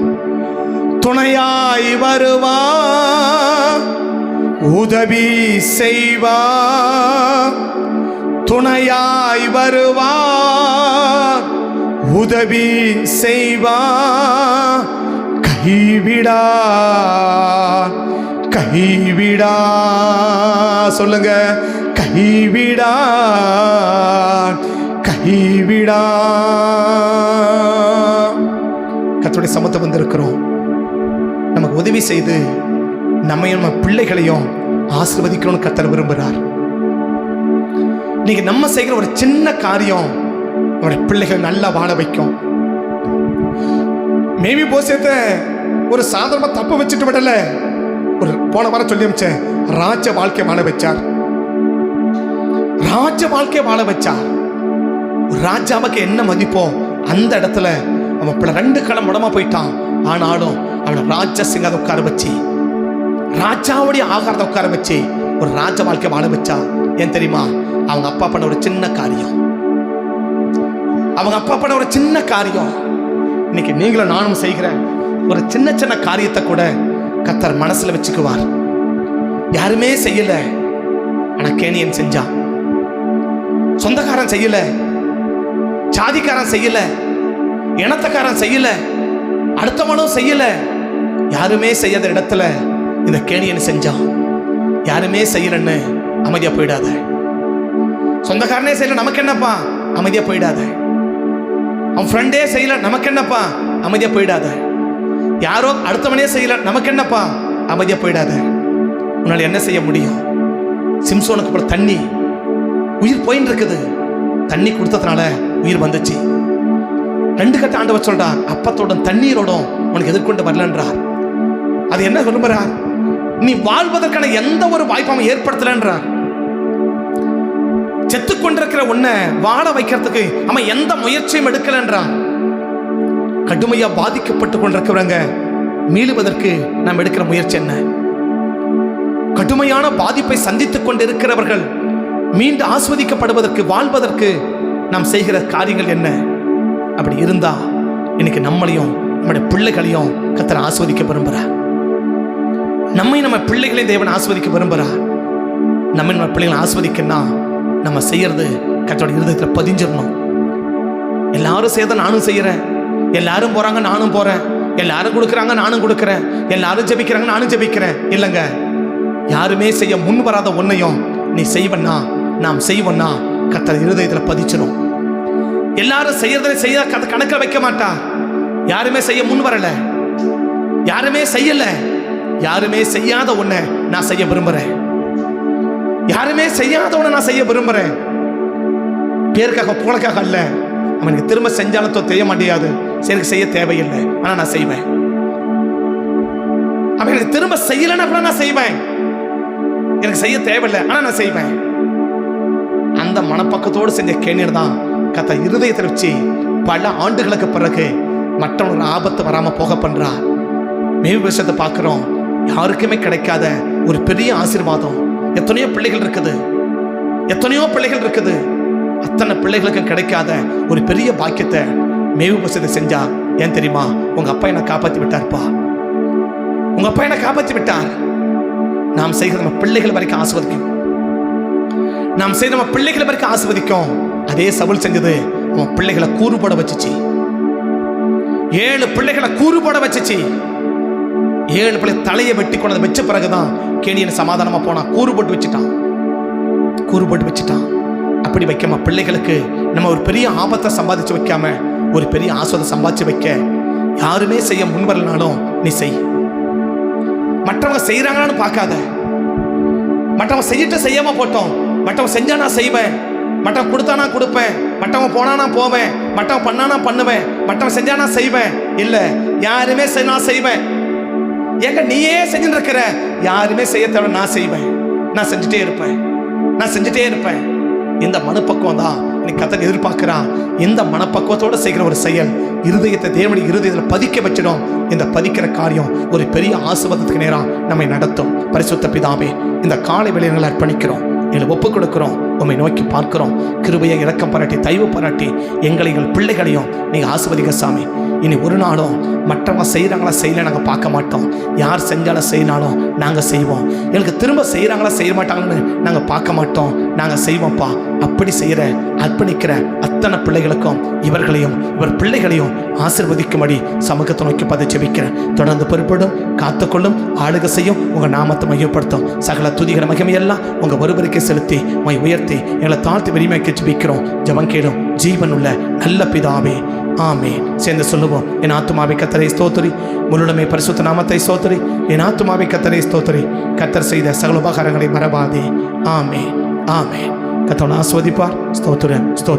துணையாய் வருவா, உதவி செய்வா, துணையாய் வருவா, உதவி செய்வா, கைவிடா கைவிடா. சொல்லுங்க, கைவிடா கைவிடா. கர்த்தருடைய சமூகத்தை வந்திருக்கிறோம். நமக்கு உதவி செய்து நம்மையும் நம்ம பிள்ளைகளையும் ஆசீர்வதிக்கணும்னு கர்த்தர் விரும்புகிறார். நீங்க நம்ம செய்கிற ஒரு சின்ன காரியம் அவருடைய பிள்ளைகள் நல்லா வாழ வைக்கும். மேவி போசேத்தை ஒரு சாதாரண தப்பு வச்சுட்டு விடல, ஒரு போன வாரம் சொல்லி அமிச்சேன், ராஜ வாழ்க்கை வாழ வச்சார். ராஜ வாழ்க்கை வாழ வச்சார். ஒரு ராஜாவுக்கு என்ன மதிப்போ அந்த இடத்துல அவன் 2 களம் உடமா போயிட்டான். ஆனாலும் அவனை ராஜ சிங்கத்தை உட்கார வச்சு, ராஜாவுடைய ஆகாரத்தை உட்கார வச்சு ஒரு ராஜ வாழ்க்கை வாழ வச்சா. ஏன் தெரியுமா? அவங்க அப்பா பண்ண ஒரு சின்ன காரியம். அவங்க அப்பா பண்ண ஒரு சின்ன காரியம். இன்னைக்கு நீங்களும் நானும் செய்கிறேன் ஒரு சின்ன சின்ன காரியத்தை கூட கர்த்தர் மனசுல வச்சுக்குவார். யாருமே செய்யல, ஆனா கேனியன் செஞ்சான். சொந்தக்காரன் செய்யல, சாதிக்காரன் செய்யல, இனத்தக்காரன் செய்யல, அடுத்தவனும் செய்யல, யாருமே செய்யாத இடத்துல இந்த கேனியன் செஞ்சான். யாருமே செய்யலன்னு அமைதியா போயிடாத. சொந்தக்காரனே செய்யல, நமக்கு என்னப்பா, அமைதியா போயிடாத. அவன் ஃப்ரெண்டே செய்யல, நமக்கு என்னப்பா, அமைதியா போயிடாத. யாரோ அடுத்தவனே செய்யல, நமக்கு என்னப்பா, அமைதியா போயிடாத. உன்னால என்ன செய்ய முடியும்? சிம்சோனுக்கு அப்புறம் தண்ணி, உயிர் போயின்னு இருக்குது. தண்ணி கொடுத்ததுனால உயிர் வந்துச்சு. 2 கட்ட ஆண்டவர் சொல்றார், அப்பத்தோட தண்ணீரோடும் உனக்கு எதிர்கொண்டு வரலன்றார். அது என்ன விரும்புறார்? நீ வாழ்வதற்கான எந்த ஒரு வாய்ப்பும் ஏற்படுத்தலன்றார். செத்துக்கொண்டிருக்கிற உன்னை வாழ வைக்கிறதுக்கு அவன் எந்த முயற்சியும் எடுக்கலன்றான். கடுமையா பாதிக்கப்பட்டு கொண்டிருக்கிறவங்க மீளுவதற்கு நாம் எடுக்கிற முயற்சி என்ன? கடுமையான பாதிப்பை சந்தித்துக் கொண்டிருக்கிறவர்கள் மீண்டு ஆஸ்வதிக்கப்படுவதற்கு, வாழ்வதற்கு நாம் செய்கிற காரியங்கள் என்ன? அப்படி இருந்தா இன்னைக்கு நம்மளையும் நம்முடைய பிள்ளைகளையும் கர்த்தர் ஆஸ்வதிக்க விரும்புகிறார். நம்ம பிள்ளைகளையும் தேவன் ஆஸ்வதிக்க விரும்புகிறார். நம்ம பிள்ளைகளை ஆஸ்வதிக்கன்னா நம்ம செய்யறது கர்த்தருடைய இருதயத்தில் பதிஞ்சிடணும். எல்லாரும் செய்யறத நானும் செய்யறேன், எல்லாரும் போறாங்க நானும் போறேன், எல்லாரும் கொடுக்குறாங்க நானும் கொடுக்குறேன், எல்லாரும் ஜெபிக்கிறாங்க நானும் ஜெபிக்கிறேன். இல்லைங்க, யாருமே செய்ய முன் வராத ஒன்னையும் நீ செய்வன்னா, நாம் செய்வோன்னா கர்த்தர் இருதயத்தில் பதிச்சிடும். எல்லாரும் செய்யறதை செய்ய கணக்கில் வைக்க மாட்டா. யாருமே செய்ய முன் வரல, யாருமே செய்யல, யாருமே செய்யாத ஒன்ன நான் செய்ய விரும்புறேன். யாருமே செய்யாத ஒன்ன நான் செய்ய விரும்புறேன். பேருக்காக புகழுக்காக அல்ல. அவனுக்கு திரும்ப செஞ்சாலும் தெரிய மாட்டேயாது, சரி செய்ய தேவையில்லை, ஆனா நான் செய்வேன். அவனுக்கு திரும்ப செய்யலன்னா கூட நான் செய்வேன். எனக்கு செய்ய தேவையில்லை, ஆனா நான் செய்வேன். அந்த மனப்பக்கத்தோடு செஞ்ச கேணியர் தான் கர்த்தர் இருதயத்தை வச்சு பல ஆண்டுகளுக்கு பிறகு மற்றவங்க ஆபத்து வராம போக பண்றா. மேல் விஷயத்தை பார்க்கிறோம், யாருக்குமே கிடைக்காத ஒரு பெரிய ஆசீர்வாதம். எத்தனையோ பிள்ளைகள் இருக்குது, எத்தனையோ பிள்ளைகள் இருக்குது, அத்தனை பிள்ளைகளுக்கும் கிடைக்காத ஒரு பெரிய பாக்கியத்தை மேவு விஷயத்தை செஞ்சா. ஏன் தெரியுமா? உங்க அப்பா என்னை காப்பாற்றி விட்டார்ப்பா, உங்க அப்பா என்னை காப்பாற்றி விட்டார். நாம் செய்கிற நம்ம பிள்ளைகள் வரைக்கும் ஆஸ்வதிக்கும், நாம் செய்த நம்ம பிள்ளைகள் வரைக்கும் ஆஸ்வதிக்கும். அதே சவுல் செஞ்சது அவன் பிள்ளைகளை கூறுபட வச்சுச்சு. 7 பிள்ளைகளை கூறுபட வச்சுச்சு. 7 பிள்ளை தலையை வெட்டி கொண்டதை வச்ச பிறகுதான் கேணியன் சமாதானமா போனான். கூறுபட்டு வச்சுட்டான், கூறுபட்டு வச்சுட்டான். அப்படி வைக்காம பிள்ளைகளுக்கு நம்ம ஒரு பெரிய ஆபத்தை சம்பாதிச்சு வைக்காம ஒரு பெரிய ஆஸ்வதை சம்பாதிச்சு வைக்க யாருமே செய்ய முன்வரலனாலும் நீ செய். மற்றவங்க செய்யறாங்கன்னு பார்க்காத. மற்றவங்க செய்யிட்டு செய்யாம போட்டோம். மற்றவங்க செஞ்சா நான் செய்வேன், மற்றவங்க கொடுத்தா நான் கொடுப்பேன், மற்றவங்க போனா நான் போவேன், மற்றவங்க பண்ணா நான் பண்ணுவேன், மற்றவங்க செஞ்சா நான் செய்வேன். இல்ல, யாருமே நான் செய்வேன். ஏங்க நீயே செஞ்சுட்டு இருக்கிற, யாருமே செய்ய தேவை, நான் செய்வேன், நான் செஞ்சுட்டே இருப்பேன், நான் செஞ்சுட்டே இருப்பேன். இந்த மனப்பக்குவம் தான் இன்னைக்கு கர்த்தர் எதிர்பார்க்கிறான். இந்த மனப்பக்குவத்தோடு செய்கிற ஒரு செயல் இருதயத்தை தேவனுடைய இருதயத்தில் பதிக்க வச்சிடும். இந்த பதிக்கிற காரியம் ஒரு பெரிய ஆசீர்வாதத்துக்கு நேரம் நம்மை நடத்தும். பரிசுத்த பிதாவே, இந்த காலை வேளைகளை அர்ப்பணிக்கிறோம், எங்களை ஒப்புக் கொடுக்கிறோம், உம்மை நோக்கி பார்க்கிறோம். கிருபையை இரக்கம் பாராட்டி தயவு பாராட்டி எங்களை எங்கள் பிள்ளைகளையும் நீங்கள் ஆசீர்வதிங்க சாமி. இனி ஒரு நாளும் மற்றவங்க செய்கிறாங்களா செய்யல நாங்கள் பார்க்க மாட்டோம். யார் செஞ்சாலும் செய்யினாலும் நாங்கள் செய்வோம். எனக்கு திரும்ப செய்கிறாங்களா செய்ய மாட்டாங்கன்னு நாங்கள் பார்க்க மாட்டோம், நாங்கள் செய்வோம்ப்பா. அப்படி செய்கிற அர்ப்பணிக்கிற அத்தனை பிள்ளைகளுக்கும் இவர்களையும் இவர் பிள்ளைகளையும் ஆசீர்வதிக்கும்படி சமூகத்தை நோக்கி பார்த்து ஜெபிக்கிறேன். தொடர்ந்து பொறுப்படும், காத்துக்கொள்ளும், ஆளுகை செய்யும், உங்கள் நாமத்தை மையப்படுத்தும். சகல துதிகிற மகிமையெல்லாம் உங்கள் ஒருவருக்கே செலுத்தி மை உயர்த்தி எங்களை தாழ்த்தி வெறிமைக்கு ஜெபிக்கிறோம். ஜெபம் கேளும் ஜீவனுள்ள நல்ல பிதாவே, ஆமே. சேர்ந்து சொல்லுவோம். என் ஆத்துமாவை கர்த்தரை ஸ்தோத்திரி, முழுமை பரிசுத்த நாமத்தை ஸ்தோத்திரி. என் ஆத்துமாவை கர்த்தரை ஸ்தோத்திரி, கர்த்தர் செய்த சகல உபகாரங்களை மறவாதே. ஆமே, ஆமே. கர்த்தர் ஆசீர்வதிப்பார். ஸ்தோத்திரம், ஸ்தோத்திரம்.